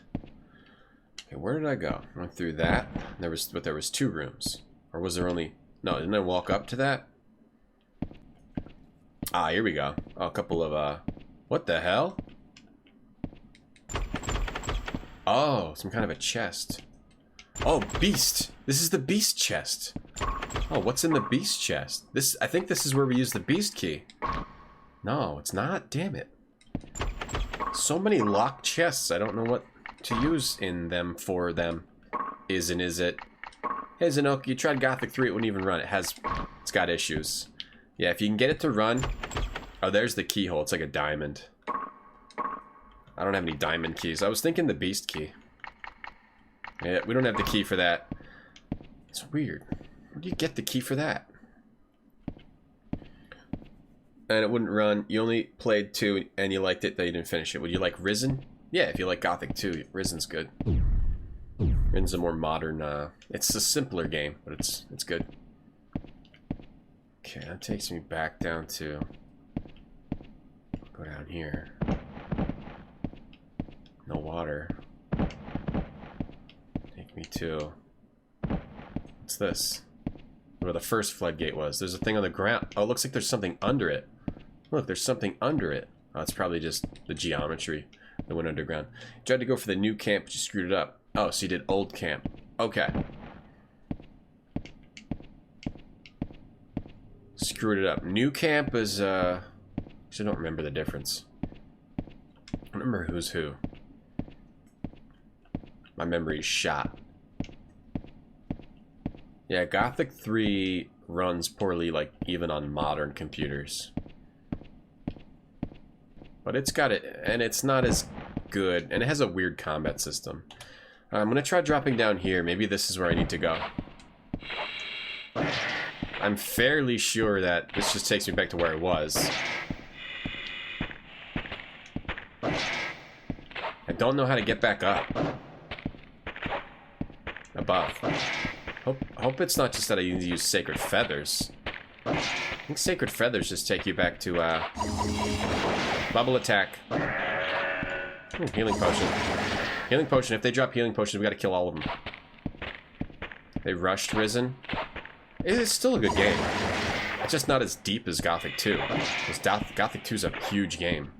Okay, where did I go? I went through that. There was 2 rooms. Or was there only... No, didn't I walk up to that? Ah, here we go. Oh, a couple of, what the hell? Oh, some kind of a chest. Oh, beast! This is the beast chest. Oh, what's in the beast chest? I think this is where we use the beast key. No, it's not. Damn it. So many locked chests. I don't know what to use in them for them. Isn't it? Hey, Zanook, you tried Gothic 3, it wouldn't even run. It's got issues. Yeah, if you can get it to run... Oh, there's the keyhole. It's like a diamond. I don't have any diamond keys. I was thinking the beast key. Yeah, we don't have the key for that. It's weird. Where do you get the key for that? And it wouldn't run. You only played 2 and you liked it, though you didn't finish it. Would you like Risen? Yeah, if you like Gothic 2, Risen's good. Risen's a more modern, it's a simpler game, but it's good. Okay, that takes me back down to... Go down here. No water. Take me to... What's this? Where the first floodgate was. There's a thing on the ground. Oh, it looks like there's something under it. Look, there's something under it. Oh, it's probably just the geometry that went underground. You tried to go for the new camp, but you screwed it up. Oh, so you did old camp. Okay. Screwed it up. New camp is, actually, I don't remember the difference. I don't remember who's who. My memory is shot. Yeah, Gothic 3 runs poorly, like, even on modern computers. But it's got it, and it's not as good, and it has a weird combat system. I'm gonna try dropping down here. Maybe this is where I need to go. I'm fairly sure that this just takes me back to where I was. I don't know how to get back up. Above. Hope it's not just that I need to use Sacred Feathers. I think Sacred Feathers just take you back to, Bubble Attack. Ooh, Healing Potion. Healing Potion. If they drop Healing Potions, we gotta kill all of them. They rushed Risen. It's still a good game. It's just not as deep as Gothic 2. Because Gothic 2 is a huge game.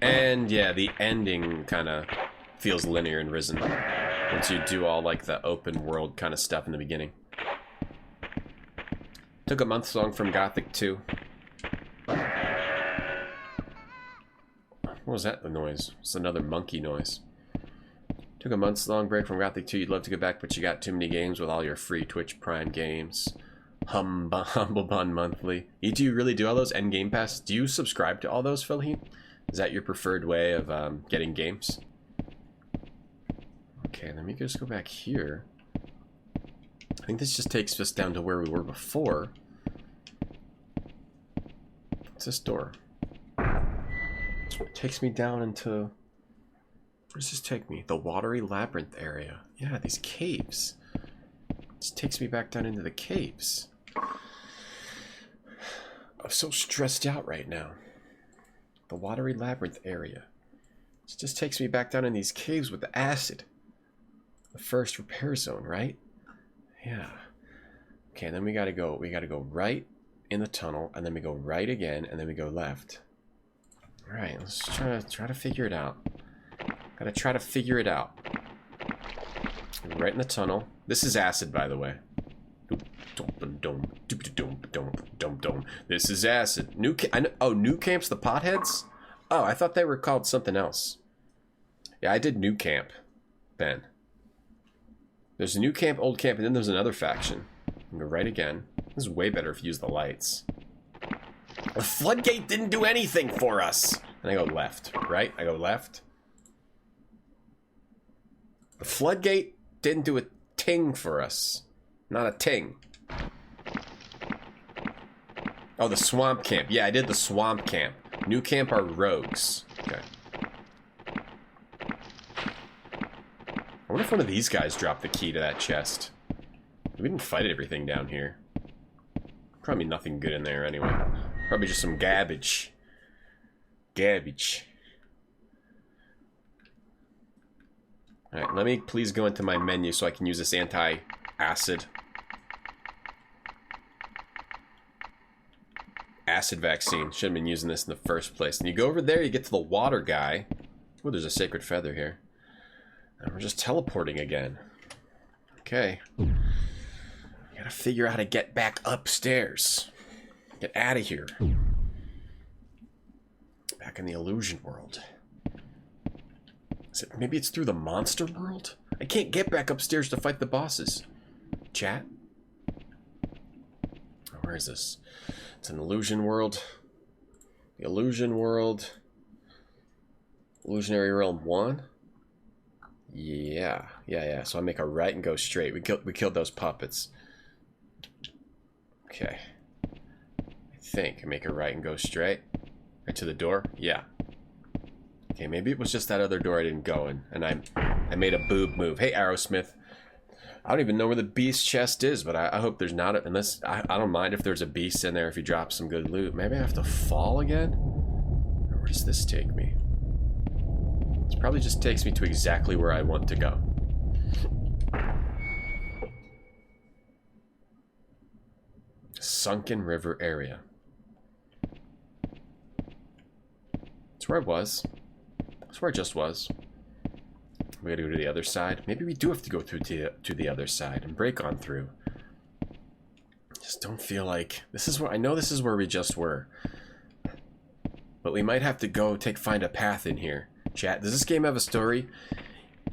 And, yeah, the ending kind of feels linear in Risen. Once you do all, like, the open world kind of stuff in the beginning. Took a month long from Gothic 2. What was that, the noise? It's another monkey noise. Took a months-long break from Gothic 2. You'd love to go back, but you got too many games with all your free Twitch Prime games. Humble Bun Monthly. Do you really do all those? And Game Pass? Do you subscribe to all those, Philly? Is that your preferred way of getting games? Okay, let me just go back here. I think this just takes us down to where we were before. What's this door? It takes me down into... Where does this take me? The watery labyrinth area. Yeah, these caves. This takes me back down into the caves. I'm so stressed out right now. The watery labyrinth area. This just takes me back down in these caves with the acid. The first repair zone, right? Yeah. Okay, and then we gotta go right in the tunnel, and then we go right again, and then we go left. Alright, let's try to figure it out. Gotta try to figure it out. Right in the tunnel. This is acid, by the way. This is acid. New Camp's the potheads? Oh, I thought they were called something else. Yeah, I did New Camp, Ben. There's a New Camp, Old Camp, and then there's another faction. Go right again. This is way better if you use the lights. The floodgate didn't do anything for us. And I go left, right? I go left. The floodgate didn't do a ting for us. Not a ting. Oh, the swamp camp. Yeah, I did the swamp camp. New camp are rogues. Okay. I wonder if one of these guys dropped the key to that chest. We didn't fight everything down here. Probably nothing good in there anyway. Probably just some garbage. Garbage. Alright, let me please go into my menu so I can use this anti-acid. Acid vaccine. Should have been using this in the first place. And you go over there, you get to the water guy. Oh, there's a sacred feather here. And we're just teleporting again. Okay. Gotta figure out how to get back upstairs. Get out of here. Back in the illusion world. Maybe it's through the monster world? I can't get back upstairs to fight the bosses. Chat? Where is this? It's an illusion world. The illusion world. Illusionary realm 1? Yeah. So I make a right and go straight. We killed those puppets. Okay. I think I make a right and go straight. Right to the door? Yeah. Okay, maybe it was just that other door I didn't go in, and I made a boob move. Hey, Aerosmith. I don't even know where the beast chest is, but I hope there's not, unless, I don't mind if there's a beast in there if you drop some good loot. Maybe I have to fall again? Or where does this take me? This probably just takes me to exactly where I want to go. Sunken River area. That's where I was. That's where I just was. We gotta go to the other side. Maybe we do have to go through to the other side and break on through. Just don't feel like... This is where... I know this is where we just were. But we might have to go find a path in here. Chat, does this game have a story?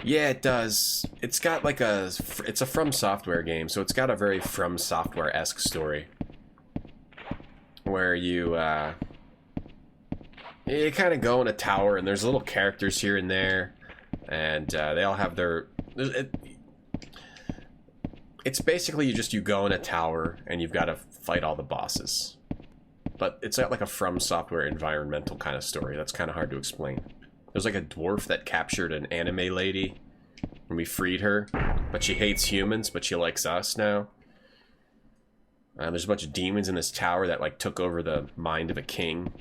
Yeah, it does. It's got like a... It's a From Software game, so it's got a very From Software-esque story. Where you kind of go in a tower, and there's little characters here and there, and they all have their... It's basically you go in a tower, and you've got to fight all the bosses. But it's not like a From Software environmental kind of story. That's kind of hard to explain. There's like a dwarf that captured an anime lady, and we freed her, but she hates humans, but she likes us now. There's a bunch of demons in this tower that like took over the mind of a king.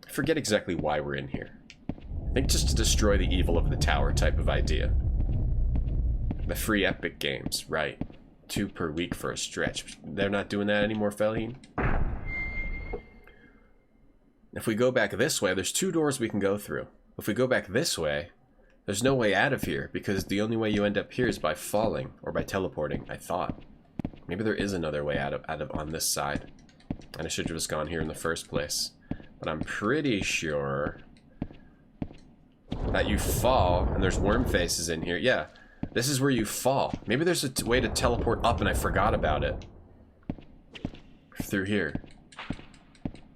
I forget exactly why we're in here. I think just to destroy the evil of the tower type of idea. The free Epic games, right. 2 per week for a stretch. They're not doing that anymore, Felin. If we go back this way, there's 2 doors we can go through. If we go back this way, there's no way out of here, because the only way you end up here is by falling, or by teleporting, I thought. Maybe there is another way out of on this side. And I should have just gone here in the first place. But I'm pretty sure that you fall, and there's worm faces in here. Yeah, this is where you fall. Maybe there's a way to teleport up and I forgot about it. Through here.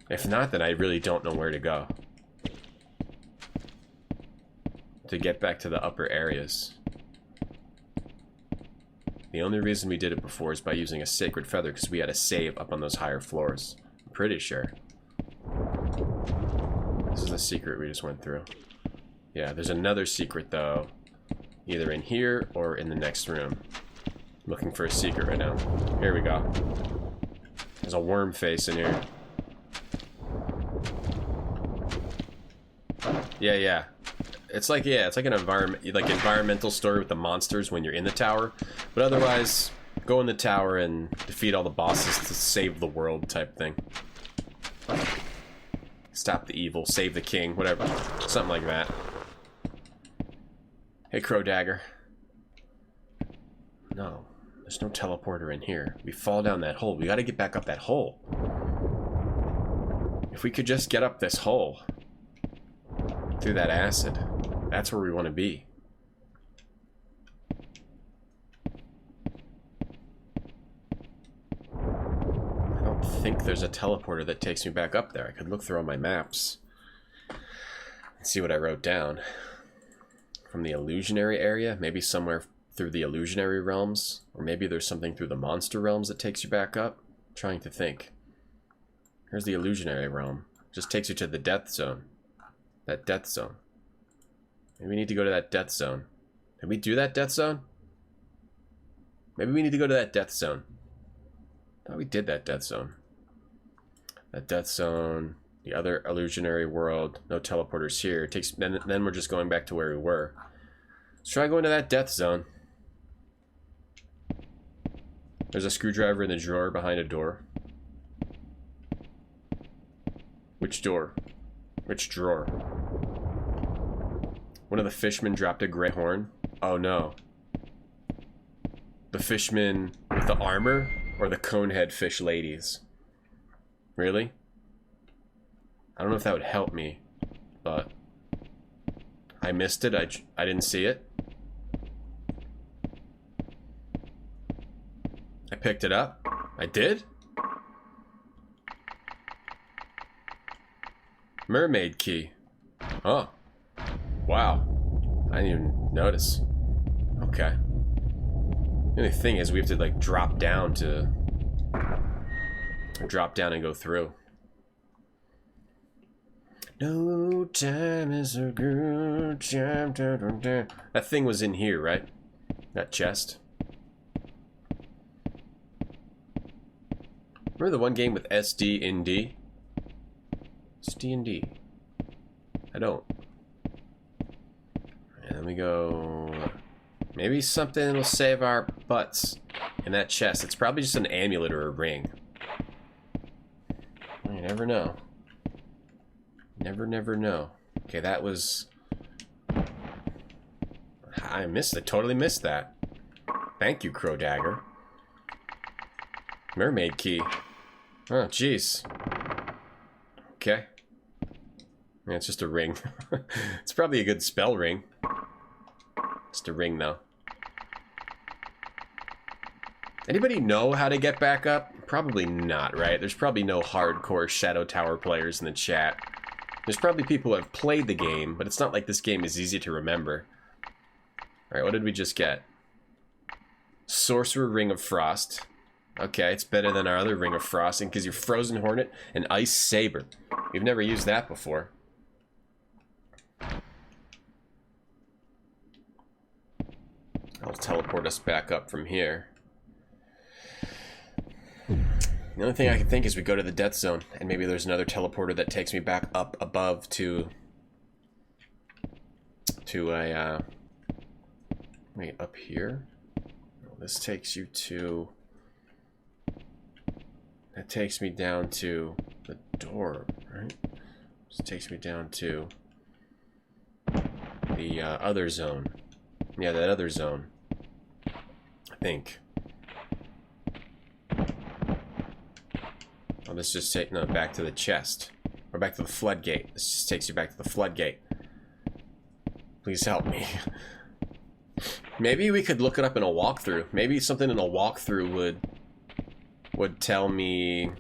If not, then I really don't know where to go. to get back to the upper areas. The only reason we did it before is by using a sacred feather, because we had a save up on those higher floors. I'm pretty sure. This is the secret we just went through. Yeah, there's another secret though. Either in here or in the next room. I'm looking for a secret right now. Here we go. There's a worm face in here. Yeah. It's like an environmental story with the monsters when you're in the tower. But otherwise, go in the tower and defeat all the bosses to save the world type thing. Stop the evil, save the king, whatever. Something like that. Hey, Crow Dagger. No, there's no teleporter in here. We fall down that hole. We gotta get back up that hole. If we could just get up this hole through that acid, that's where we want to be. I don't think there's a teleporter that takes me back up there. I could look through all my maps and see what I wrote down. From the illusionary area, maybe somewhere through the illusionary realms, or maybe there's something through the monster realms that takes you back up. I'm trying to think. Here's the illusionary realm. Just takes you to the death zone. That death zone. Maybe we need to go to that death zone. Did we do that death zone? Maybe we need to go to that death zone. I thought we did that death zone. That death zone. The other illusionary world. No teleporters here. It takes then we're just going back to where we were. Let's try going to that death zone. There's a screwdriver in the drawer behind a door. Which door? Which drawer? One of the fishmen dropped a gray horn. Oh no. The fishmen with the armor or the conehead fish ladies? Really? I don't know if that would help me, but I missed it. I didn't see it. I picked it up. I did? Mermaid key. Oh. Wow. I didn't even notice. Okay. The only thing is we have to like drop down and go through. No time is a good time. That thing was in here, right? That chest. Remember the one game with SD and D? SD and D. I don't. And then we go... Maybe something will save our butts in that chest. It's probably just an amulet or a ring. You never know. Never know. Okay, that was... I missed it. Totally missed that. Thank you, Crow Dagger. Mermaid key. Oh, jeez. Okay. Yeah, it's just a ring. It's probably a good spell ring. Just a ring, though. Anybody know how to get back up? Probably not, right? There's probably no hardcore Shadow Tower players in the chat. There's probably people who have played the game, but it's not like this game is easy to remember. Alright, what did we just get? Sorcerer Ring of Frost. Okay, it's better than our other Ring of Frost, and gives you Frozen Hornet and Ice Saber. We've never used that before. I'll teleport us back up from here. The only thing I can think is we go to the death zone, and maybe there's another teleporter that takes me back up above to a, wait, up here? No, this takes you to, that takes me down to the door, right? This takes me down to the other zone. Yeah, that other zone, I think. Oh, this just takes, no, back to the chest. Or back to the floodgate. This just takes you back to the floodgate. Please help me. Maybe we could look it up in a walkthrough. Maybe something in a walkthrough would tell me...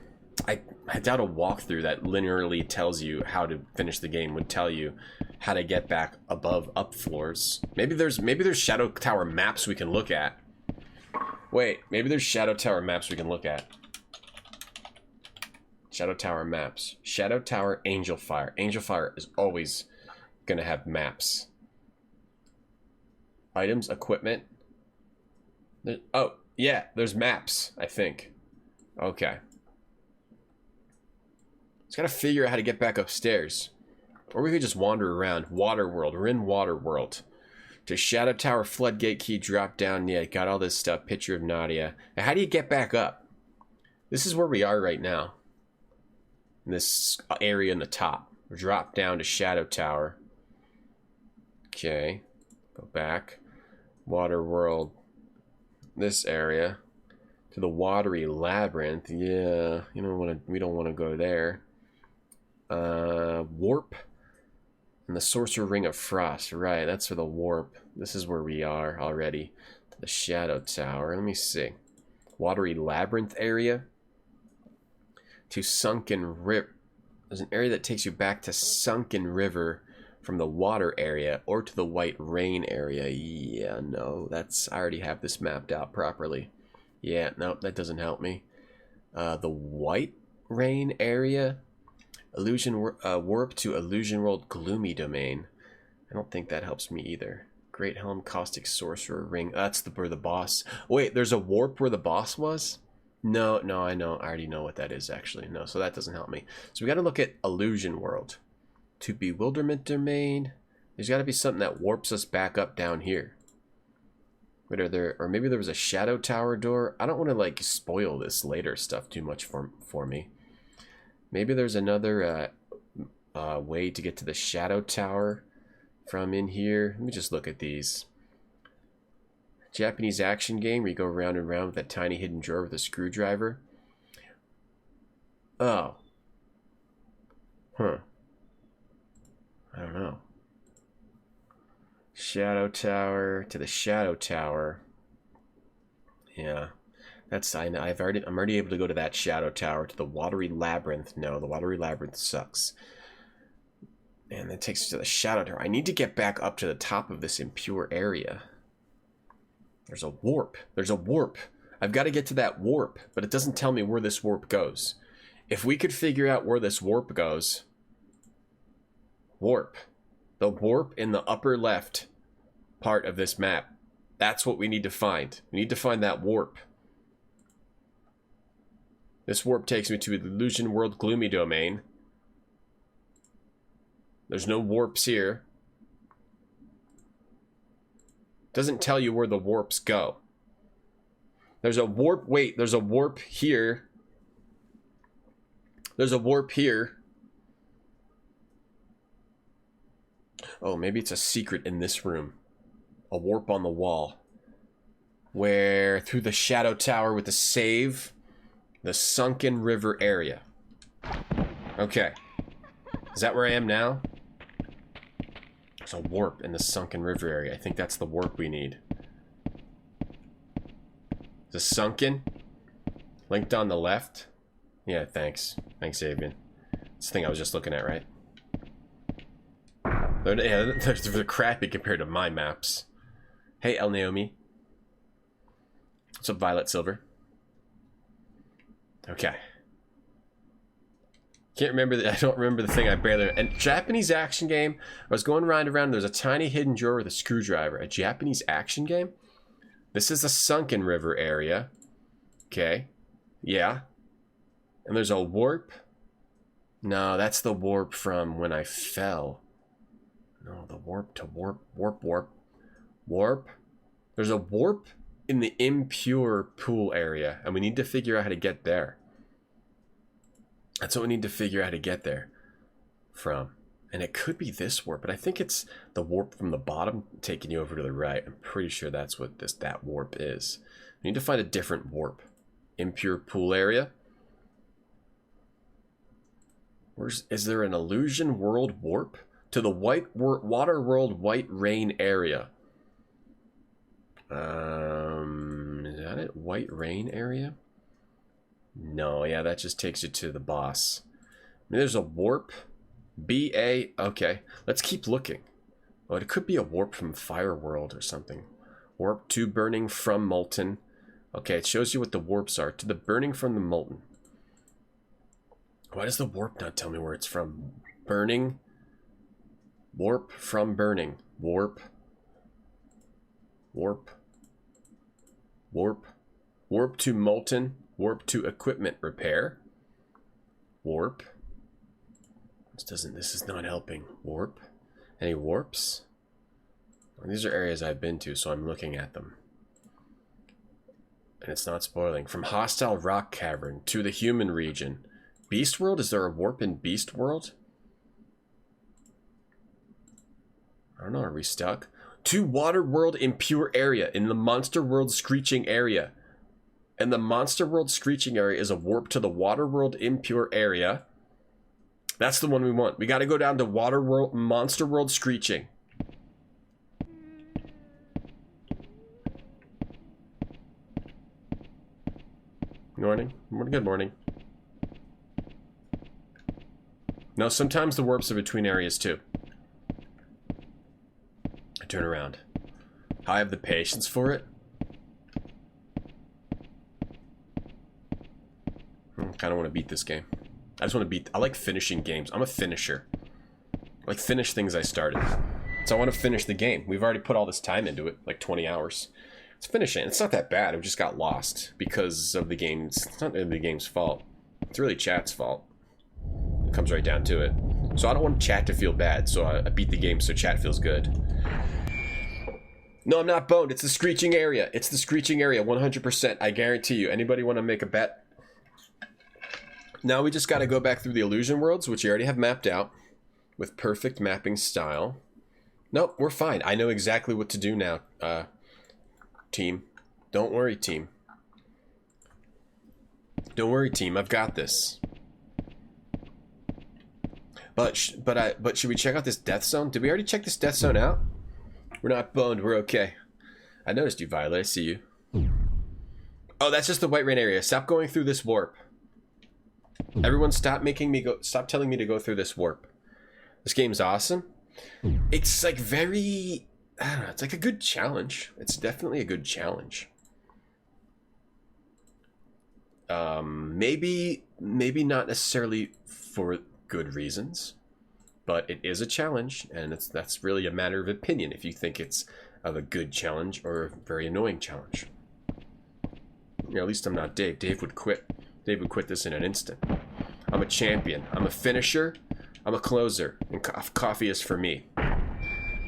I doubt a walkthrough that linearly tells you how to finish the game would tell you how to get back above up floors. Maybe there's Shadow Tower maps we can look at. Wait, maybe there's Shadow Tower maps we can look at. Shadow Tower maps. Shadow Tower Angel Fire. Angel Fire is always gonna have maps. Items, equipment. Oh, yeah, there's maps, I think. Okay. Just gotta figure out how to get back upstairs. Or we could just wander around. Water World. We're in Water World. To Shadow Tower Floodgate key, drop down. Yeah, got all this stuff. Picture of Nadia. Now, how do you get back up? This is where we are right now. In this area in the top. Drop down to Shadow Tower. Okay. Go back. Water World. This area. To the Watery Labyrinth. Yeah, we don't want to go there. Warp. And the Sorcerer Ring of Frost. Right, that's for the warp. This is where we are already. To the Shadow Tower. Let me see. Watery Labyrinth area. To Sunken River. There's an area that takes you back to Sunken River from the water area or to the White Rain area. Yeah, no, I already have this mapped out properly. Yeah, nope, that doesn't help me. The White Rain area. Warp to Illusion World Gloomy Domain. I don't think that helps me either. Great Helm, Caustic Sorcerer Ring. That's where the boss. Wait, there's a warp where the boss was? No, I know. I already know what that is, actually. No, so that doesn't help me. So we got to look at Illusion World. To Bewilderment Domain. There's got to be something that warps us back up down here. Wait, or maybe there was a Shadow Tower door. I don't want to, like, spoil this later stuff too much for me. Maybe there's another way to get to the Shadow Tower from in here. Let me just look at these. Japanese action game where you go round and round with that tiny hidden drawer with a screwdriver. Oh. Huh. I don't know. Shadow Tower to the Shadow Tower. Yeah. I'm already able to go to that Shadow Tower. To the Watery Labyrinth. No, the Watery Labyrinth sucks. And that takes us to the Shadow Tower. I need to get back up to the top of this impure area. There's a warp. There's a warp. I've got to get to that warp, but it doesn't tell me where this warp goes. If we could figure out where this warp goes... Warp. The warp in the upper left part of this map. That's what we need to find. We need to find that warp. This warp takes me to Illusion World Gloomy Domain. There's no warps here. Doesn't tell you where the warps go. There's a warp. Wait, there's a warp here. There's a warp here. Oh, maybe it's a secret in this room. A warp on the wall. Where through the Shadow Tower with the save. The Sunken River area. Okay. Is that where I am now? There's a warp in the Sunken River area. I think that's the warp we need. Is it sunken? Linked on the left? Yeah, thanks. Thanks, Avian. It's the thing I was just looking at, right? Yeah, they're crappy compared to my maps. Hey, El Naomi. What's up, Violet Silver? Okay. Can't remember. I don't remember the thing. I barely. And Japanese action game. I was going round and round. There's a tiny hidden drawer with a screwdriver. A Japanese action game. This is the Sunken River area. Okay. Yeah. And there's a warp. No, that's the warp from when I fell. No, the warp to warp. There's a warp in the impure pool area, and we need to figure out how to get there. That's what we need to figure out how to get there from. And it could be this warp, but I think it's the warp from the bottom taking you over to the right. I'm pretty sure that's what that warp is. We need to find a different warp. Impure pool area. Is there an Illusion World warp? To the Water World White Rain area. Is that it? White Rain area? No, yeah, that just takes you to the boss. I mean, there's a warp. BA. Okay, let's keep looking. Oh, it could be a warp from Fire World or something. Warp to burning from molten. Okay, it shows you what the warps are. To the burning from the molten. Why does the warp not tell me where it's from? Burning. Warp from burning. Warp. Warp. Warp. Warp to molten. Warp to equipment repair. Warp. This is not helping. Warp. Any warps? Well, these are areas I've been to, so I'm looking at them. And it's not spoiling. From hostile rock cavern to the human region. Beast World? Is there a warp in Beast World? I don't know. Are we stuck? To Water World Impure Area in the Monster World Screeching Area. And the Monster World Screeching Area is a warp to the Water World Impure Area. That's the one we want. We got to go down to Water World, Monster World Screeching. Morning. Good morning. No, sometimes the warps are between areas too. I turn around. I have the patience for it. I kind of want to beat this game. I just want to beat... I like finishing games. I'm a finisher. I like finish things I started. So I want to finish the game. We've already put all this time into it, like 20 hours. Let's finish it. It's not that bad. We just got lost because of the game's... It's not really the game's fault. It's really chat's fault. It comes right down to it. So I don't want chat to feel bad, so I beat the game so chat feels good. No, I'm not boned. It's the Screeching Area. It's the Screeching Area, 100%. I guarantee you. Anybody want to make a bet? Now we just got to go back through the illusion worlds, which you already have mapped out with perfect mapping style. Nope, we're fine. I know exactly what to do now, team. Don't worry, team. Don't worry, team. I've got this. But should we check out this death zone? Did we already check this death zone out? We're not boned. We're okay. I noticed you, Violet. I see you. Oh, that's just the White Rain area. Stop going through this warp. Everyone stop telling me to go through this warp. This game's awesome. It's like very... I don't know. It's like a good challenge. It's definitely a good challenge. Maybe not necessarily for good reasons, but it is a challenge, and that's really a matter of opinion if you think it's of a good challenge or a very annoying challenge. You know, at least I'm not Dave. Dave would quit. Dave would quit this in an instant. I'm a champion. I'm a finisher. I'm a closer. And coffee is for me.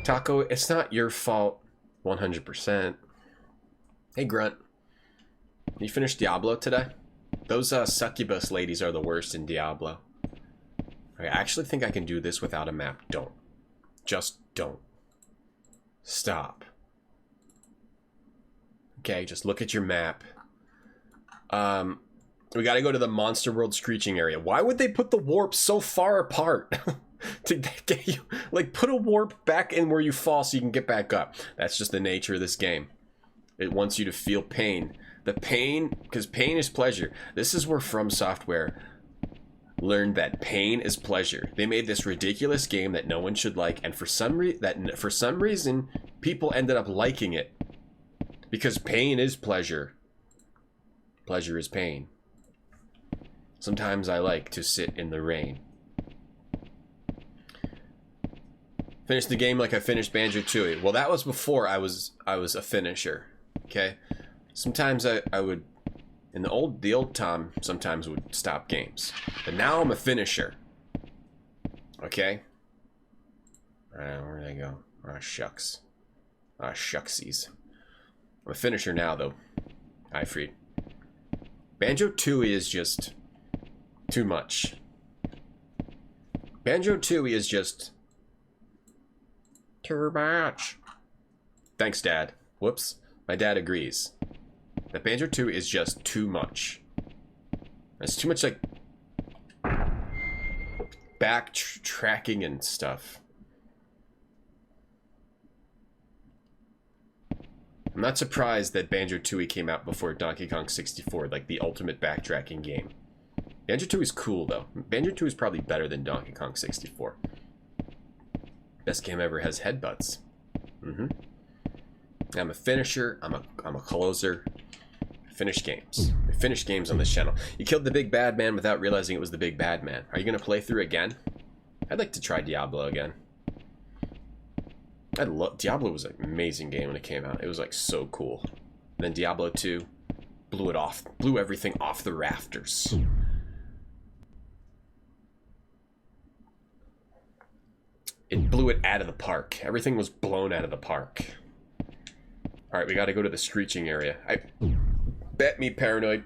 Taco, it's not your fault 100%. Hey, Grunt. You finished Diablo today? Those succubus ladies are the worst in Diablo. I actually think I can do this without a map. Don't. Just don't. Stop. Okay, just look at your map. We gotta go to the Monster World Screeching Area. Why would they put the warp so far apart? To get you... Like, put a warp back in where you fall so you can get back up. That's just the nature of this game. It wants you to feel pain. The pain... Because pain is pleasure. This is where From Software learned that pain is pleasure. They made this ridiculous game that no one should like, and for some reason, people ended up liking it. Because pain is pleasure. Pleasure is pain. Sometimes I like to sit in the rain. Finish the game like I finished Banjo-Tooie. Well, that was before I was a finisher. Okay? Sometimes I would... In the old Tom sometimes would stop games. But now I'm a finisher. Okay? Where'd they go? Ah, shucks. Ah, shucksies. I'm a finisher now, though. Hi, Freed. Banjo-Tooie is just... too much. Banjo-Tooie is just... too much. Thanks, Dad. Whoops. My dad agrees. That Banjo-Tooie is just too much. It's too much, like... backtracking and stuff. I'm not surprised that Banjo-Tooie came out before Donkey Kong 64, like the ultimate backtracking game. Banjo-Tooie is cool, though. Banjo-Tooie is probably better than Donkey Kong 64. Best game ever has headbutts. I'm a finisher. I'm a closer. Finish games. We finish games on this channel. You killed the big bad man without realizing it was the big bad man. Are you going to play through again? I'd like to try Diablo again. Diablo was an amazing game when it came out. It was like so cool. And then Diablo 2 blew it off. Blew everything off the rafters. It blew it out of the park. Everything was blown out of the park. Alright, we gotta go to the screeching area. Bet me, Paranoid.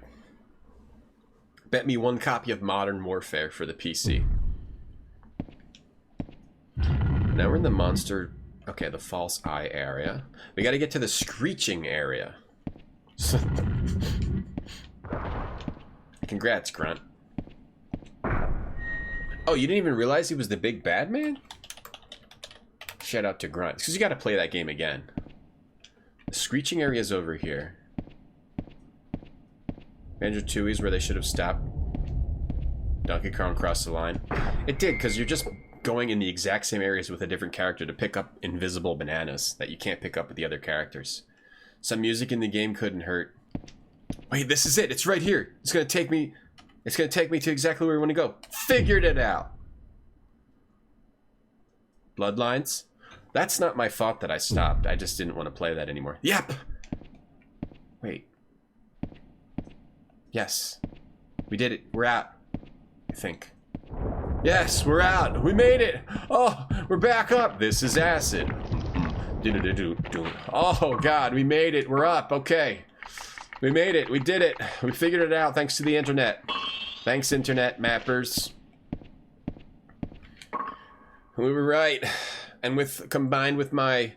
Bet me 1 copy of Modern Warfare for the PC. Now we're in the monster... Okay, the false eye area. We gotta get to the screeching area. Congrats, Grunt. Oh, you didn't even realize he was the big bad man? Shout out to Grunt. Because you gotta play that game again. The screeching area is over here. Banjo-Tooie is where they should have stopped. Donkey Kong crossed the line. It did, because you're just going in the exact same areas with a different character to pick up invisible bananas that you can't pick up with the other characters. Some music in the game couldn't hurt. Wait, this is it. It's right here. It's gonna take me to exactly where we want to go. Figured it out. Bloodlines? That's not my fault that I stopped. I just didn't want to play that anymore. Yep! Wait. Yes. We did it. We're out. I think. Yes, we're out. We made it. Oh, we're back up. This is acid. Oh, God, we made it. We're up. Okay. We made it. We did it. We figured it out thanks to the internet. Thanks, internet mappers. We were right. And combined with my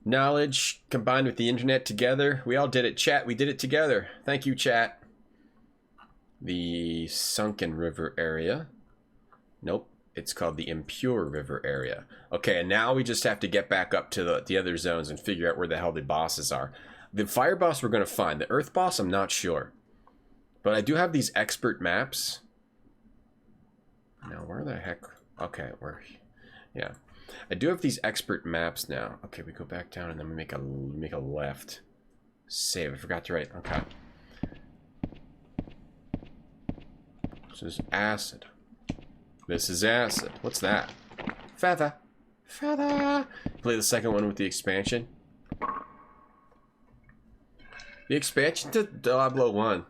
knowledge, combined with the internet together, we all did it. Chat, we did it together. Thank you, chat. The Sunken River area. Nope. It's called the Impure River area. Okay, and now we just have to get back up to the other zones and figure out where the hell the bosses are. The fire boss we're going to find. The earth boss, I'm not sure. But I do have these expert maps. Now, where the heck... Okay, yeah. I do have these expert maps now. Okay, we go back down and then we make a left. Save. I forgot to write. Okay. This is acid. This is acid. What's that? Feather. Feather. Play the second one with the expansion. The expansion to Diablo 1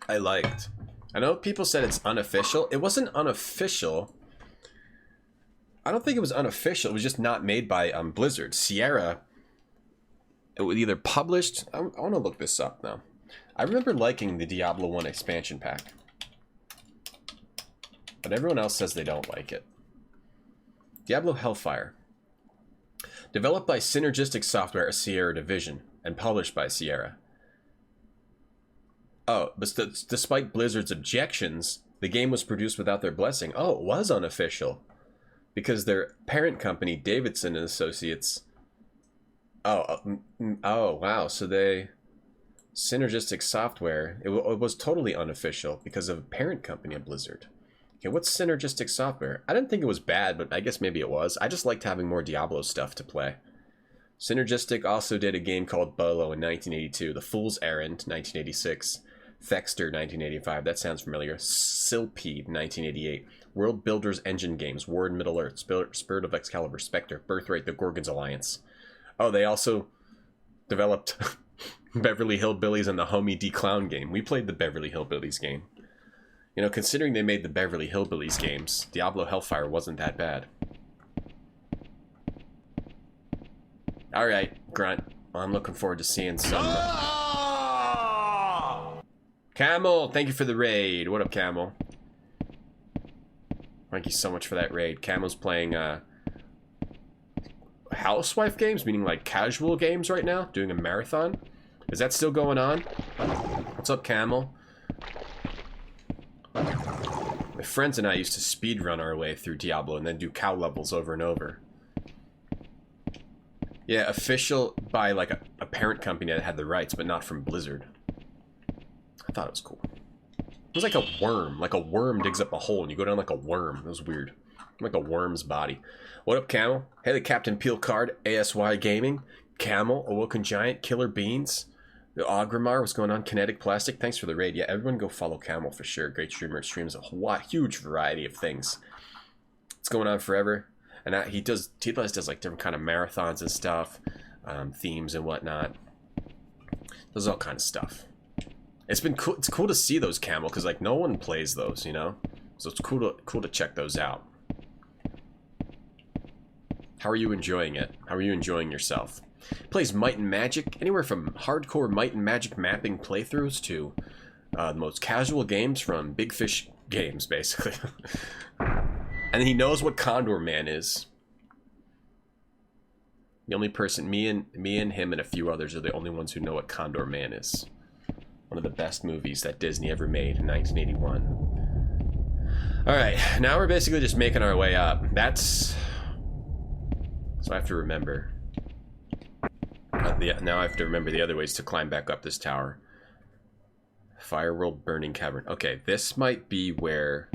I liked. I know people said it's unofficial. It wasn't unofficial. I don't think it was unofficial. It was just not made by Blizzard. Sierra, it was either published... I want to look this up now. I remember liking the Diablo 1 expansion pack. But everyone else says they don't like it. Diablo Hellfire. Developed by Synergistic Software, a Sierra division, and published by Sierra. Oh, but despite Blizzard's objections, the game was produced without their blessing. Oh, it was unofficial. Because their parent company, Davidson and Associates... Oh, wow. So they... Synergistic Software, it was totally unofficial because of a parent company of Blizzard. Okay, what's Synergistic Software? I didn't think it was bad, but I guess maybe it was. I just liked having more Diablo stuff to play. Synergistic also did a game called Bolo in 1982, The Fool's Errand, 1986, Thexter, 1985, that sounds familiar, Silpede, 1988, World Builders Engine Games, War in Middle-earth, Spirit of Excalibur, Spectre, Birthright, The Gorgon's Alliance. Oh, they also developed Beverly Hillbillies and the Homie D Clown game. We played the Beverly Hillbillies game. You know, considering they made the Beverly Hillbillies games, Diablo Hellfire wasn't that bad. Alright, Grunt. Well, I'm looking forward to seeing some... Camel, thank you for the raid. What up, Camel? Thank you so much for that raid. Camel's playing housewife games, meaning like casual games right now, doing a marathon. Is that still going on? What's up, Camel? My friends and I used to speedrun our way through Diablo and then do cow levels over and over. Yeah, official by like a parent company that had the rights, but not from Blizzard. I thought it was cool. It was like a worm. Like a worm digs up a hole and you go down like a worm. It was weird. Like a worm's body. What up, Camel? Hey, the Captain Peel card, ASY Gaming. Camel, Awoken Giant, Killer Beans. The Ogrimmar, what's going on? Kinetic Plastic, thanks for the raid. Yeah, everyone go follow Camel for sure. Great streamer. Streams a huge variety of things. It's going on forever. And he does like different kind of marathons and stuff. Themes and whatnot. Does all kind of stuff. It's been cool. It's cool to see those, Camel, because like no one plays those, you know. So it's cool to check those out. How are you enjoying it? How are you enjoying yourself? Plays Might and Magic, anywhere from hardcore Might and Magic mapping playthroughs to the most casual games from Big Fish Games, basically. And he knows what Condor Man is. The only person, me and him and a few others are the only ones who know what Condor Man is. One of the best movies that Disney ever made in 1981. Alright, now we're basically just making our way up. So I have to remember. Now I have to remember the other ways to climb back up this tower. Fireworld Burning Cavern. Okay, this might be where...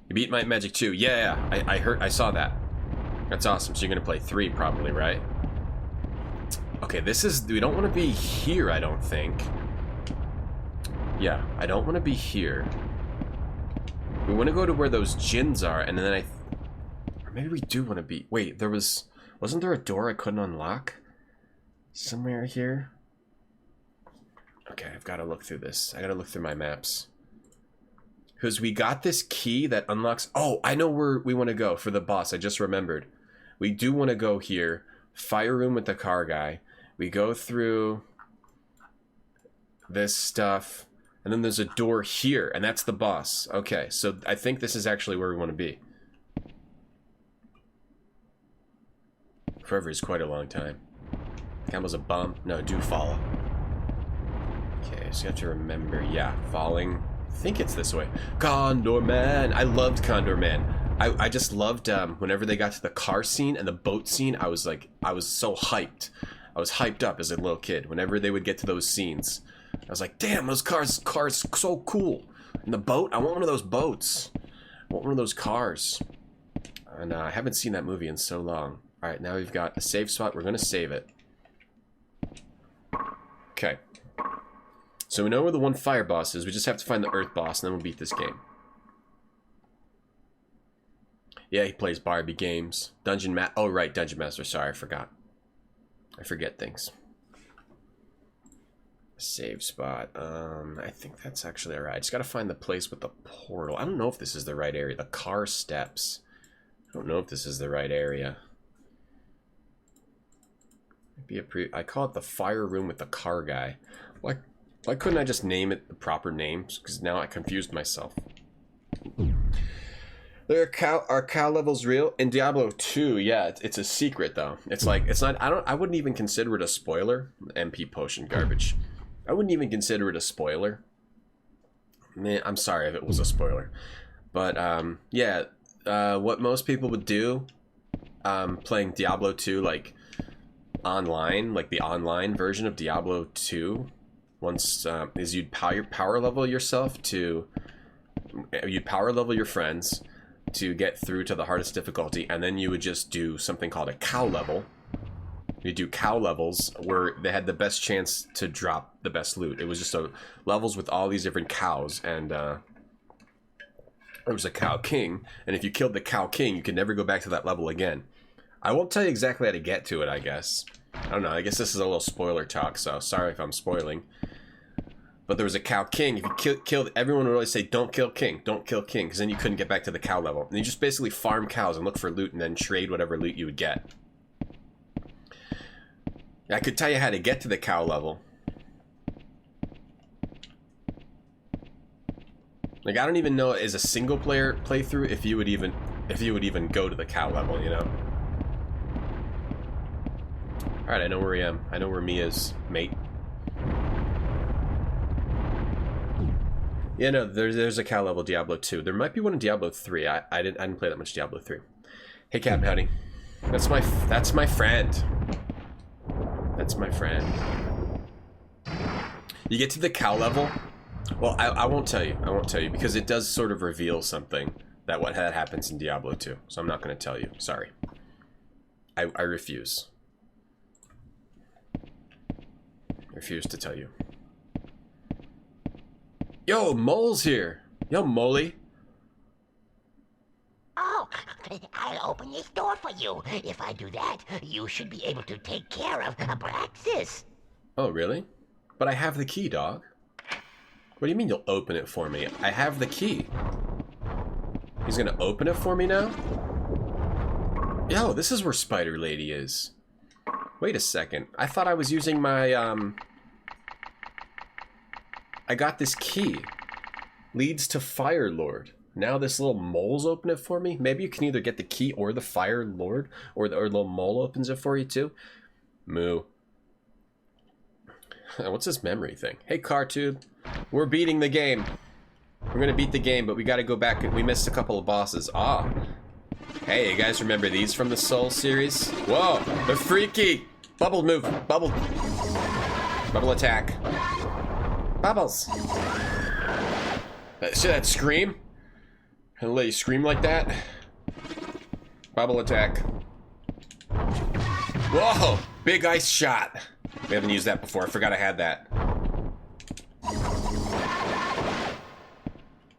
You beat Might and Magic 2. Yeah, I saw that. That's awesome. So you're gonna play 3 probably, right? Okay, we don't want to be here, I don't think. Yeah, I don't want to be here. We want to go to where those djinns are, and then or maybe we do want to be... Wait, wasn't there a door I couldn't unlock? Somewhere here? Okay, I've got to look through this. I got to look through my maps. Because we got this key that unlocks... Oh, I know where we want to go for the boss. I just remembered. We do want to go here. Fire room with the car guy. We go through this stuff. And then there's a door here. And that's the boss. Okay, so I think this is actually where we want to be. Forever is quite a long time. Campbell's a bum. No, do follow. Okay, so you have to remember. Yeah, falling. I think it's this way. Condor Man. I loved Condor Man. I just loved whenever they got to the car scene and the boat scene. I was so hyped. I was hyped up as a little kid. Whenever they would get to those scenes, I was like, damn, those cars so cool. And the boat, I want one of those boats. I want one of those cars. And I haven't seen that movie in so long. All right, now we've got a save spot. We're gonna save it. Okay. So we know where the one fire boss is. We just have to find the earth boss, and then we'll beat this game. Yeah, he plays Barbie games. Oh, right, Dungeon Master. Sorry, I forgot. I forget things. Save spot. I think that's actually alright. I just gotta find the place with the portal. I don't know if this is the right area. The car steps. I don't know if this is the right area. I call it the fire room with the car guy. Why couldn't I just name it the proper names? Because now I confused myself. Are cow levels real? In Diablo 2, yeah, it's a secret though. It's like, it's not, I wouldn't even consider it a spoiler. MP potion garbage. I wouldn't even consider it a spoiler. Man, I'm sorry if it was a spoiler. But, yeah, what most people would do, playing Diablo 2, like, online, like the online version of Diablo 2, is you'd power level yourself to, you'd power level your friends to get through to the hardest difficulty, and then you would just do something called a cow level. You do cow levels where they had the best chance to drop the best loot. It was just levels with all these different cows, and there was a cow king, and if you killed the cow king, you could never go back to that level again. I won't tell you exactly how to get to it, I guess. I don't know, I guess this is a little spoiler talk, so sorry if I'm spoiling. But there was a cow king. If you killed, everyone would always say, don't kill king, because then you couldn't get back to the cow level. And you just basically farm cows and look for loot and then trade whatever loot you would get. I could tell you how to get to the cow level. Like, I don't even know as a single player playthrough if you would even go to the cow level, you know? Alright, I know where I am. I know where me is, mate. Yeah, no, there's a cow level Diablo 2. There might be one in Diablo 3. I didn't play that much Diablo 3. Hey, Captain Howdy. That's my friend. That's my friend. You get to the cow level. Well, I won't tell you. I won't tell you because it does sort of reveal something that happens in Diablo 2. So I'm not going to tell you. Sorry. I refuse. I refuse to tell you. Yo, Mole's here. Yo, Moley. Oh, I'll open this door for you. If I do that, you should be able to take care of Abraxas. Oh, really? But I have the key, dog. What do you mean you'll open it for me? I have the key. He's gonna open it for me now? Yo, this is where Spider Lady is. Wait a second. I thought I was using my, I got this key. Leads to Fire Lord. Now this little mole's open it for me? Maybe you can either get the key or the Fire Lord, or the little mole opens it for you too. Moo. What's this memory thing? Hey, Cartube. We're beating the game. We're gonna beat the game, but we gotta go back. We missed a couple of bosses. Ah. Hey, you guys remember these from the Soul series? Whoa, they're freaky. Bubble move. Bubble. Bubble attack. Bubbles. See that scream? I'll let you scream like that. Bubble attack. Whoa, big ice shot. We haven't used that before. I forgot I had that.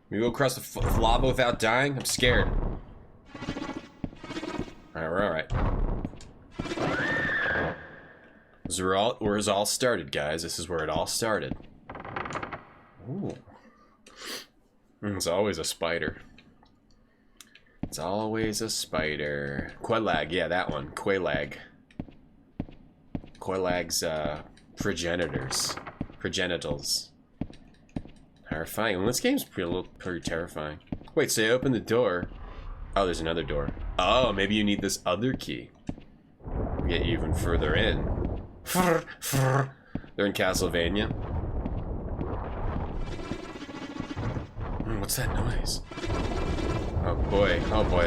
We go across the lava without dying? I'm scared. Alright, we're alright. This is where it all started, guys. This is where it all started. Ooh. It's always a spider. It's always a spider. Quelaag, yeah, that one. Quelaag. Quelaag's progenitals. Terrifying. Well, this game's pretty terrifying. Wait, so you open the door. Oh, there's another door. Oh, maybe you need this other key. Get you even further in. They're in Castlevania. What's that noise? Oh boy,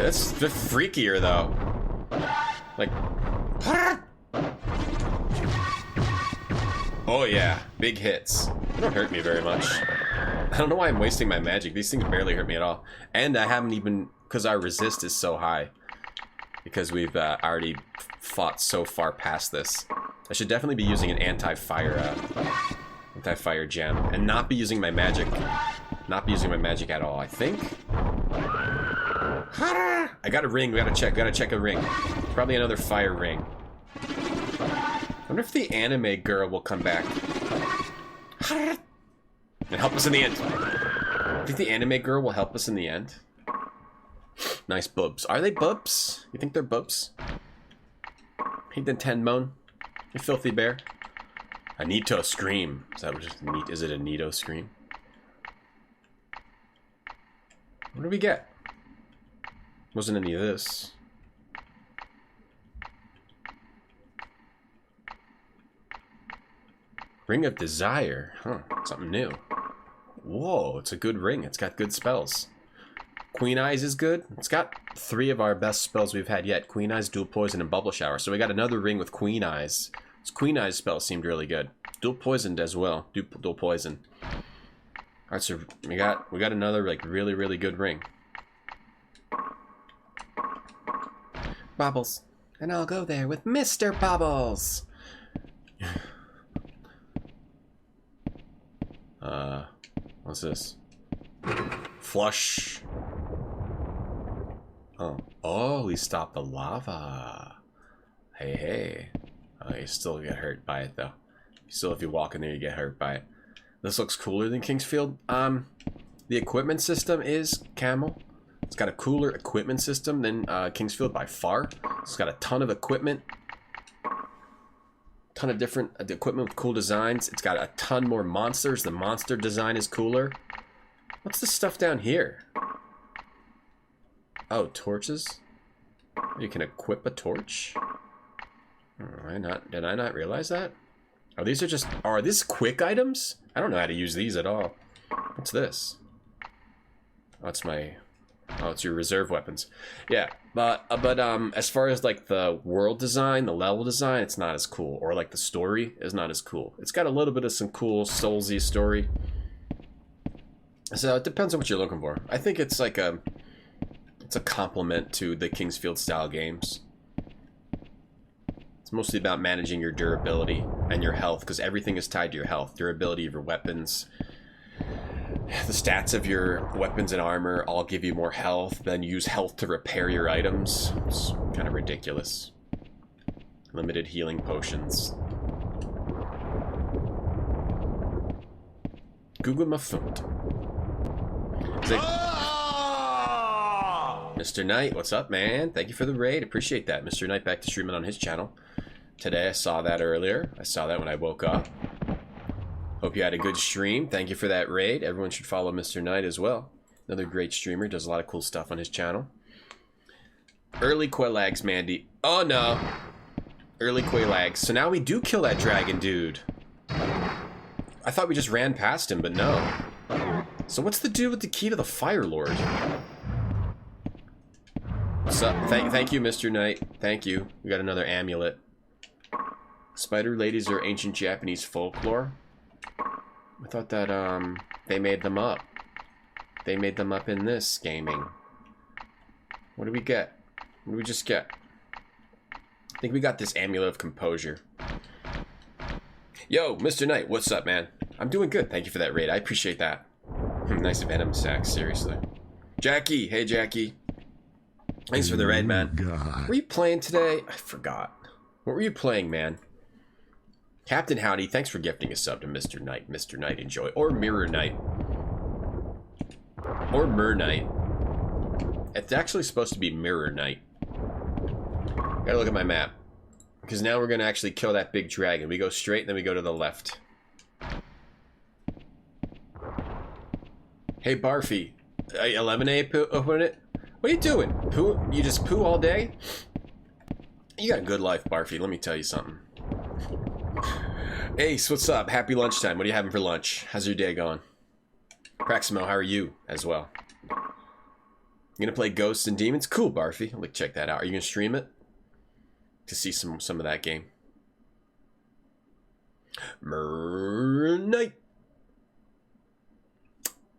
that's freakier though. Like, oh yeah, big hits. They don't hurt me very much. I don't know why I'm wasting my magic. These things barely hurt me at all. And I haven't even, because our resist is so high. Because we've already fought so far past this. I should definitely be using an anti-fire gem. And not be using my magic. Not be using my magic at all, I think. I got a ring, we gotta check a ring. Probably another fire ring. I wonder if the anime girl will come back. And help us in the end. I think the anime girl will help us in the end. Nice boobs. Are they boobs? You think they're boobs? Hey, the Tenmon. You filthy bear. A Nito scream. Is that what it's neat? Is it a Nito scream? What do we get? Wasn't any of this. Ring of Desire. Huh, something new. Whoa, it's a good ring. It's got good spells. Queen Eyes is good. It's got 3 of our best spells we've had yet. Queen Eyes, Dual Poison, and Bubble Shower. So we got another ring with Queen Eyes. This Queen Eyes spell seemed really good. Dual Poisoned as well. Dual Poison. Alright, so we got another like really good ring. Bubbles. And I'll go there with Mr. Bubbles. What's this? Flush. Oh, we stopped the lava. Hey. Oh, you still get hurt by it though. Still, if you walk in there, you get hurt by it. This looks cooler than Kingsfield. The equipment system is Camel. It's got a cooler equipment system than Kingsfield by far. It's got a ton of equipment. Ton of different equipment with cool designs. It's got a ton more monsters. The monster design is cooler. What's this stuff down here? Oh, torches? You can equip a torch? Did I not realize that? Oh, these are just... Are these quick items? I don't know how to use these at all. What's this? Oh, it's my... Oh, it's your reserve weapons. Yeah, But as far as like the world design, the level design, it's not as cool. Or like the story is not as cool. It's got a little bit of some cool Soulsy story. So it depends on what you're looking for. I think it's like it's a compliment to the Kingsfield style games. It's mostly about managing your durability and your health, because everything is tied to your health. Durability of your weapons. The stats of your weapons and armor all give you more health, then use health to repair your items. It's kind of ridiculous. Limited healing potions. Google my phone. Mr. Knight, what's up, man? Thank you for the raid. Appreciate that. Mr. Knight back to streaming on his channel. Today, I saw that earlier. I saw that when I woke up. Hope you had a good stream. Thank you for that raid. Everyone should follow Mr. Knight as well. Another great streamer. Does a lot of cool stuff on his channel. Early Quelags, Mandy. Oh, no. Early Quelags. So now we do kill that dragon dude. I thought we just ran past him, but no. So what's the dude with the key to the Fire Lord? What's up? Thank you, Mr. Knight. Thank you. We got another amulet. Spider ladies are ancient Japanese folklore. I thought that they made them up. They made them up in this gaming. What do we get? What do we just get? I think we got this amulet of composure. Yo, Mr. Knight, what's up, man? I'm doing good. Thank you for that raid. I appreciate that. Nice venom sack, seriously. Jackie, hey Jackie. Thanks for the raid, man. God. Were you playing today? I forgot. What were you playing, man? Captain Howdy, thanks for gifting a sub to Mr. Knight. Mr. Knight, enjoy. Or Mirror Knight. Or Mer Knight. It's actually supposed to be Mirror Knight. Gotta look at my map. Because now we're gonna actually kill that big dragon. We go straight, and then we go to the left. Hey, Barfy. 11A open it? What are you doing? Poo? You just poo all day? You got a good life, Barfy. Let me tell you something. Ace, what's up? Happy lunchtime. What are you having for lunch? How's your day going? Praximo, how are you as well? You gonna play Ghosts and Demons? Cool, Barfy. I'll check that out. Are you gonna stream it? To see some of that game. Night.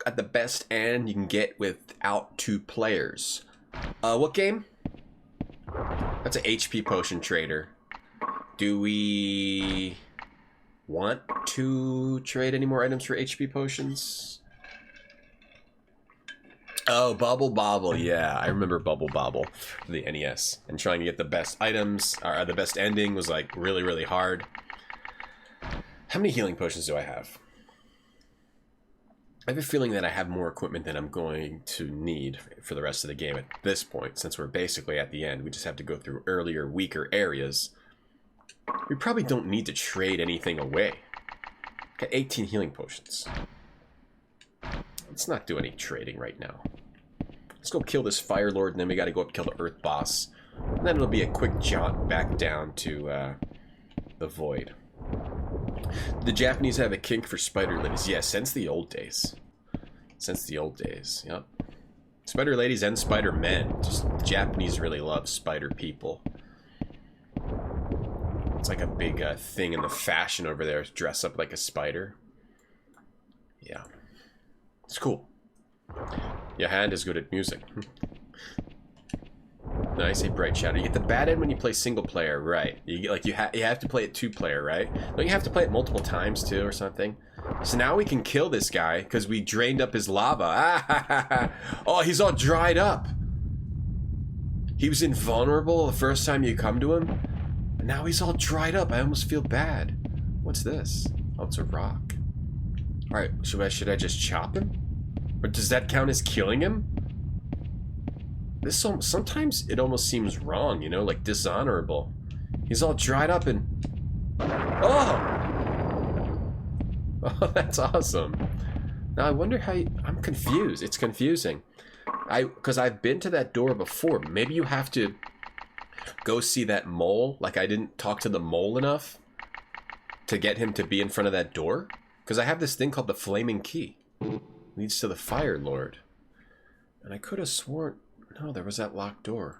Got the best end you can get without 2 players. What game? That's an HP potion trader. Do we want to trade any more items for HP potions? Oh, Bubble Bobble. Yeah, I remember Bubble Bobble for the NES. And trying to get the best items, or the best ending was like really, really hard. How many healing potions do I have? I have a feeling that I have more equipment than I'm going to need for the rest of the game at this point, since we're basically at the end. We just have to go through earlier, weaker areas. We probably don't need to trade anything away. Got 18 healing potions. Let's not do any trading right now. Let's go kill this Fire Lord, and then we gotta go up and kill the Earth Boss. And then it'll be a quick jaunt back down to the Void. The Japanese have a kink for spider ladies. Yeah, since the old days. Since the old days, yep. Spider ladies and spider men. Just the Japanese really love spider people. It's like a big thing in the fashion over there. Dress up like a spider. Yeah. It's cool. Your hand is good at music. Nice, a bright shadow. You get the bad end when you play single player, right? You have to play it 2-player, right? Don't you have to play it multiple times too, or something? So now we can kill this guy because we drained up his lava. Oh, he's all dried up. He was invulnerable the first time you come to him, and now he's all dried up. I almost feel bad. What's this? Oh, it's a rock. All right, should I just chop him, or does that count as killing him? This sometimes it almost seems wrong, you know, like dishonorable. He's all dried up and... Oh! Oh, that's awesome. Now I wonder how I'm confused. It's confusing. Because I've been to that door before. Maybe you have to go see that mole. Like I didn't talk to the mole enough to get him to be in front of that door. Because I have this thing called the Flaming Key. Leads to the Fire Lord. And I could have sworn... No, there was that locked door.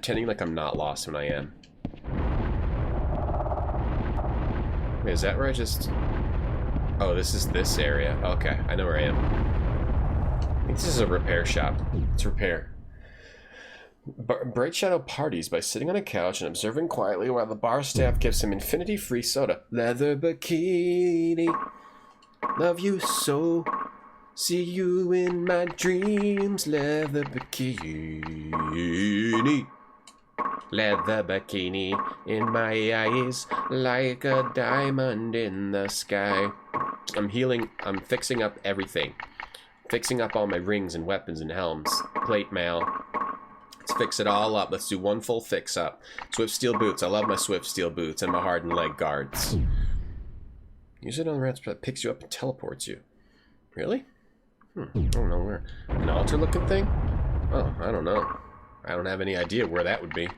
pretending like I'm not lost when I am. Wait, is that where I just... Oh, this is this area. Okay, I know where I am. I think this is a repair shop. Let's repair. Bright Shadow parties by sitting on a couch and observing quietly while the bar staff gives him infinity free soda. Leather bikini. Love you so. See you in my dreams. Leather bikini. Leather bikini in my eyes, like a diamond in the sky. I'm healing, I'm fixing up everything. Fixing up all my rings and weapons and helms. Plate mail. Let's fix it all up. Let's do one full fix up. Swift steel boots. I love my swift steel boots and my hardened leg guards. Use it on the rats that picks you up and teleports you. Really? I don't know where. An altar looking thing? Oh, I don't know. I don't have any idea where that would be.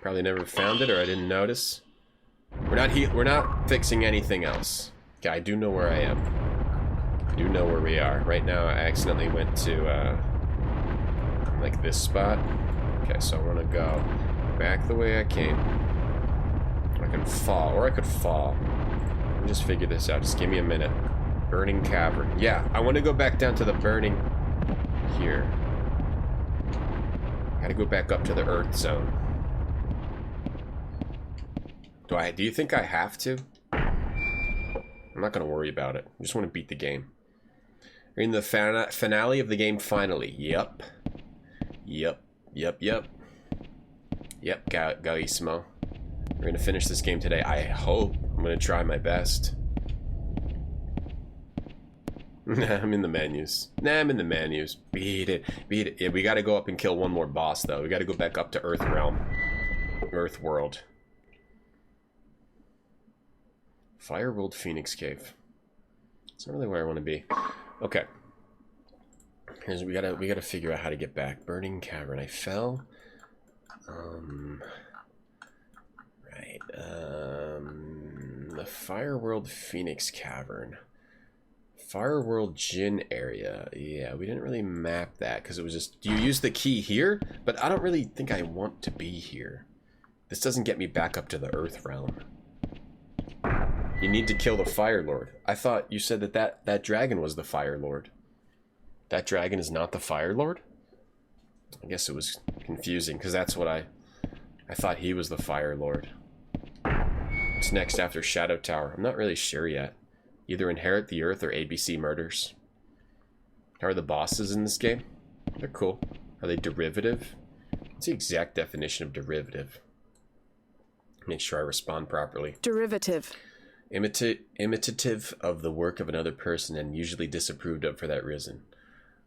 Probably never found it or I didn't notice. We're not fixing anything else. Okay, I do know where I am. I do know where we are. Right now I accidentally went to like this spot. Okay, so I want to go back the way I came. I can fall, or I could fall. Let me just figure this out. Just give me a minute. Burning cavern. Yeah, I want to go back down to the burning here. Gotta go back up to the Earth zone. Do you think I have to? I'm not gonna worry about it. I just want to beat the game. We're in the finale of the game finally. Yep. Yep. Galissimo. We're gonna finish this game today. I hope. I'm gonna try my best. I'm in the menus. I'm in the menus. Beat it. Yeah, we gotta go up and kill one more boss, though. We gotta go back up to Earth Realm. Earth World. Fireworld Phoenix Cave. It's not really where I want to be. Okay. We gotta figure out how to get back. Burning Cavern. I fell. Right. The Fireworld Phoenix Cavern. Fireworld Gin area. Yeah, we didn't really map that because it was just... Do you use the key here? But I don't really think I want to be here. This doesn't get me back up to the Earth Realm. You need to kill the Fire Lord. I thought you said that dragon was the Fire Lord. That dragon is not the Fire Lord? I guess it was confusing because that's what I thought he was the Fire Lord. What's next after Shadow Tower? I'm not really sure yet. Either Inherit the Earth or ABC Murders. How are the bosses in this game? They're cool. Are they derivative? What's the exact definition of derivative? Make sure I respond properly. Derivative. Imitative of the work of another person and usually disapproved of for that reason.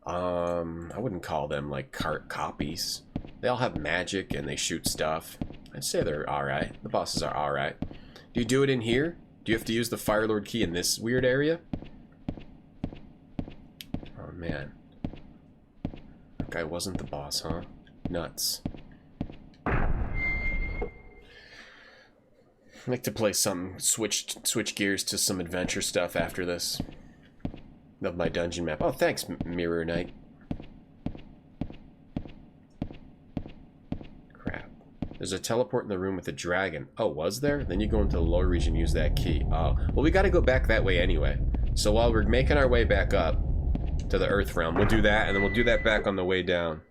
I wouldn't call them like copies. They all have magic and they shoot stuff. I'd say they're alright. The bosses are alright. Do you do it in here? Do you have to use the Firelord key in this weird area? Oh man. That guy wasn't the boss, huh? Nuts. I'd like to play some switch gears to some adventure stuff after this. Of my dungeon map. Oh, thanks, Mirror Knight. Crap. There's a teleport in the room with the dragon. Oh, was there? Then you go into the lower region and use that key. Oh, well, we got to go back that way anyway. So while we're making our way back up to the Earth Realm, we'll do that, and then we'll do that back on the way down.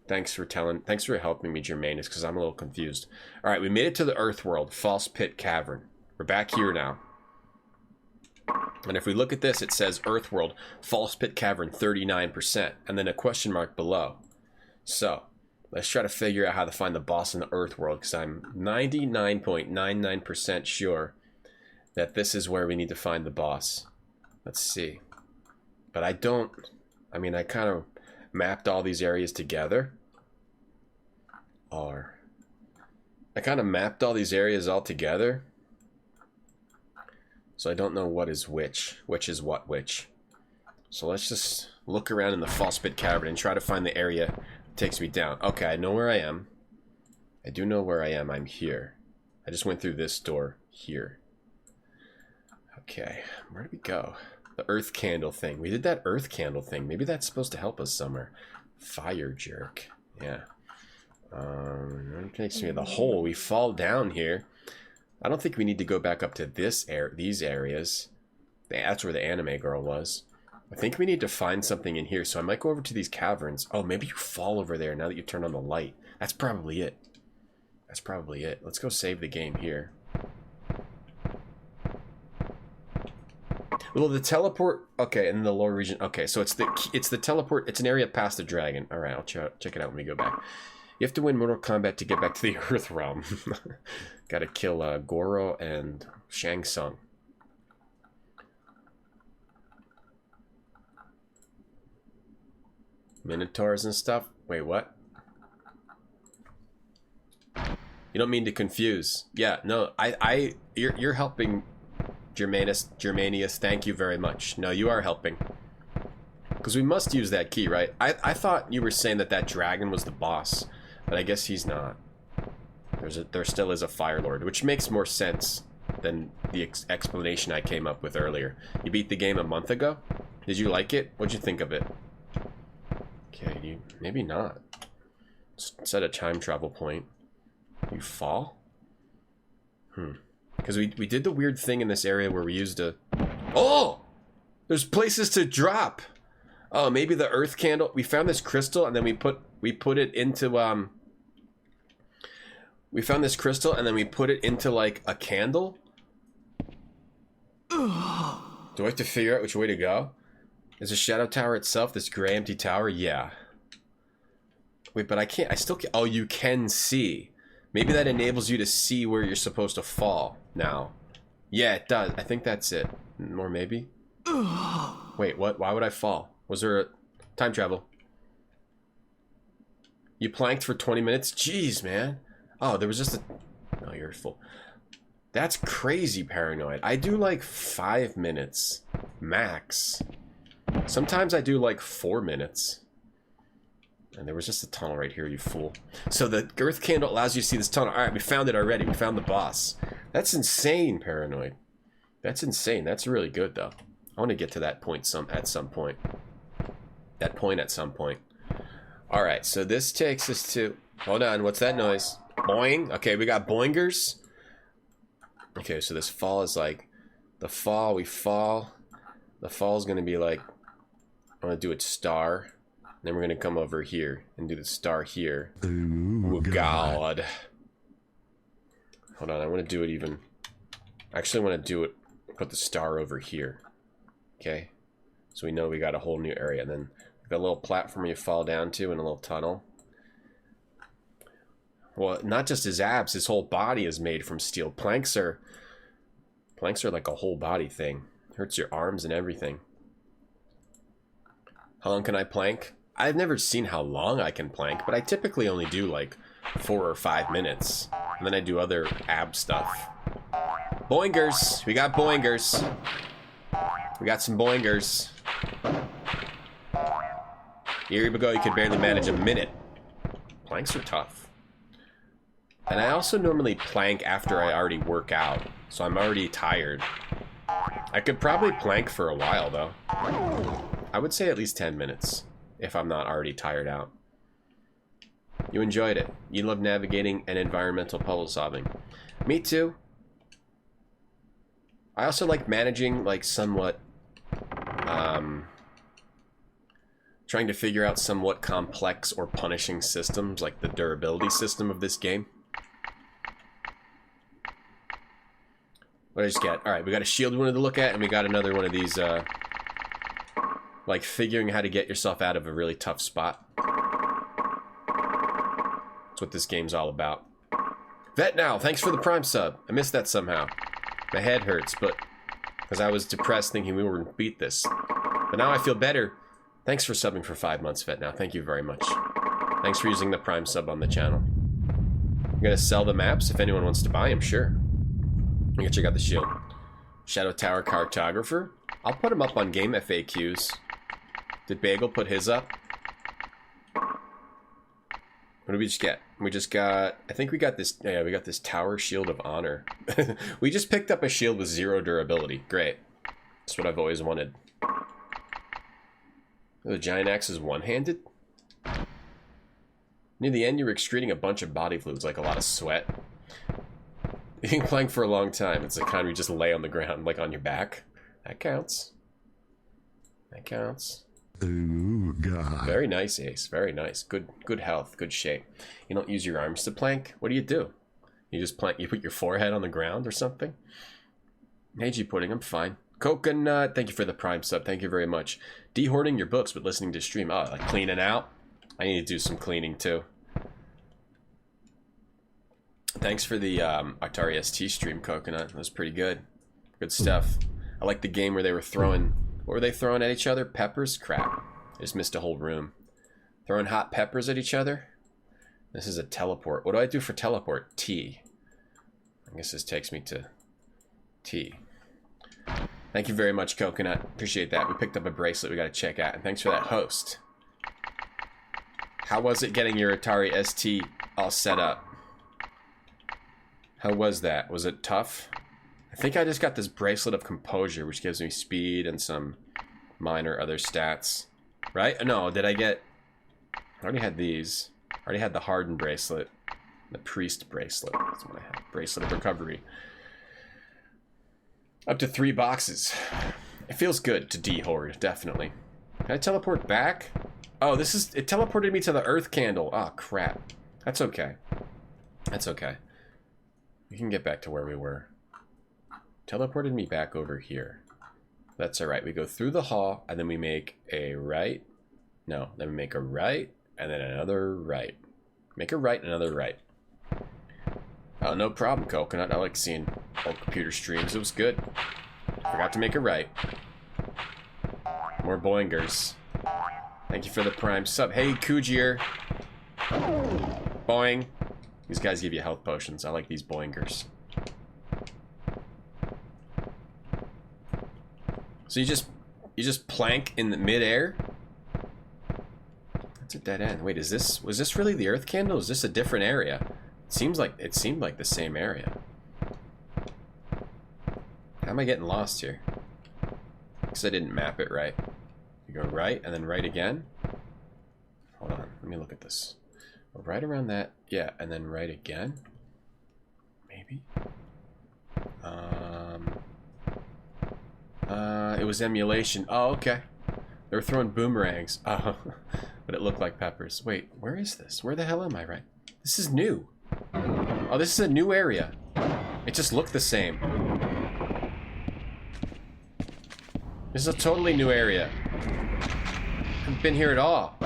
Thanks for helping me, Jermaine, because I'm a little confused. All right, we made it to the Earth World, False Pit Cavern. We're back here now. And if we look at this, it says Earth World, False Pit Cavern, 39%, and then a question mark below. So, let's try to figure out how to find the boss in the Earth World, because I'm 99.99% sure that this is where we need to find the boss. Let's see. But I kind of mapped all these areas together. I kind of mapped all these areas all together. So I don't know what is which is what which. So let's just look around in the False Pit Cavern and try to find the area that takes me down. Okay, I know where I am. I do know where I am. I'm here. I just went through this door here. Okay, where did we go? The Earth Candle thing. We did that Earth Candle thing. Maybe that's supposed to help us somewhere. Fire Jerk. Yeah. It takes me to the hole. We fall down here. I don't think we need to go back up to these areas. That's where the anime girl was. I think we need to find something in here, so I might go over to these caverns. Oh, maybe you fall over there now that you turn on the light. That's probably it. That's probably it. Let's go save the game here. Well, the teleport... Okay, in the lower region... Okay, so it's the teleport... It's an area past the dragon. Alright, I'll check it out when we go back. You have to win Mortal Kombat to get back to the Earth Realm. Gotta kill Goro and Shang Tsung. Minotaurs and stuff? Wait, what? You don't mean to confuse. Yeah, no, you're helping, Germanius, thank you very much. No, you are helping. Because we must use that key, right? I thought you were saying that dragon was the boss, but I guess he's not. There still is a Fire Lord, which makes more sense than the explanation I came up with earlier. You beat the game a month ago? Did you like it? What'd you think of it? Okay, maybe not. Set a time travel point. You fall? Because we did the weird thing in this area where we used a... Oh! There's places to drop! Oh, maybe the earth candle... We found this crystal and then we put it into... We found this crystal and then we put it into, like, a candle? Do I have to figure out which way to go? Is the shadow tower itself this gray empty tower? Yeah. Wait, but I can't... I still can't... Oh, you can see. Maybe that enables you to see where you're supposed to fall now. Yeah, it does. I think that's it. Or maybe? Wait, what? Why would I fall? Was there a... Time travel. You planked for 20 minutes? Jeez, man. Oh, there was just a... Oh, you're full. That's crazy paranoid. I do like 5 minutes. Max. Sometimes I do like 4 minutes. And there was just a tunnel right here, you fool. So the earth candle allows you to see this tunnel. Alright, we found it already. We found the boss. That's insane, paranoid. That's insane. That's really good, though. I want to get to that point at some point. That point at some point. Alright, so this takes us to... Hold on, what's that noise? Boing. Okay, we got boingers. Okay, so this fall is like... The fall, we fall. The fall is going to be like... I'm going to do it star. Then we're going to come over here and do the star here. Ooh, God. Hold on, I want to do it even... Actually, I want to do it... Put the star over here. Okay? So we know we got a whole new area. And then the little platform you fall down to and a little tunnel. Well, not just his abs, his whole body is made from steel. Planks are like a whole body thing. Hurts your arms and everything. How long can I plank? I've never seen how long I can plank, but I typically only do like 4 or 5 minutes. And then I do other ab stuff. Boingers! We got boingers. We got some boingers. Here we go, you can barely manage a minute. Planks are tough. And I also normally plank after I already work out, so I'm already tired. I could probably plank for a while, though. I would say at least 10 minutes, if I'm not already tired out. You enjoyed it. You love navigating and environmental puzzle solving. Me too. I also like managing, like, somewhat, trying to figure out somewhat complex or punishing systems, like the durability system of this game. What did I just get? Alright, we got a shield we wanted to look at, and we got another one of these, like, figuring how to get yourself out of a really tough spot. That's what this game's all about. Vet Now, thanks for the Prime sub. I missed that somehow. My head hurts, but... Because I was depressed thinking we were going to beat this. But now I feel better. Thanks for subbing for 5 months, Vet Now. Thank you very much. Thanks for using the Prime sub on the channel. I'm going to sell the maps if anyone wants to buy them, sure. I'm going to check out the shield. Shadow Tower Cartographer. I'll put him up on game FAQs. Did Bagel put his up? What did we just get? We just got... I think we got this... Yeah, we got this Tower Shield of Honor. We just picked up a shield with 0 durability. Great. That's what I've always wanted. The giant axe is one-handed? Near the end, you were excreting a bunch of body fluids, like a lot of sweat. You've been playing for a long time. It's the kind where you just lay on the ground, like on your back. That counts. That counts. Ooh, God. Very nice, Ace. Very nice. Good health. Good shape. You don't use your arms to plank? What do? You just plank. You put your forehead on the ground or something? Meiji pudding. I'm fine. Coconut. Thank you for the prime sub. Thank you very much. Dehoarding your books but listening to stream. Oh, like cleaning out? I need to do some cleaning too. Thanks for the Atari ST stream, Coconut. That was pretty good. Good stuff. I like the game where they were throwing... What were they throwing at each other? Peppers? Crap. I just missed a whole room. Throwing hot peppers at each other? This is a teleport. What do I do for teleport? T. I guess this takes me to T. Thank you very much, Coconut. Appreciate that. We picked up a bracelet we got to check out. And thanks for that host. How was it getting your Atari ST all set up? How was that? Was it tough? I think I just got this bracelet of composure, which gives me speed and some minor other stats. Right? No, did I get... I already had these. I already had the hardened bracelet. The priest bracelet. That's what I had. Bracelet of recovery. Up to 3 boxes. It feels good to dehoard, definitely. Can I teleport back? Oh, this is... It teleported me to the earth candle. Oh, crap. That's okay. That's okay. We can get back to where we were. Teleported me back over here. That's alright. We go through the hall, and then we make a right. No, then we make a right, and then another right. Make a right, and another right. Oh, no problem, Coconut. I like seeing old computer streams. It was good. Forgot to make a right. More boingers. Thank you for the prime sub. Hey, Kujier. Boing. These guys give you health potions. I like these boingers. So you just plank in the midair? That's a dead end. Wait, was this really the earth candle? Is this a different area? It seemed like the same area. How am I getting lost here? Because I didn't map it right. You go right and then right again. Hold on, let me look at this. Right around that, yeah, and then right again. Maybe. It was emulation. Oh, okay. They were throwing boomerangs. Oh, but it looked like peppers. Wait, where is this? Where the hell am I? Right. This is new. Oh, this is a new area. It just looked the same. This is a totally new area. I haven't been here at all.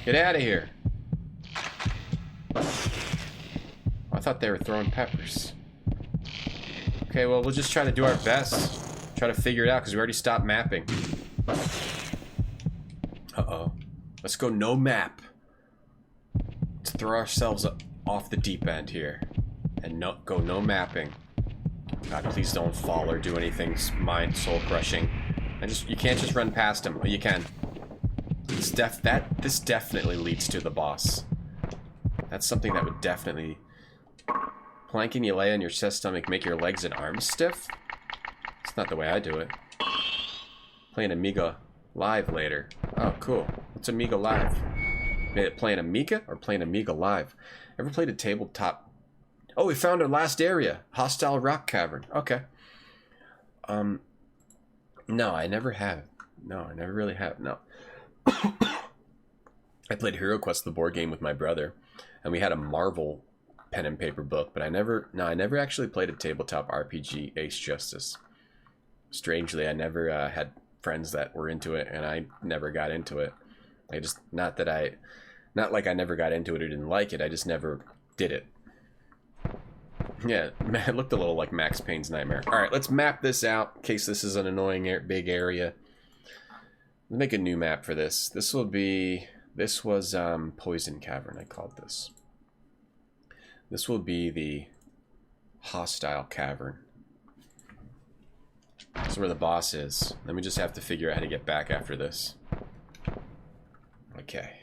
Get out of here. I thought they were throwing peppers. Okay, well, we'll just try to do our best. Try to figure it out, because we already stopped mapping. Uh-oh. Let's go no map. Let's throw ourselves off the deep end here. And go no mapping. God, please don't fall or do anything mind soul crushing. You can't just run past him. Oh, you can. This definitely leads to the boss. That's something that would definitely... Planking you lay on your chest stomach, make your legs and arms stiff? It's not the way I do it. Playing Amiga Live later. Oh, cool. What's Amiga Live? Playing Amiga or playing Amiga Live? Ever played a tabletop? Oh, we found our last area. Hostile Rock Cavern. Okay. No, I never have. No, I never really have. No. I played Hero Quest, the board game, with my brother, and we had a Marvel pen and paper book, but I never actually played a tabletop RPG Ace Justice. Strangely, I never had friends that were into it, and I never got into it. Not like I never got into it or didn't like it, I just never did it. Yeah, it looked a little like Max Payne's Nightmare. Alright, let's map this out, in case this is an annoying big area. Let's make a new map for this. This was Poison Cavern, I called this. This will be the Hostile Cavern. This is where the boss is. Then we just have to figure out how to get back after this. Okay.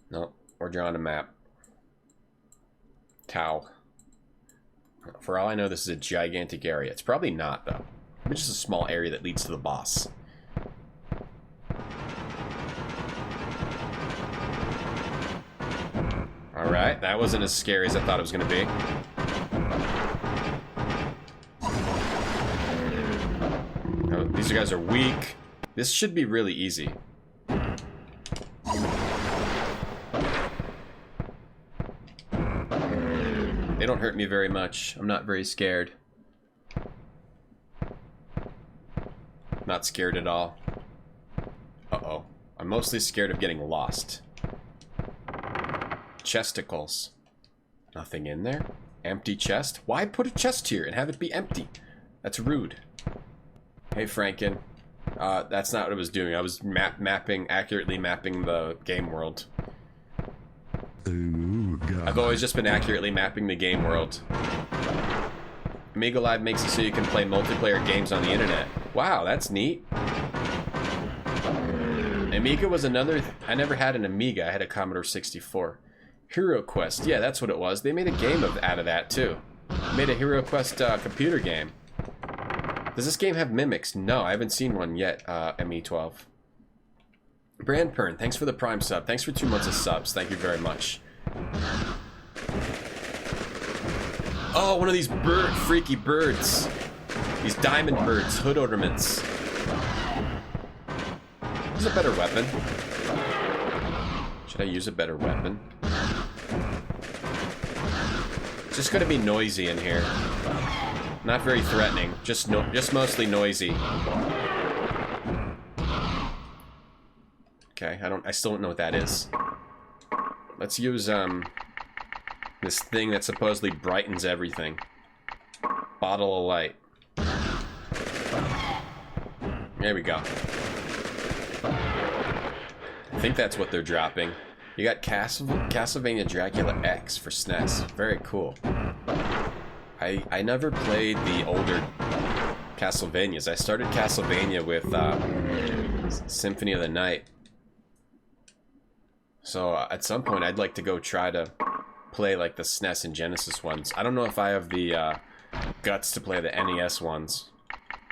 No, we're drawing a map. Tau. For all I know, this is a gigantic area. It's probably not, though. It's just a small area that leads to the boss. Alright, that wasn't as scary as I thought it was going to be. Oh, these guys are weak. This should be really easy. They don't hurt me very much. I'm not very scared. Not scared at all. Uh-oh. I'm mostly scared of getting lost. Chesticles. Nothing in there? Empty chest? Why put a chest here and have it be empty? That's rude. Hey, Franken. That's not what I was doing. I was accurately mapping the game world. Ooh, God. I've always just been accurately mapping the game world. Amiga Live makes it so you can play multiplayer games on the internet. Wow, that's neat. Amiga was another... I never had an Amiga. I had a Commodore 64. Hero Quest. Yeah, that's what it was. They made a game out of that, too. They made a Hero Quest computer game. Does this game have mimics? No, I haven't seen one yet, ME12. Brandpern, thanks for the Prime sub. Thanks for 2 months of subs. Thank you very much. Oh, one of these freaky birds. These diamond birds, hood ornaments. Use a better weapon. Should I use a better weapon? It's just gonna be noisy in here. Not very threatening. Just mostly noisy. Okay, I still don't know what that is. Let's use this thing that supposedly brightens everything. Bottle of light. There we go. I think that's what they're dropping. You got Castlevania Dracula X for SNES. Very cool. I never played the older Castlevanias. I started Castlevania with Symphony of the Night. So at some point I'd like to go try to play like the SNES and Genesis ones. I don't know if I have the guts to play the NES ones.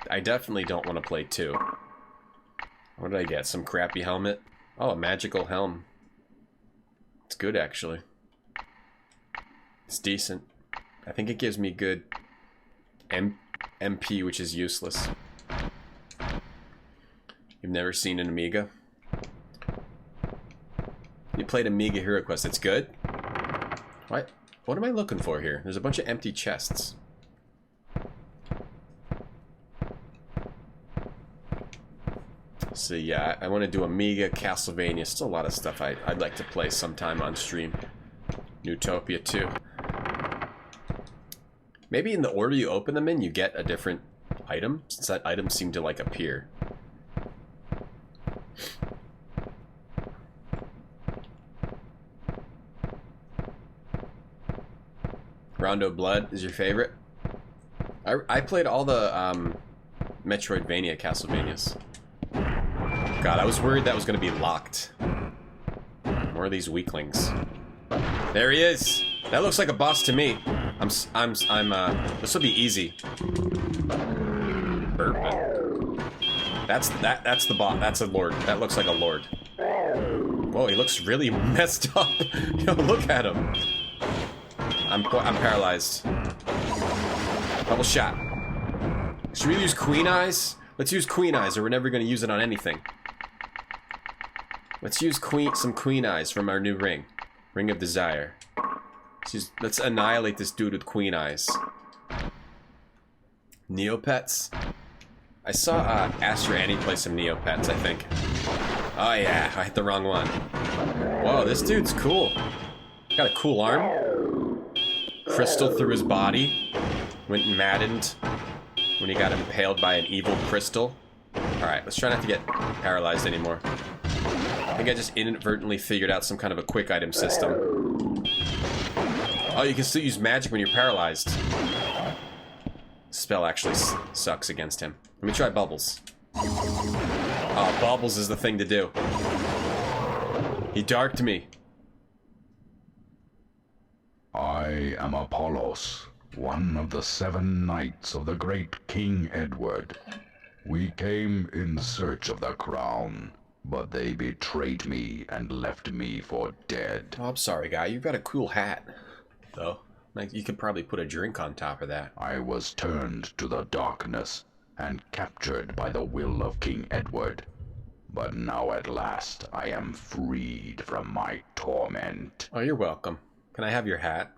I definitely don't want to play 2. What did I get? Some crappy helmet? Oh, a magical helm. It's good, actually. It's decent. I think it gives me good MP, which is useless. You've never seen an Amiga? You played Amiga Hero Quest. It's good? What am I looking for here? There's a bunch of empty chests. So yeah, I want to do Amiga, Castlevania. Still a lot of stuff I'd like to play sometime on stream. Newtopia 2. Maybe in the order you open them in, you get a different item, since that item seemed to like appear. Rondo Blood is your favorite? I played all the Metroidvania Castlevanias. God, I was worried that was going to be locked. More of these weaklings. There he is. That looks like a boss to me. This will be easy. Burping. That's the boss. That's a lord. That looks like a lord. Whoa, he looks really messed up. Yo, look at him. I'm paralyzed. Double shot. Should we use Queen Eyes? Let's use Queen Eyes, or we're never going to use it on anything. Let's use some Queen Eyes from our new ring. Ring of Desire. Let's annihilate this dude with Queen Eyes. Neopets? I saw Astro Annie play some Neopets, I think. Oh yeah, I hit the wrong one. Whoa, this dude's cool. Got a cool arm. Crystal through his body. Went maddened when he got impaled by an evil crystal. Alright, let's try not to get paralyzed anymore. I think I just inadvertently figured out some kind of a quick item system. Oh, you can still use magic when you're paralyzed. Spell actually sucks against him. Let me try Bubbles. Oh, Bubbles is the thing to do. He darked me. I am Apollos, one of the 7 knights of the great King Edward. We came in search of the crown. but they betrayed me and left me for dead. Oh, I'm sorry, guy. You've got a cool hat, though. Like, you could probably put a drink on top of that. I was turned to the darkness and captured by the will of King Edward. But now at last I am freed from my torment. Oh, you're welcome. Can I have your hat?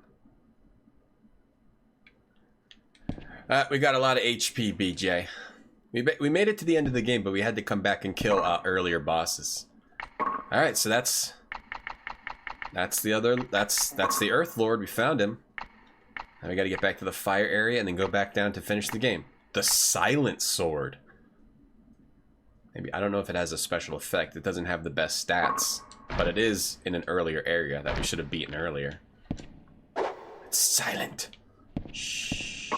We got a lot of HP, BJ. We made it to the end of the game, but we had to come back and kill earlier bosses. All right, so that's the Earth Lord. We found him. Now we got to get back to the fire area and then go back down to finish the game. The Silent Sword. Maybe, I don't know if it has a special effect. It doesn't have the best stats, but it is in an earlier area that we should have beaten earlier. It's silent. Shh.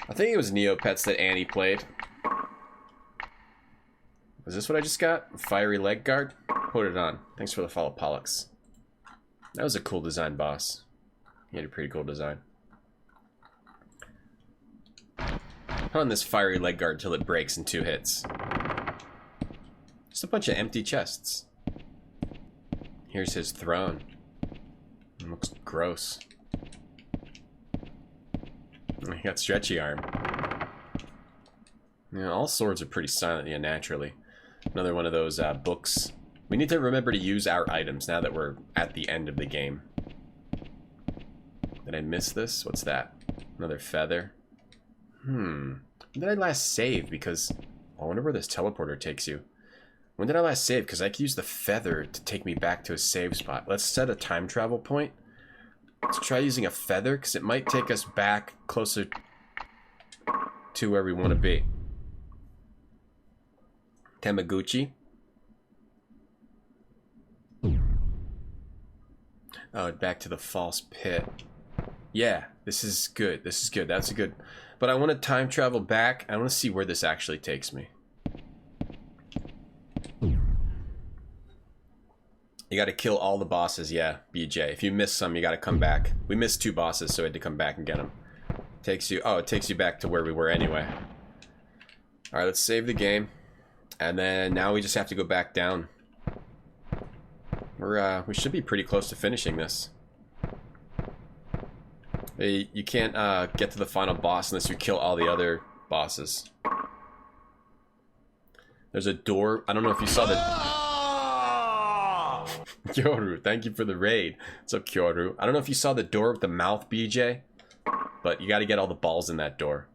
I think it was Neopets that Annie played. Is this what I just got? Fiery leg guard? Put it on. Thanks for the follow, Pollux. That was a cool design, boss. He had a pretty cool design. Put on this fiery leg guard till it breaks in 2 hits. Just a bunch of empty chests. Here's his throne. It looks gross. He got stretchy arm. Yeah, all swords are pretty silent, yeah, naturally. Another one of those books. We need to remember to use our items now that we're at the end of the game. Did I miss this? What's that? Another feather. When did I last save? Because I wonder where this teleporter takes you. When did I last save? Because I could use the feather to take me back to a save spot. Let's set a time travel point. Let's try using a feather, because it might take us back closer to where we want to be. Tamaguchi. Oh, back to the false pit. Yeah, this is good. This is good. That's a good... But I want to time travel back. I want to see where this actually takes me. You got to kill all the bosses, yeah, BJ. If you miss some, you got to come back. We missed 2 bosses, so we had to come back and get them. Takes you... Oh, it takes you back to where we were anyway. Alright, let's save the game. And then now we just have to go back down. We should be pretty close to finishing this. You can't get to the final boss unless you kill all the other bosses. There's a door. I don't know if you saw the... Kyoru, thank you for the raid. What's up, Kyoru? I don't know if you saw the door with the mouth, BJ, but you got to get all the balls in that door.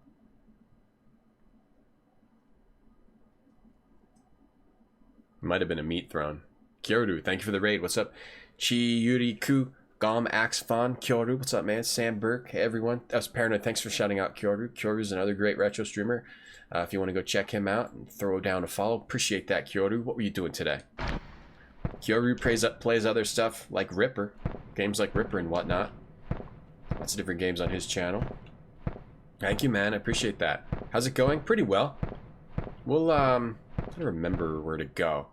Might have been a meat throne. Kyoru, thank you for the raid. What's up? Chiyuriku, Gom, Axfon, Kyoru. What's up, man? Sam Burke. Hey, everyone. That was Paranoid. Thanks for shouting out Kyoru. Kyoru's another great retro streamer. If you want to go check him out and throw down a follow, appreciate that, Kyoru. What were you doing today? Kyoru plays other stuff like Ripper. Games like Ripper and whatnot. Lots of different games on his channel. Thank you, man. I appreciate that. How's it going? Pretty well. We'll, I'm trying to remember where to go.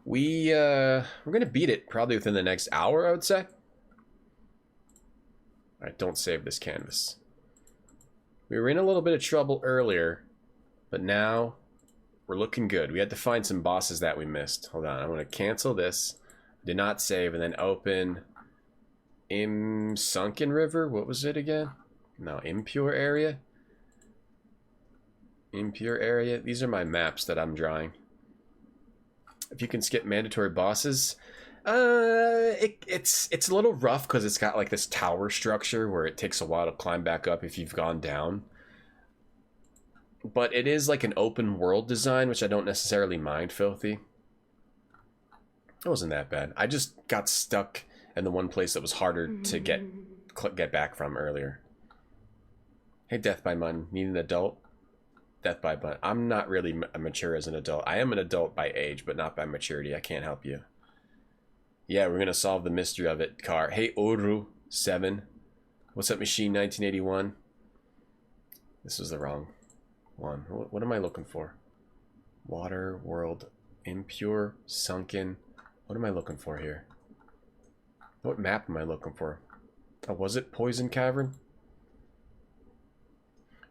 We're gonna beat it probably within the next hour, I would say. Alright, don't save this canvas. We were in a little bit of trouble earlier, but now we're looking good. We had to find some bosses that we missed. Hold on, I want to cancel this. Did not save, and then open Sunken River. What was it again? No, Impure Area. Impure Area. These are my maps that I'm drawing. If you can skip mandatory bosses, it's a little rough because it's got like this tower structure where it takes a while to climb back up if you've gone down. But it is like an open world design, which I don't necessarily mind, Filthy. It wasn't that bad. I just got stuck in the one place that was harder to get back from earlier. Hey, Death by Mun, need an adult? Death by Mun. I'm not really mature as an adult. I am an adult by age, but not by maturity. I can't help you. Yeah, we're gonna solve the mystery of it, Car. Hey, Oru7. What's up, Machine 1981? This was the wrong one. What am I looking for? Water, world, impure, sunken. What am I looking for here? What map am I looking for? Oh, was it Poison Cavern?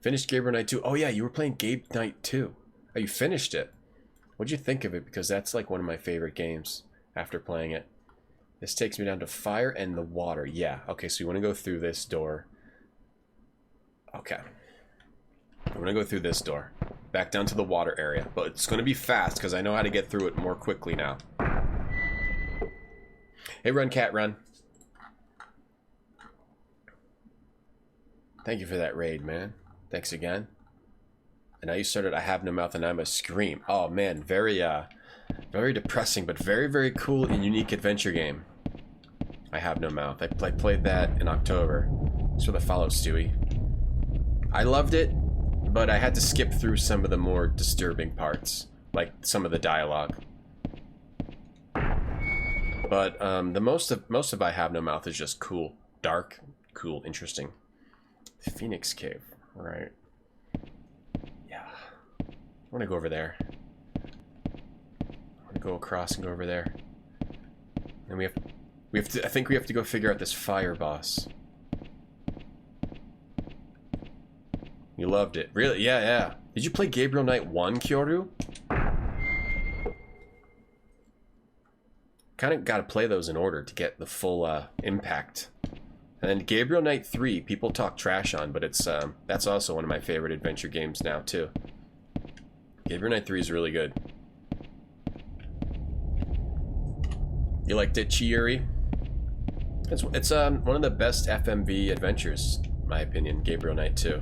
Finished Gabriel Knight 2. Oh yeah, you were playing Gabe Knight 2. Oh, you finished it. What'd you think of it? Because that's like one of my favorite games after playing it. This takes me down to fire and the water. Yeah, okay, so you want to go through this door. Okay. I'm going to go through this door. Back down to the water area. But it's going to be fast because I know how to get through it more quickly now. Hey, run, cat, run. Thank you for that raid, man. Thanks again. And now you started I Have No Mouth and I'm a Scream. Oh, man. Very depressing, but very, very cool and unique adventure game. I Have No Mouth. I played that in October. Thanks for the follow, Stewie. I loved it, but I had to skip through some of the more disturbing parts, like some of the dialogue. But the most of I Have No Mouth is just cool, dark, cool, interesting. Phoenix Cave, all right? Yeah, I want to go over there. I want to go across and go over there. And we have to. I think we have to go figure out this fire boss. You loved it. Really? Yeah, yeah. Did you play Gabriel Knight 1, Kyoru? Kind of got to play those in order to get the full impact. And then Gabriel Knight 3, people talk trash on, but it's that's also one of my favorite adventure games now, too. Gabriel Knight 3 is really good. You liked it, Chiuri? It's one of the best FMV adventures, in my opinion, Gabriel Knight 2.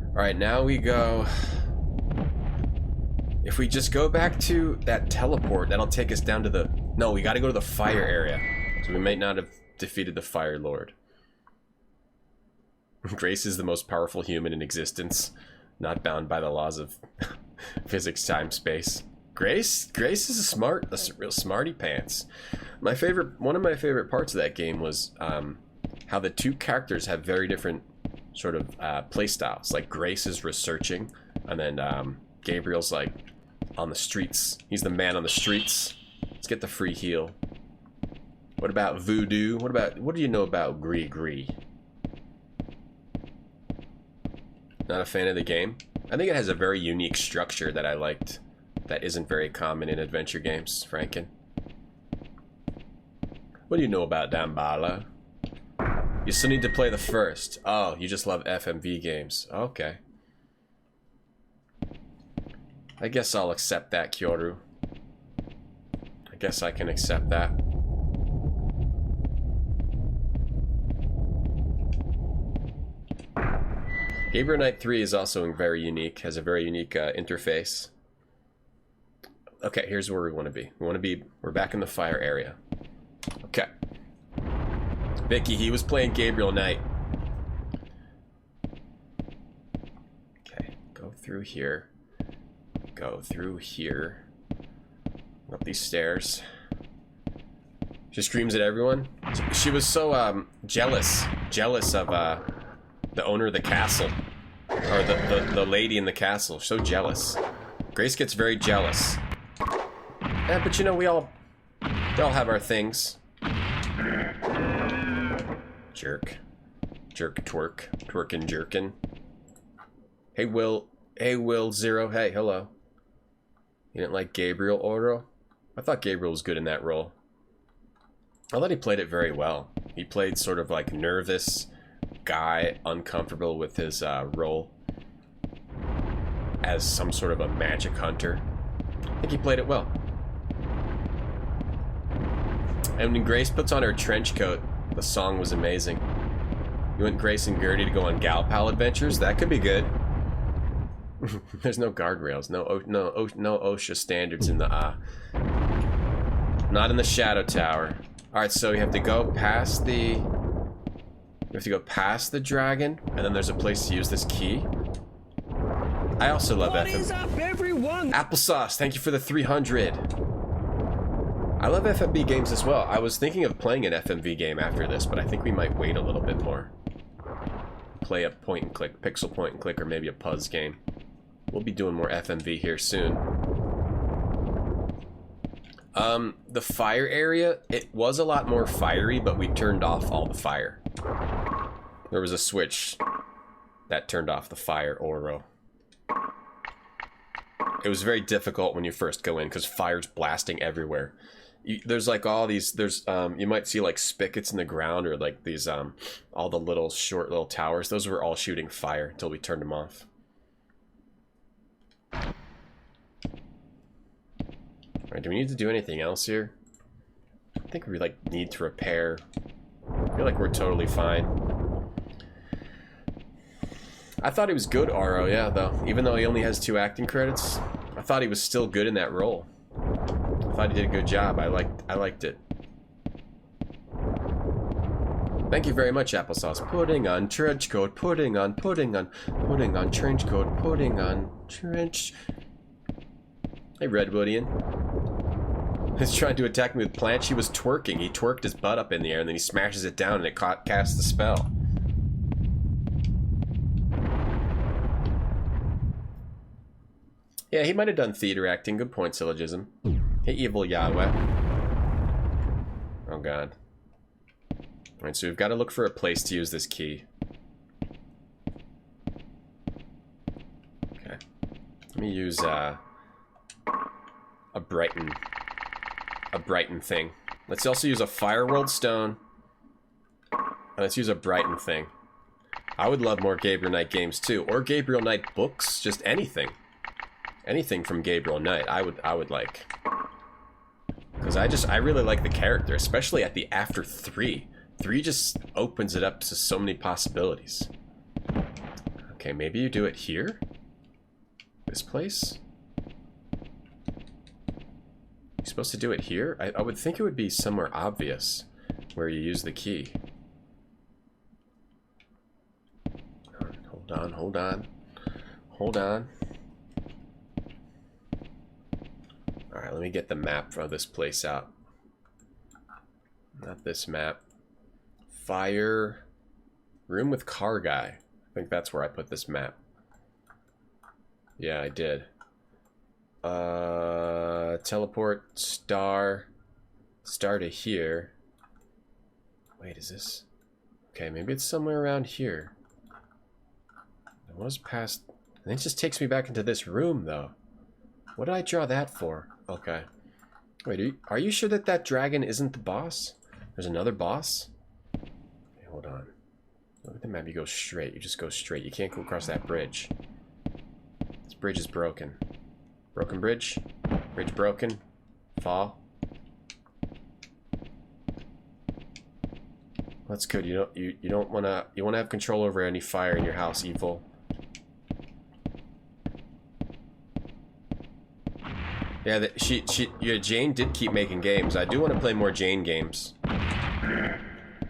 Alright, now we go... If we just go back to that teleport, that'll take us down to the... No, we gotta go to the fire area. So we might not have defeated the Fire Lord. Grace is the most powerful human in existence, not bound by the laws of physics, time, space. Grace is a real smarty pants. One of my favorite parts of that game was how the two characters have very different sort of play styles. Like Grace is researching, and then Gabriel's like on the streets. He's the man on the streets. Let's get the free heal. What about Voodoo? What do you know about Gree? Not a fan of the game? I think it has a very unique structure that I liked that isn't very common in adventure games, Franken. What do you know about Dambala? You still need to play the first. Oh, you just love FMV games. Okay. I guess I'll accept that, Kyoru. I guess I can accept that. Gabriel Knight 3 is also very unique, has a very unique interface. Okay, here's where we want to be. We're back in the fire area. Okay. Vicky, he was playing Gabriel Knight. Okay, go through here. Go through here. Up these stairs. She screams at everyone. She was so jealous of the owner of the castle. Or the lady in the castle. So jealous. Grace gets very jealous. Yeah, but you know, we all have our things. Jerk. Twerk. Twerkin' jerkin'. Hey, Will Zero. Hey, hello. You didn't like Gabriel Oro? I thought Gabriel was good in that role. I thought he played it very well. He played sort of like nervous guy, uncomfortable with his role as some sort of a magic hunter. I think he played it well. And when Grace puts on her trench coat, the song was amazing. You want Grace and Gertie to go on gal pal adventures? That could be good. There's no guardrails, no OSHA standards in the not in the Shadow Tower. All right, so you have to go past the dragon, and then there's a place to use this key. I also love FMV. What is up, everyone? Applesauce, thank you for the 300. I love FMV games as well. I was thinking of playing an FMV game after this, but I think we might wait a little bit more. Play a point and click, pixel point and click, or maybe a Puzz game. We'll be doing more FMV here soon. The fire area, it was a lot more fiery, but we turned off all the fire. There was a switch that turned off the fire Oro. It was very difficult when you first go in because fire's blasting everywhere. There's like all these, you might see like spigots in the ground or like these, all the little short little towers. Those were all shooting fire until we turned them off. Alright, do we need to do anything else here? I think we like need to repair. I feel like we're totally fine. I thought he was good, Aro, yeah, though. Even though he only has 2 acting credits, I thought he was still good in that role. I thought he did a good job. I liked it. Thank you very much, Applesauce. Putting on trench coat, putting on trench coat, putting on trench. Hey, Redwoodian. He's trying to attack me with plants. He was twerking. He twerked his butt up in the air and then he smashes it down and it casts the spell. Yeah, he might have done theater acting. Good point, Syllogism. Hey, evil Yahweh. Oh, God. Alright, so we've got to look for a place to use this key. Okay. Let me use, a Brighton thing. Let's also use a Fireworld Stone. And let's use a Brighton thing. I would love more Gabriel Knight games, too. Or Gabriel Knight books. Just anything. Anything from Gabriel Knight, I would like. Because I really like the character, especially at the after 3. 3 just opens it up to so many possibilities. Okay, maybe you do it here? This place? You're supposed to do it here? I would think it would be somewhere obvious where you use the key. Hold on, hold on. Hold on. Alright, let me get the map of this place out. Not this map. Fire. Room with car guy. I think that's where I put this map. Yeah, I did. Teleport star. Star to here. Wait, is this? Okay, maybe it's somewhere around here. It was past. And it just takes me back into this room, though. What did I draw that for? Okay. Wait, are you sure that that dragon isn't the boss? There's another boss? Okay, hold on. Look at the map. You go straight. You just go straight. You can't go across that bridge. This bridge is broken. Broken bridge? Bridge broken? Fall? That's good. You don't wanna have control over any fire in your house, evil. Yeah, Jane did keep making games. I do want to play more Jane games.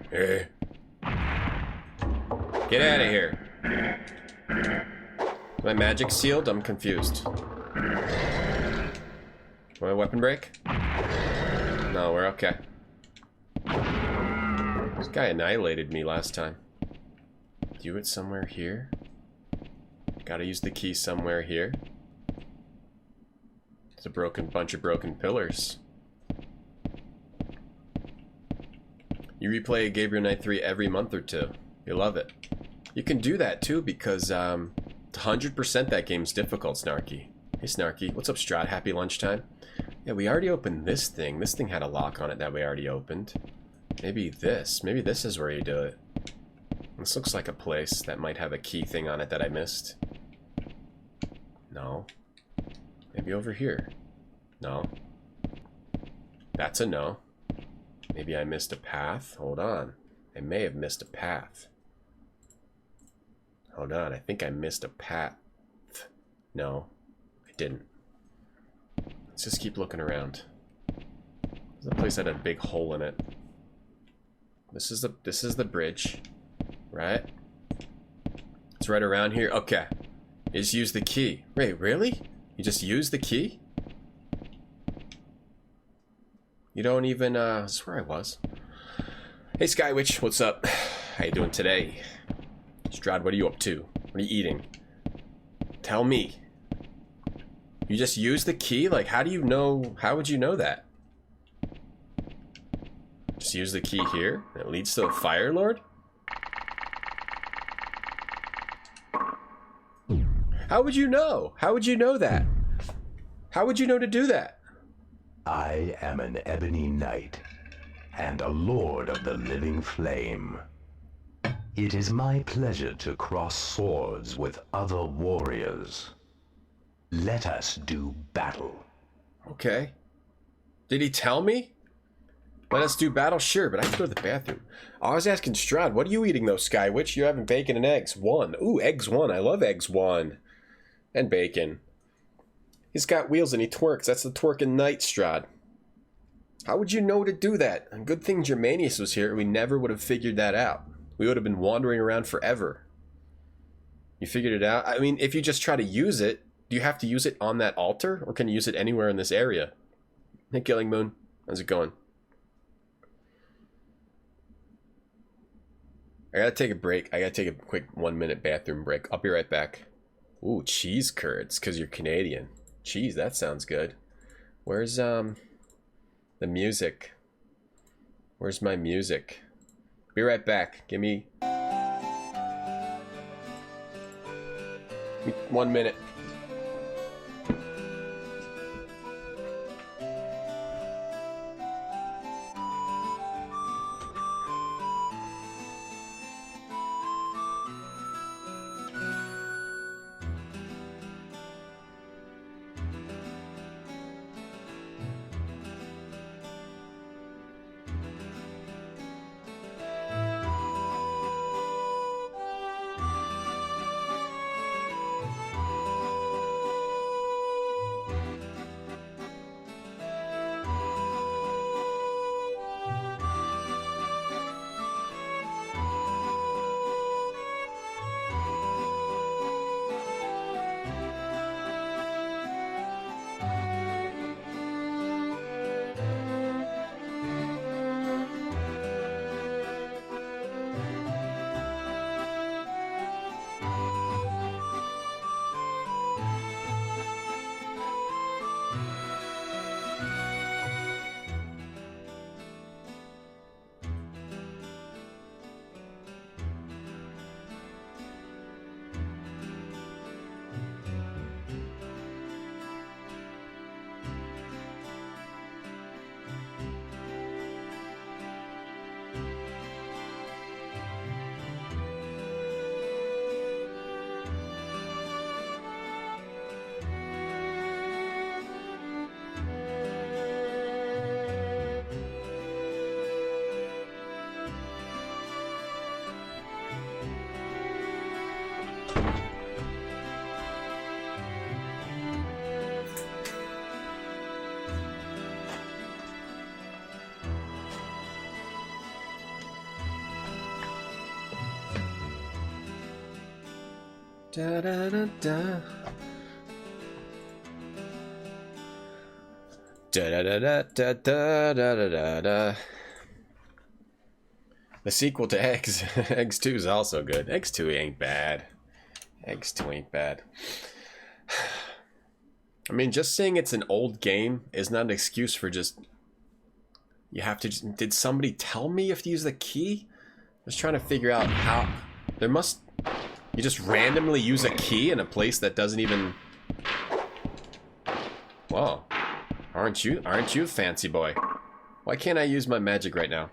Get out of here. My magic sealed? I'm confused. My weapon break? No, we're okay. This guy annihilated me last time. Do it somewhere here? Gotta use the key somewhere here. It's a bunch of broken pillars. You replay Gabriel Knight 3 every month or 2. You love it. You can do that too because 100% that game's difficult, Snarky. Hey Snarky, what's up Strahd? Happy lunchtime. Yeah, we already opened this thing. This thing had a lock on it that we already opened. Maybe this is where you do it. This looks like a place that might have a key thing on it that I missed. No. Maybe over here. No. That's a no. Maybe I missed a path. Hold on. I may have missed a path. Hold on. I think I missed a path. No, I didn't. Let's just keep looking around. There's a place that had a big hole in it. This is the bridge, right? It's right around here. Okay. You just use the key. Wait, really? You just use the key? You don't even, this is where I was. Hey, Skywitch, what's up? How you doing today? Strahd, what are you up to? What are you eating? Tell me. You just use the key? Like, how do you know, how would you know that? Just use the key here? It leads to a Fire Lord? How would you know? How would you know that? How would you know to do that? I am an ebony knight, and a lord of the living flame. It is my pleasure to cross swords with other warriors. Let us do battle. Okay. Did he tell me? Let us do battle? Sure, but I have to go to the bathroom. I was asking Strahd, what are you eating though, Sky Witch? You're having bacon and eggs. 1. Ooh, eggs 1. I love eggs 1. And bacon. He's got wheels and he twerks. That's the twerking knight, Strahd. How would you know to do that? And good thing Germanius was here. We never would have figured that out. We would have been wandering around forever. You figured it out? I mean, if you just try to use it, do you have to use it on that altar? Or can you use it anywhere in this area? Hey, Killing Moon. How's it going? I gotta take a break. I gotta take a quick 1-minute bathroom break. I'll be right back. Ooh, cheese curds, because you're Canadian. Cheese, that sounds good. Where's, the music? Where's my music? Be right back. Give me 1 minute. Da da da da. Da da da da da da da da da. The sequel to Eggs. Eggs 2 is also good. Eggs 2 ain't bad. Eggs 2 ain't bad. I mean, just saying it's an old game is not an excuse for just... You have to just... Did somebody tell me if to use the key? I was trying to figure out how... There must... You just randomly use a key in a place that doesn't even... Whoa. Aren't you a fancy boy? Why can't I use my magic right now?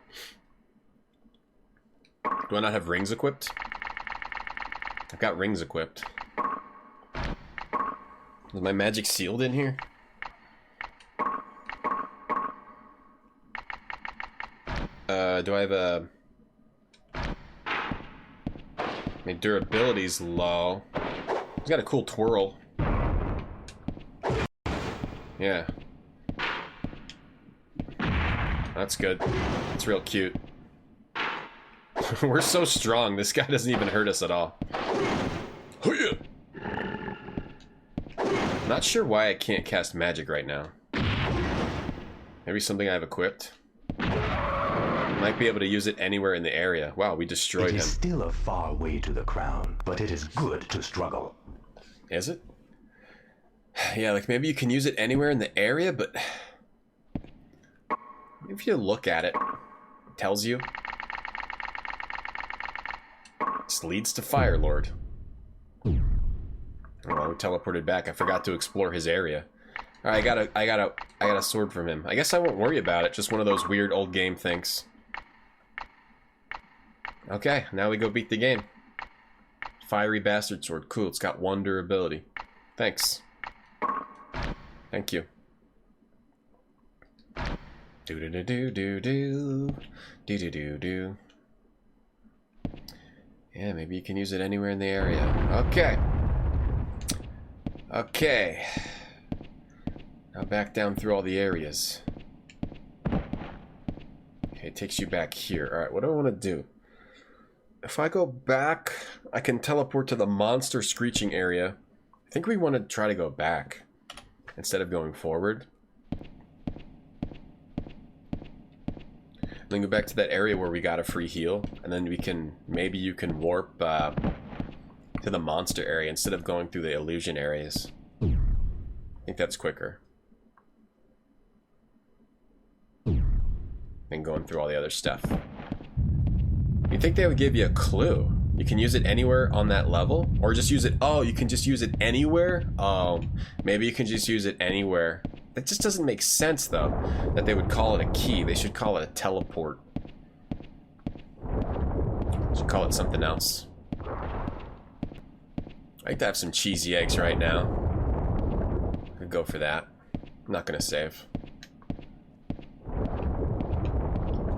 Do I not have rings equipped? I've got rings equipped. Is my magic sealed in here? Do I have a... My durability's low. He's got a cool twirl. Yeah. That's good. It's real cute. We're so strong, this guy doesn't even hurt us at all. Not sure why I can't cast magic right now. Maybe something I have equipped? Might be able to use it anywhere in the area. Wow, we destroyed him. It is still a far way to the crown, but it is good to struggle. Is it? Yeah, like maybe you can use it anywhere in the area, but... If you look at it, it tells you. This leads to Fire Lord. Oh, we teleported back. I forgot to explore his area. All right, I got a sword from him. I guess I won't worry about it. Just one of those weird old game things. Okay, now we go beat the game. Fiery bastard sword. Cool. It's got 1 durability. Thanks. Thank you. Do do do do do do do do do do. Yeah, maybe you can use it anywhere in the area. Okay. Okay. Now back down through all the areas. Okay, it takes you back here. Alright, what do I want to do? If I go back, I can teleport to the monster screeching area. I think we want to try to go back instead of going forward. Then go back to that area where we got a free heal, and then we can, maybe you can warp to the monster area instead of going through the illusion areas. I think that's quicker than going through all the other stuff. You'd think they would give you a clue. You can use it anywhere on that level, or just use it, oh, you can just use it anywhere? Oh, maybe you can just use it anywhere. That just doesn't make sense, though, that they would call it a key. They should call it a teleport. Should call it something else. I'd like to have some cheesy eggs right now. I'd go for that. I'm not gonna save.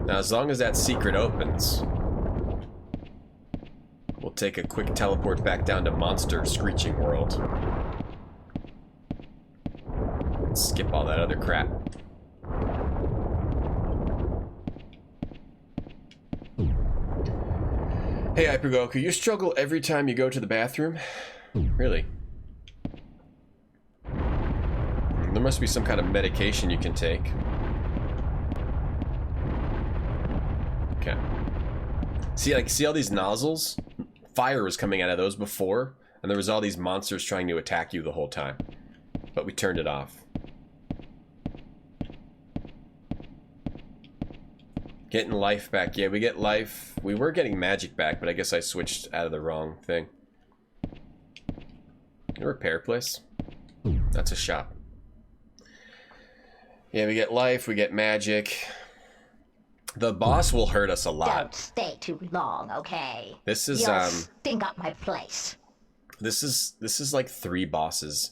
Now, as long as that secret opens, we'll take a quick teleport back down to Monster Screeching World. Skip all that other crap. Hey, Hypergoku, you struggle every time you go to the bathroom? Really? There must be some kind of medication you can take. Okay. See all these nozzles? Fire was coming out of those before, and there was all these monsters trying to attack you the whole time. But we turned it off. Getting life back. Yeah, we get life. We were getting magic back, but I guess I switched out of the wrong thing. A repair place? That's a shop. Yeah, we get life, we get magic. The boss will hurt us a lot. Don't stay too long, okay? This is You'll stink up my place. This is like 3 bosses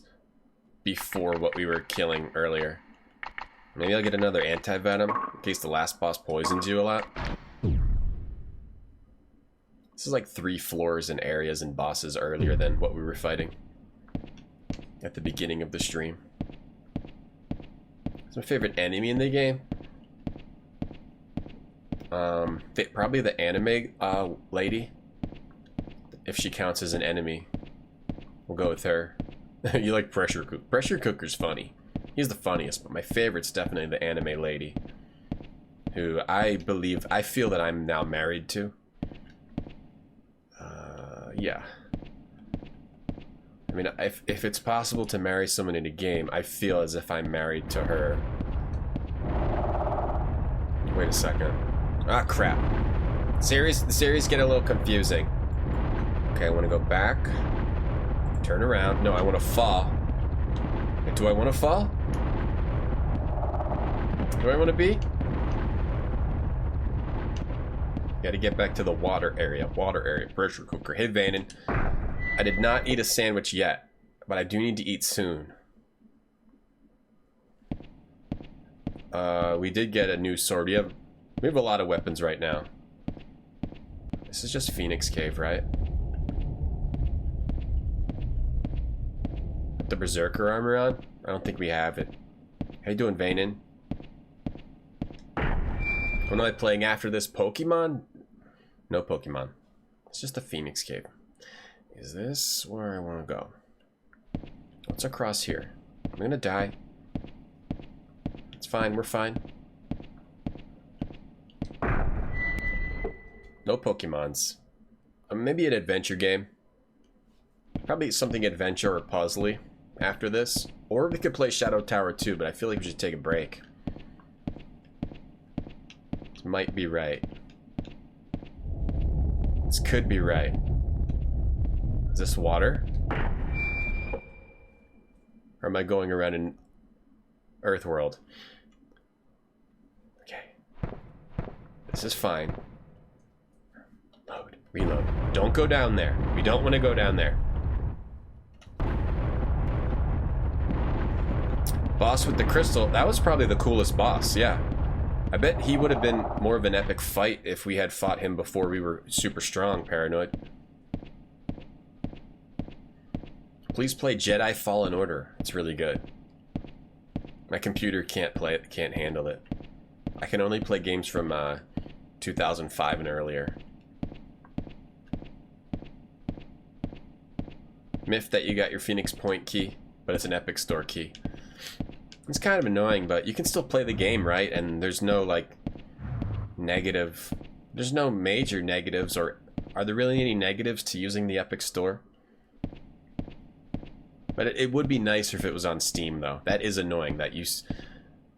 before what we were killing earlier. Maybe I'll get another anti-venom in case the last boss poisons you a lot. This is like 3 floors and areas and bosses earlier than what we were fighting at the beginning of the stream. It's my favorite enemy in the game. Probably the anime lady. If she counts as an enemy, we'll go with her. You like Pressure Cooker? Pressure Cooker's funny. He's the funniest, but my favorite's definitely the anime lady, who I feel that I'm now married to. Yeah. I mean, if it's possible to marry someone in a game, I feel as if I'm married to her. Wait a second. Ah, crap. The series get a little confusing. Okay, I want to go back. Turn around. No, I want to fall. Do I want to fall? Do I want to be? Gotta get back to the water area. Water area. Pressure cooker. Hey, Vanen. I did not eat a sandwich yet, but I do need to eat soon. We did get a new sword. We have a lot of weapons right now. This is just Phoenix Cave, right? The Berserker armor on? I don't think we have it. How you doing, Vanen? When am I playing after this? Pokemon? No Pokemon. It's just the Phoenix Cave. Is this where I want to go? What's across here? I'm gonna die. It's fine, we're fine. No Pokemons. Maybe an adventure game. Probably something adventure or puzzly after this. Or we could play Shadow Tower 2, but I feel like we should take a break. This might be right. This could be right. Is this water? am I going around in Earthworld? Okay. This is fine. Load. Reload. Don't go down there. We don't want to go down there. Boss with the crystal. That was probably the coolest boss, yeah. I bet he would have been more of an epic fight if we had fought him before we were super strong, Paranoid. Please play Jedi Fallen Order. It's really good. My computer can't play it, can't handle it. I can only play games from 2005 and earlier. Miff that you got your Phoenix Point key, but it's an Epic Store key. It's kind of annoying, but you can still play the game, right? And there's no, like, negative... There's no major negatives, or... Are there really any negatives to using the Epic Store? But it would be nicer if it was on Steam, though. That is annoying, that you...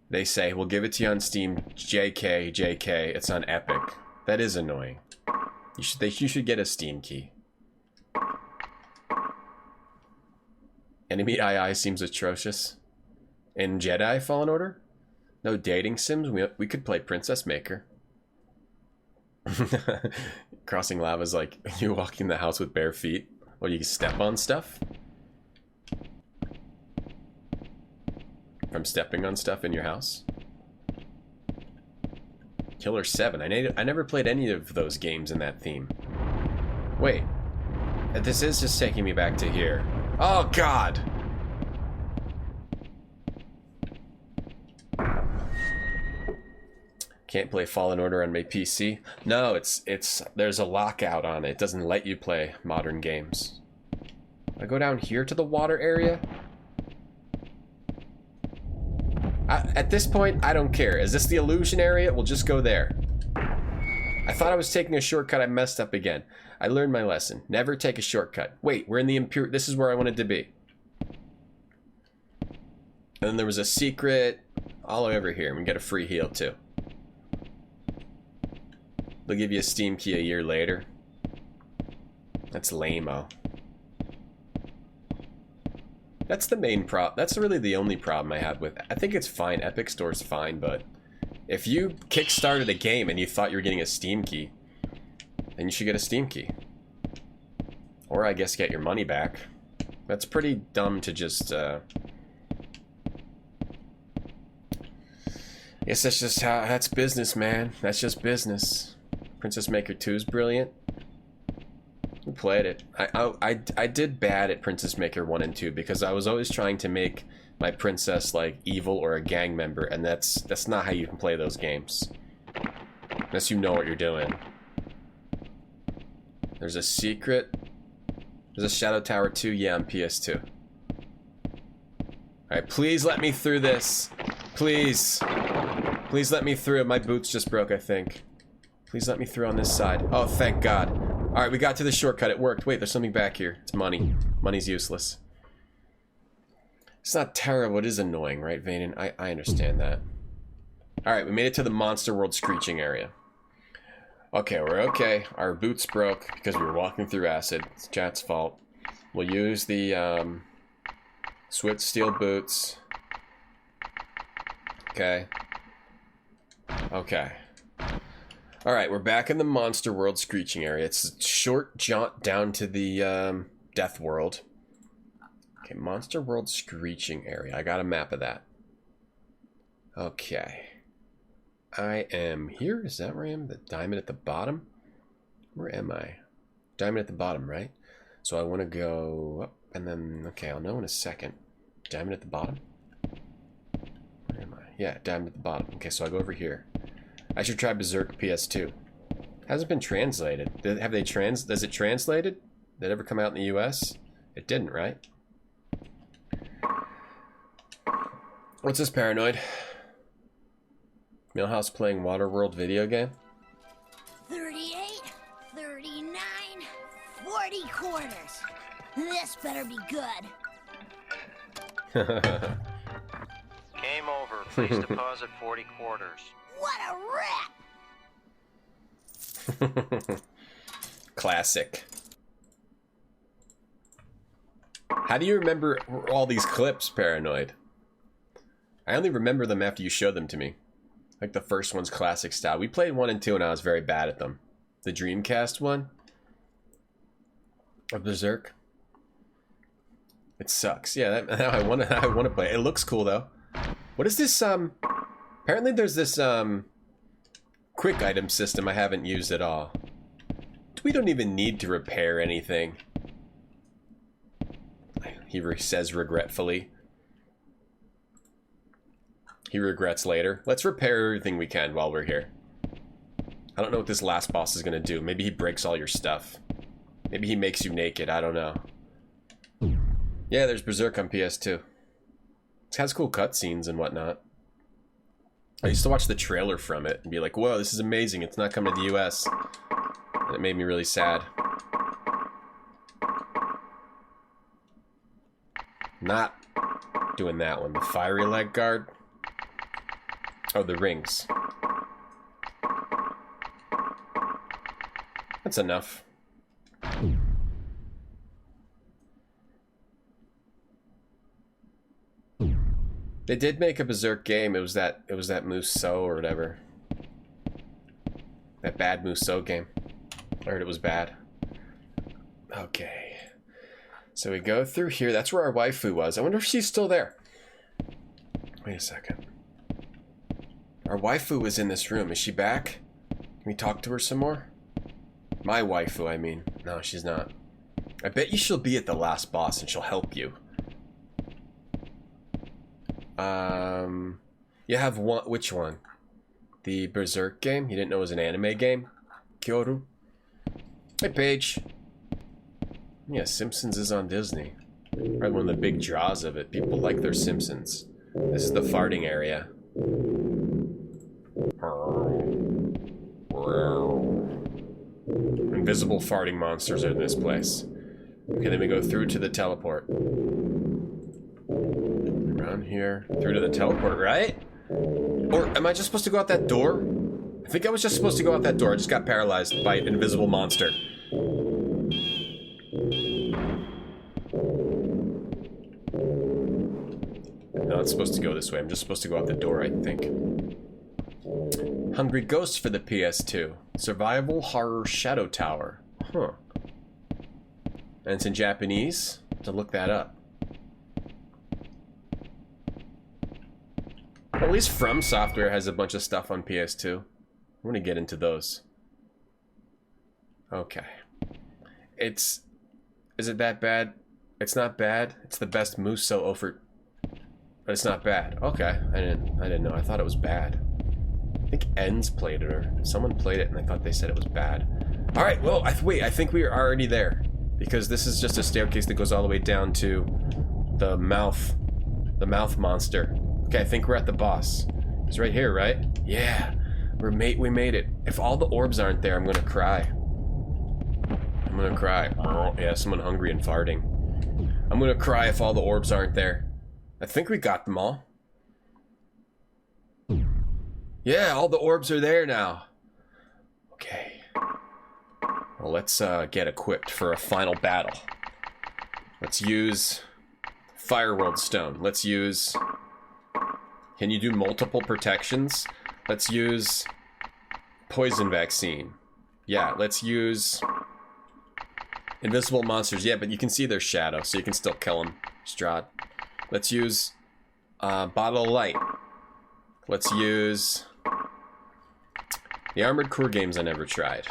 They say, we'll give it to you on Steam, JK, JK, it's on Epic. That is annoying. You should get a Steam key. Enemy II seems atrocious. In Jedi Fallen Order? No dating sims? We could play Princess Maker. Crossing lava's like you walking the house with bare feet. Or you can step on stuff? From stepping on stuff in your house? Killer 7. I never played any of those games in that theme. Wait. This is just taking me back to here. Oh, God! Can't play Fallen Order on my PC. No, there's a lockout on it. It doesn't let you play modern games. I go down here to the water area. At this point, I don't care. Is this the illusion area? We'll just go there. I thought I was taking a shortcut. I messed up again. I learned my lesson. Never take a shortcut. Wait, we're in the Imperial... This is where I wanted to be. And then there was a secret all over here. We get a free heal, too. They'll give you a Steam key a year later. That's lame-o. That's the main problem. That's really the only problem I have with... I think it's fine. Epic Store's fine, but... If you kickstarted a game and you thought you were getting a Steam key, then you should get a Steam key. Or I guess get your money back. That's pretty dumb to just... I guess that's just how... That's business, man. That's just business. Princess Maker 2 is brilliant. We played it. I did bad at Princess Maker 1 and 2 because I was always trying to make my princess like evil or a gang member, and that's not how you can play those games. Unless you know what you're doing. There's a secret. There's a Shadow Tower 2, yeah, on PS2. Alright, please let me through this. Please. Please let me through. My boots just broke, I think. Please let me through on this side. Oh, thank God. Alright, we got to the shortcut. It worked. Wait, there's something back here. It's money. Money's useless. It's not terrible. It is annoying, right, Vaden? I understand that. Alright, we made it to the Monster World Screeching area. Okay, we're okay. Our boots broke because we were walking through acid. It's Chat's fault. We'll use the Switch Steel boots. Okay. Okay. Alright, we're back in the Monster World Screeching area. It's a short jaunt down to the Death World. Okay, Monster World Screeching area. I got a map of that. Okay. I am here. Is that where I am? The diamond at the bottom? Where am I? Diamond at the bottom, right? So I want to go up and then... Okay, I'll know in a second. Diamond at the bottom? Where am I? Yeah, diamond at the bottom. Okay, so I go over here. I should try Berserk PS2. Hasn't been translated. Have they Is it translated? Did it ever come out in the US? It didn't, right? What's this, Paranoid? Millhouse playing Waterworld video game? 38, 39, 40 quarters. This better be good. Game over. Please deposit 40 quarters. What a rip! Classic. How do you remember all these clips, Paranoid? I only remember them after you showed them to me. Like the first one's classic style. We played 1 and 2 and I was very bad at them. The Dreamcast one of Berserk. It sucks. Yeah, now I want to play it. It looks cool though. What is this apparently there's this quick item system I haven't used at all. We don't even need to repair anything. He says regretfully. He regrets later. Let's repair everything we can while we're here. I don't know what this last boss is going to do. Maybe he breaks all your stuff. Maybe he makes you naked. I don't know. Yeah, there's Berserk on PS2. It has cool cutscenes and whatnot. I used to watch the trailer from it and be like, whoa, this is amazing. It's not coming to the US. And it made me really sad. Not doing that one. The fiery leg guard. Oh, the rings. That's enough. They did make a Berserk game. It was that Musou or whatever. That bad Musou game. I heard it was bad. Okay. So we go through here. That's where our waifu was. I wonder if she's still there. Wait a second. Our waifu was in this room. Is she back? Can we talk to her some more? My waifu, I mean. No, she's not. I bet you she'll be at the last boss and she'll help you. You have one. Which one? The Berserk game? You didn't know it was an anime game? Kyoru. Hey, Paige. Yeah, Simpsons is on Disney. Probably one of the big draws of it. People like their Simpsons. This is the farting area. Invisible farting monsters are in this place. Okay, then we go through to the teleport. Around here. Through to the teleport, right? Or am I just supposed to go out that door? I think I was just supposed to go out that door. I just got paralyzed by an invisible monster. No, it's supposed to go this way. I'm just supposed to go out the door, I think. Hungry Ghosts for the PS2. Survival Horror Shadow Tower. Huh. And it's in Japanese. To look that up. At least From Software has a bunch of stuff on PS2. I want to get into those. Okay. Is it that bad? It's not bad. It's the best Musou offered. But it's not bad. Okay. I didn't know. I thought it was bad. I think Ends played it, or someone played it and I thought they said it was bad. Alright, well, wait, I think we are already there. Because this is just a staircase that goes all the way down to the mouth monster. Okay, I think we're at the boss. He's right here, right? Yeah. We made it. If all the orbs aren't there, I'm gonna cry. I'm gonna cry. Oh, yeah, someone hungry and farting. I'm gonna cry if all the orbs aren't there. I think we got them all. Yeah, all the orbs are there now. Okay. Well, let's get equipped for a final battle. Let's use Fireworld Stone. Let's use... Can you do multiple protections? Let's use Poison Vaccine. Yeah, let's use Invisible Monsters. Yeah, but you can see their shadow, so you can still kill them. Strahd. Let's use Bottle of Light. Let's use the Armored Core games I never tried.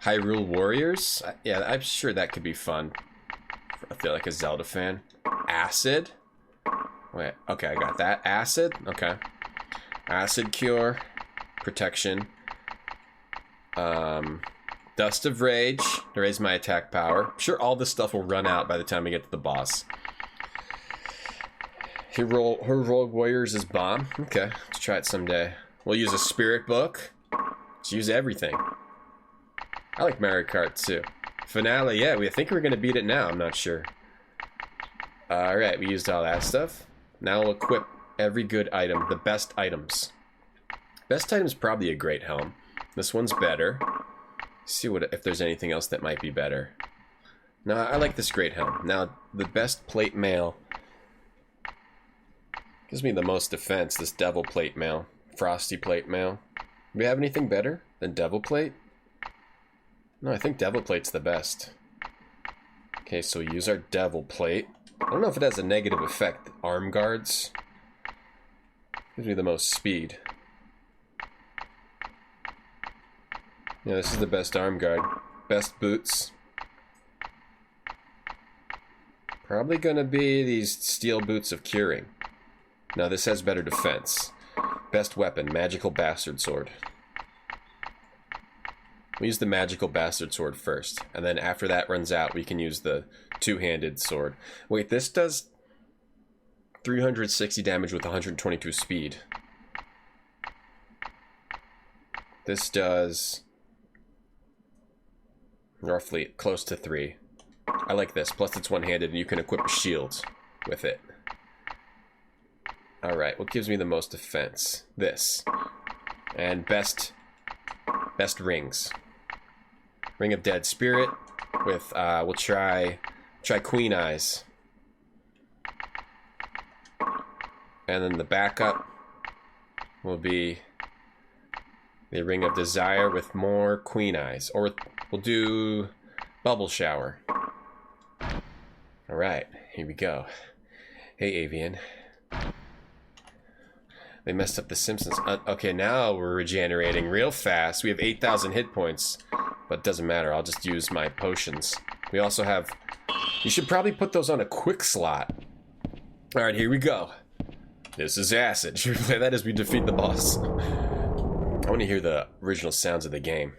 Hyrule Warriors? Yeah, I'm sure that could be fun. I feel like a Zelda fan. Acid? Wait, okay, I got that. Acid? Okay. Acid Cure. Protection. Dust of Rage to raise my attack power. I'm sure all this stuff will run out by the time we get to the boss. Hero Warriors is bomb. Okay, let's try it someday. We'll use a Spirit Book. Let's use everything. I like Mario Kart too. Finale, yeah, I think we're gonna beat it now. I'm not sure. Alright, we used all that stuff. Now we'll equip every good item, the best items. Best item is probably a Great Helm. This one's better. See if there's anything else that might be better. No, I like this great helm. Now, the best plate mail gives me the most defense, this devil plate mail. Frosty plate mail. Do we have anything better than devil plate? No, I think devil plate's the best. Okay, so we use our devil plate. I don't know if it has a negative effect. Arm guards. Gives me the most speed. Yeah, this is the best arm guard. Best boots. Probably gonna be these steel boots of curing. Now this has better defense. Best weapon, magical bastard sword. We use the magical bastard sword first, and then after that runs out, we can use the two-handed sword. Wait, this does 360 damage with 122 speed. This does roughly close to 3. I like this. Plus it's one-handed, and you can equip a shield with it. Alright, what gives me the most defense? This. And best rings. Ring of Dead Spirit with, we'll try Queen Eyes. And then the backup will be the Ring of Desire with more Queen Eyes. Or we'll do Bubble Shower. Alright, here we go. Hey, Avian. They messed up the Simpsons. Okay, now we're regenerating real fast. We have 8,000 hit points. But it doesn't matter, I'll just use my potions. We also have... You should probably put those on a quick slot. Alright, here we go. This is acid. Should we play that as we defeat the boss? I want to hear the original sounds of the game.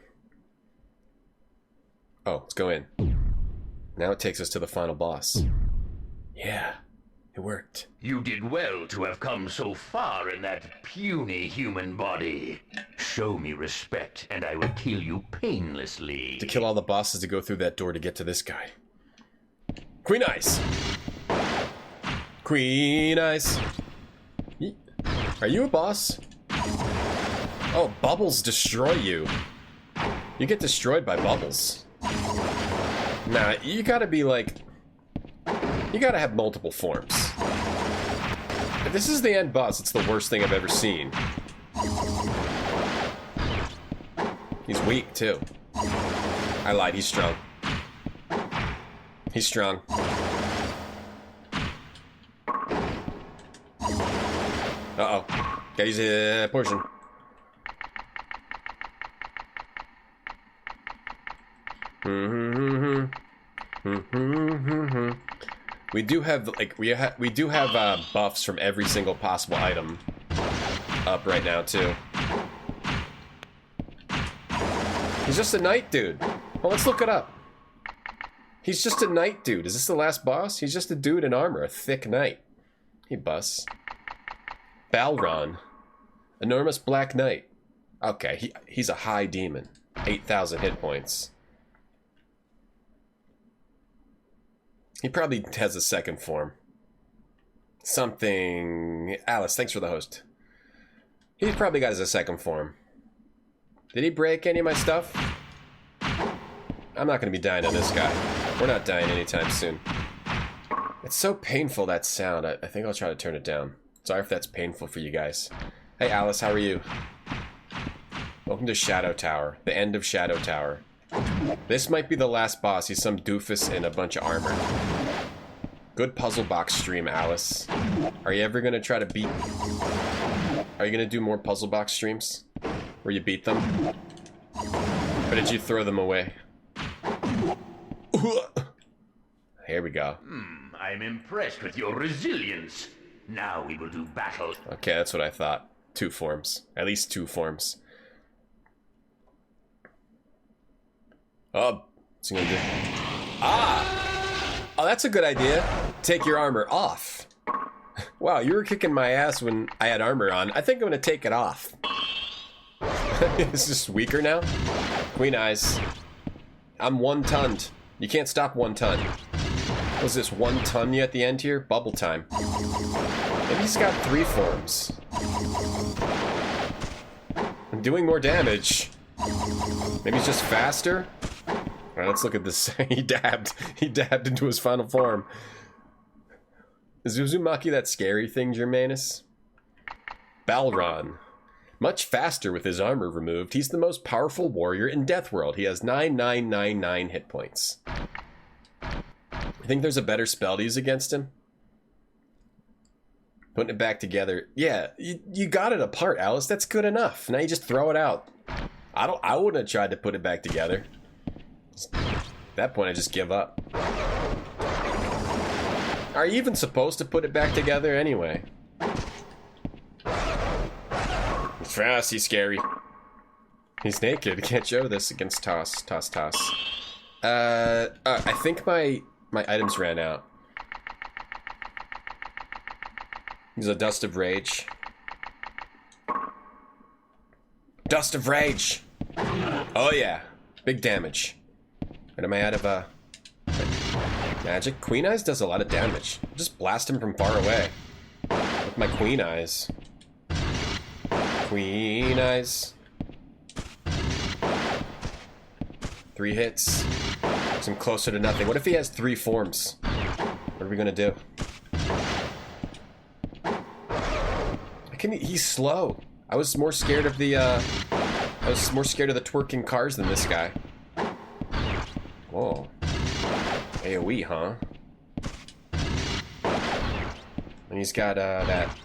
Oh, let's go in. Now it takes us to the final boss. Yeah, it worked. You did well to have come so far in that puny human body. Show me respect, and I will kill you painlessly. To kill all the bosses to go through that door to get to this guy. Queen Eyes! Queen Eyes! Are you a boss? Oh, bubbles destroy you. You get destroyed by bubbles. Nah, you gotta be like... You gotta have multiple forms. If this is the end boss, it's the worst thing I've ever seen. He's weak, too. I lied, he's strong. He's strong. Uh-oh. Gotta use a potion. We do have, like, we do have buffs from every single possible item up right now, too. He's just a knight dude. Well, let's look it up. He's just a knight dude. Is this the last boss? He's just a dude in armor, a thick knight. Hey, bus. Balron. Enormous black knight. Okay, he's a high demon. 8,000 hit points. He probably has a second form. Something... Alice, thanks for the host. He's probably got his second form. Did he break any of my stuff? I'm not going to be dying to this guy. We're not dying anytime soon. It's so painful, that sound. I think I'll try to turn it down. Sorry if that's painful for you guys. Hey, Alice, how are you? Welcome to Shadow Tower. The end of Shadow Tower. This might be the last boss. He's some doofus in a bunch of armor. Good puzzle box stream, Alice. Are you ever going to try to beat... Are you going to do more puzzle box streams? Where you beat them? Or did you throw them away? Here we go. I'm impressed with your resilience. Now we will do battle. Okay, that's what I thought. 2 forms. At least 2 forms. Oh, what's he gonna do? Ah! Oh, that's a good idea. Take your armor off. Wow, you were kicking my ass when I had armor on. I think I'm gonna take it off. It's just weaker now. Queen Eyes. I'm 1-tonned. You can't stop 1-ton. Was this 1-ton you at the end here? Bubble time. Maybe he's got 3 forms. I'm doing more damage. Maybe he's just faster? Alright, let's look at this. He dabbed. He dabbed into his final form. Is Uzumaki that scary thing, Germanus? Balron. Much faster with his armor removed, he's the most powerful warrior in Deathworld. He has 9999 hit points. You think there's a better spell to use against him? Putting it back together. Yeah, you got it apart, Alice. That's good enough. Now you just throw it out. I wouldn't have tried to put it back together. At that point, I just give up. Are you even supposed to put it back together anyway? Fast, he's scary. He's naked. Can't show this against Toss. I think my items ran out. Use a Dust of Rage. Dust of Rage! Oh yeah. Big damage. And am I out of magic? Queen Eyes does a lot of damage. Just blast him from far away. With my Queen Eyes. Queen Eyes. 3 hits. Makes him closer to nothing. What if he has 3 forms? What are we gonna do? He's slow. I was more scared of the twerking cars than this guy. Whoa. AoE, huh? And he's got that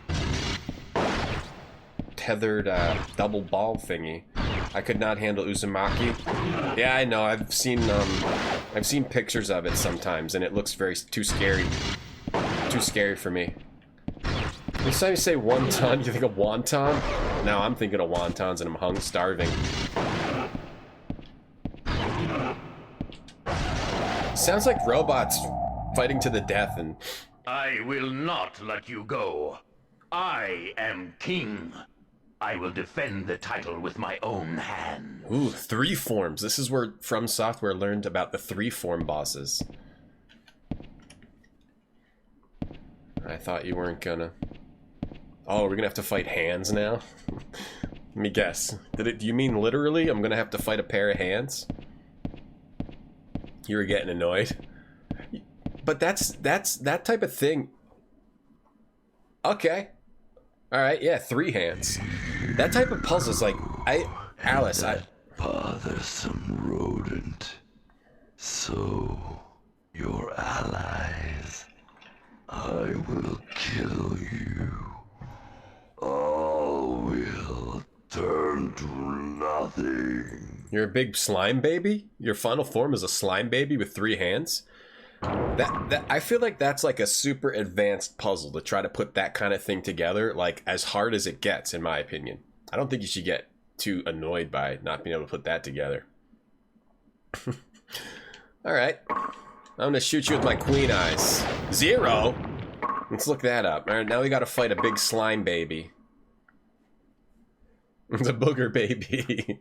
tethered double ball thingy. I could not handle Uzumaki. Yeah, I know. I've seen pictures of it sometimes, and it looks too scary. Too scary for me. Next time you say wonton, you think of wonton? No, I'm thinking of wontons, and I'm starving. Sounds like robots fighting to the death, and I will not let you go. I am king. I will defend the title with my own hand. Ooh, 3 forms. This is where From Software learned about the 3 form bosses. I thought you weren't gonna. Oh, we're gonna have to fight hands now? Let me guess. Do you mean literally I'm gonna have to fight a pair of hands? You were getting annoyed. But that's that type of thing. Okay. Alright, yeah, 3 hands. That type of puzzle's like Alice, bothersome rodent. So your allies, I will kill you. All will turn to nothing. You're a big slime baby? Your final form is a slime baby with 3 hands? That I feel like that's like a super advanced puzzle to try to put that kind of thing together, like as hard as it gets, in my opinion. I don't think you should get too annoyed by not being able to put that together. Alright. I'm gonna shoot you with my Queen Eyes. 0? Let's look that up. Alright, now we gotta fight a big slime baby. It's a booger baby.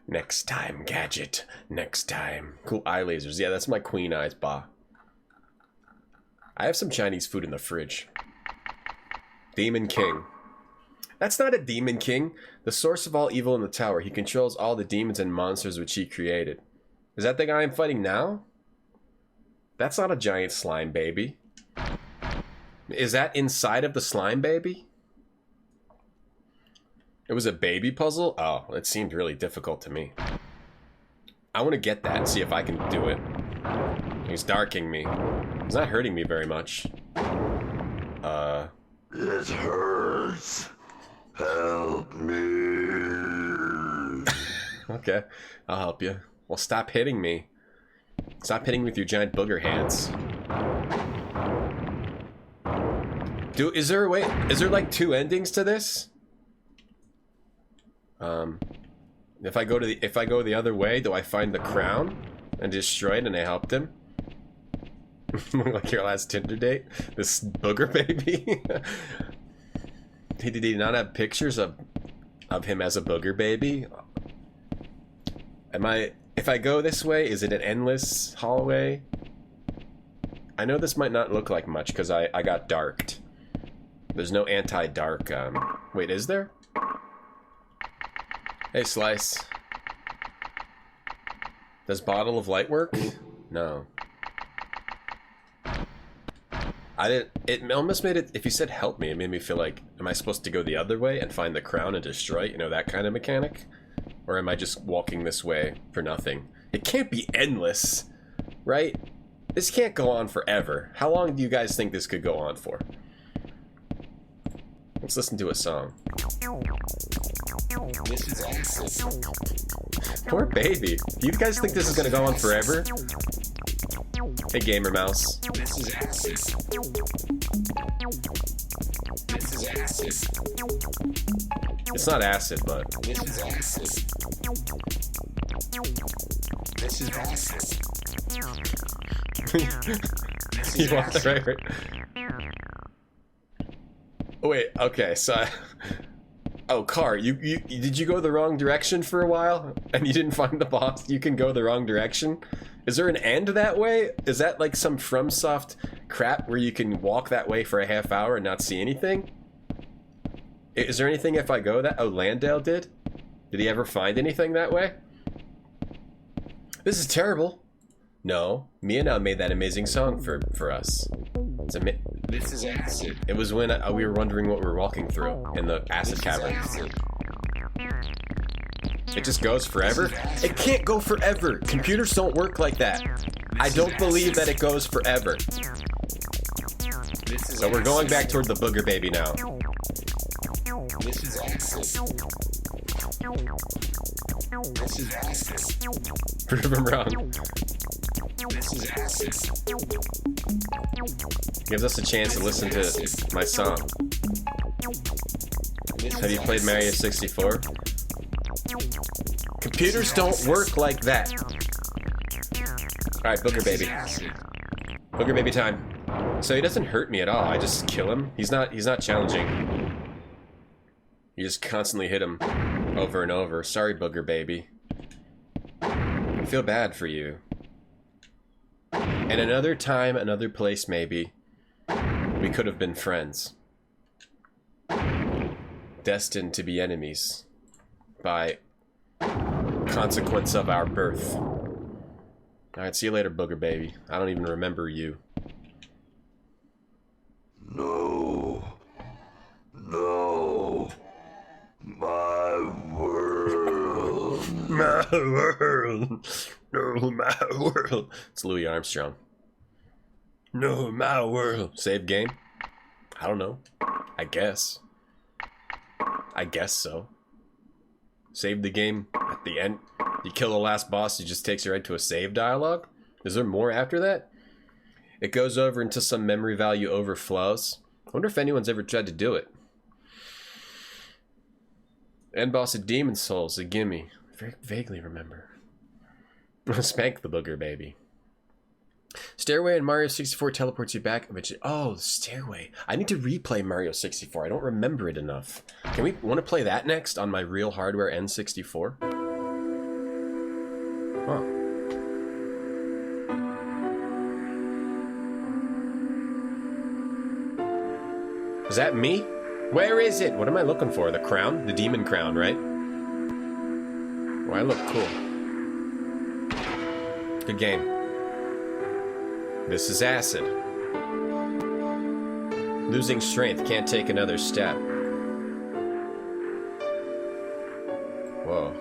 Next time, Gadget. Next time. Cool eye lasers. Yeah, that's my Queen Eyes, bah. I have some Chinese food in the fridge. Demon King. That's not a Demon King. The source of all evil in the tower. He controls all the demons and monsters which he created. Is that the guy I'm fighting now? That's not a giant slime baby. Is that inside of the slime baby? It was a baby puzzle? Oh, it seemed really difficult to me. I want to get that and see if I can do it. He's darking me. He's not hurting me very much. It hurts. Help me. Okay, I'll help you. Well, stop hitting me. Stop hitting me with your giant booger hands. Dude, is there a way? Is there like 2 endings to this? If I go the other way, do I find the crown and destroy it and I helped him? Like your last Tinder date? This booger baby? Did he not have pictures of him as a booger baby? If I go this way, is it an endless hallway? I know this might not look like much because I got darked. There's no anti-dark, wait, is there? Hey, Slice. Does Bottle of Light work? No. I didn't. It almost made it. If you said help me, it made me feel like, am I supposed to go the other way and find the crown and destroy it? You know, that kind of mechanic? Or am I just walking this way for nothing? It can't be endless, right? This can't go on forever. How long do you guys think this could go on for? Let's listen to a song. This is acid. Poor baby. Do you guys think this is gonna go on forever? Hey, Gamer Mouse. This is acid. This is acid. It's not acid, but... This is acid. This is acid. You want the right? Oh, wait, okay, so I... Oh, Car, you did you go the wrong direction for a while? And you didn't find the boss? You can go the wrong direction? Is there an end that way? Is that like some FromSoft crap where you can walk that way for a half hour and not see anything? Is there anything if I go that... Oh, Landale did? Did he ever find anything that way? This is terrible. No, Mia now made that amazing song for us. It's This is acid. It was when we were wondering what we were walking through in the acid cavern. It just goes forever? It can't go forever. Computers don't work like that. I don't believe that it goes forever. So we're going back toward the booger baby now. This is acid. This is acid. Prove him wrong. This is acid. Gives us a chance to listen to my song. Have you played Mario 64? Computers don't work like that. Alright, booger baby. Booger baby time. So he doesn't hurt me at all. I just kill him. He's not challenging. You just constantly hit him over and over. Sorry, booger baby. I feel bad for you. And another time, another place maybe, we could have been friends. Destined to be enemies by consequence of our birth. Alright, see you later, booger baby. I don't even remember you. No. No. My world. My world. No, my world. It's Louis Armstrong. No, my world. Save game? I don't know. I guess. I guess so. Save the game at the end. You kill the last boss, it just takes you right to a save dialogue? Is there more after that? It goes over until some memory value overflows. I wonder if anyone's ever tried to do it. End boss of Demon Souls, a gimme. Very vaguely remember. Spank the booger baby. Stairway in Mario 64 teleports you back. Oh, the stairway. I need to replay Mario 64. I don't remember it enough. Can we want to play that next on my real hardware N64? Huh. Is that me? Where is it? What am I looking for? The crown? The demon crown, right? Oh, I look cool. Good game. This is acid. Losing strength, can't take another step. Whoa.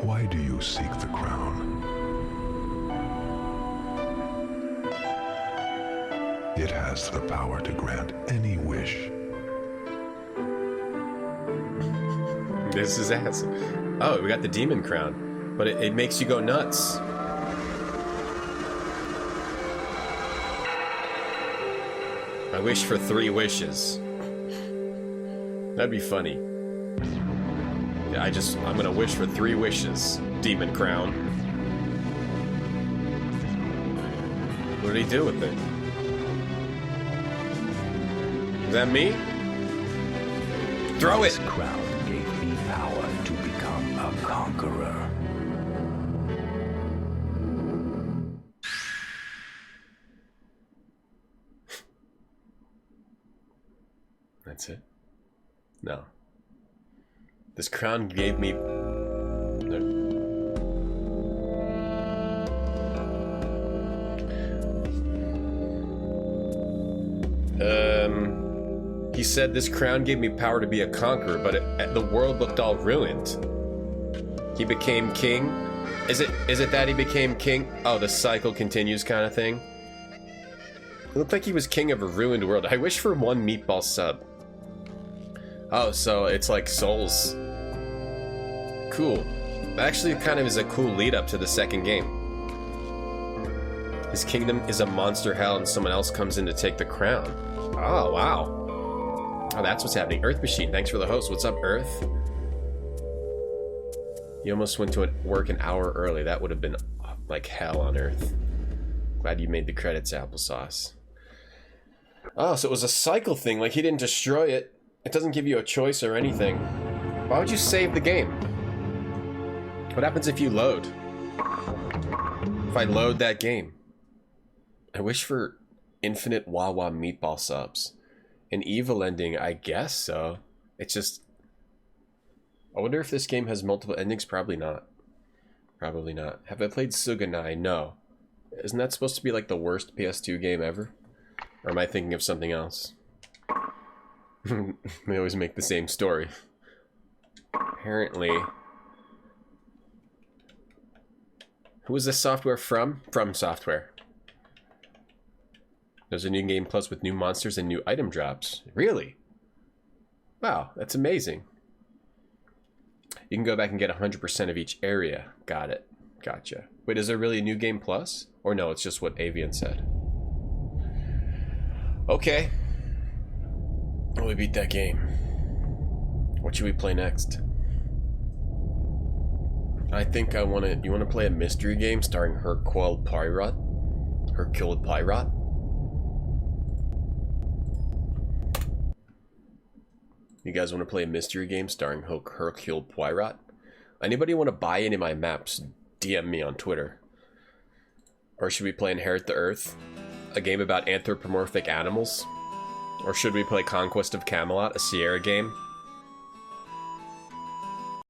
Why do you seek the crown? It has the power to grant any wish. This is acid. Oh, we got the demon crown. But it makes you go nuts. I wish for 3 wishes. That'd be funny. Yeah, I'm gonna wish for 3 wishes. Demon crown. What did he do with it? Is that me? Throw it! This crown gave me power to become a conqueror. That's it? No. This crown gave me... He said, this crown gave me power to be a conqueror, but the world looked all ruined. He became king? Is it that he became king? Oh, the cycle continues kind of thing? It looked like he was king of a ruined world. I wish for one meatball sub. Oh, so it's like Souls. Cool. That actually kind of is a cool lead up to the second game. His kingdom is a monster hell and someone else comes in to take the crown. Oh, wow. Oh, that's what's happening. Earth Machine, thanks for the host. What's up, Earth? You almost went to work an hour early. That would have been like hell on Earth. Glad you made the credits, Applesauce. Oh, so it was a cycle thing. Like, he didn't destroy it. It doesn't give you a choice or anything. Why would you save the game? What happens if you load? If I load that game? I wish for infinite Wawa meatball subs. An evil ending, I guess so. It's just... I wonder if this game has multiple endings. Probably not. Probably not. Have I played Suganai? No. Isn't that supposed to be like the worst PS2 game ever? Or am I thinking of something else? They always make the same story. Apparently... Who is this software from? From Software. There's a new game plus with new monsters and new item drops. Really? Wow, that's amazing. You can go back and get 100% of each area. Got it. Gotcha. Wait, is there really a new game plus? Or no, it's just what Avian said. Okay. Well, we beat that game. What should we play next? I think I want to... You want to play a mystery game starring Hercule Poirot? Hercule Poirot? You guys want to play a mystery game starring Hercule Poirot? Anybody want to buy into my maps? DM me on Twitter. Or should we play Inherit the Earth? A game about anthropomorphic animals? Or should we play Conquest of Camelot, a Sierra game?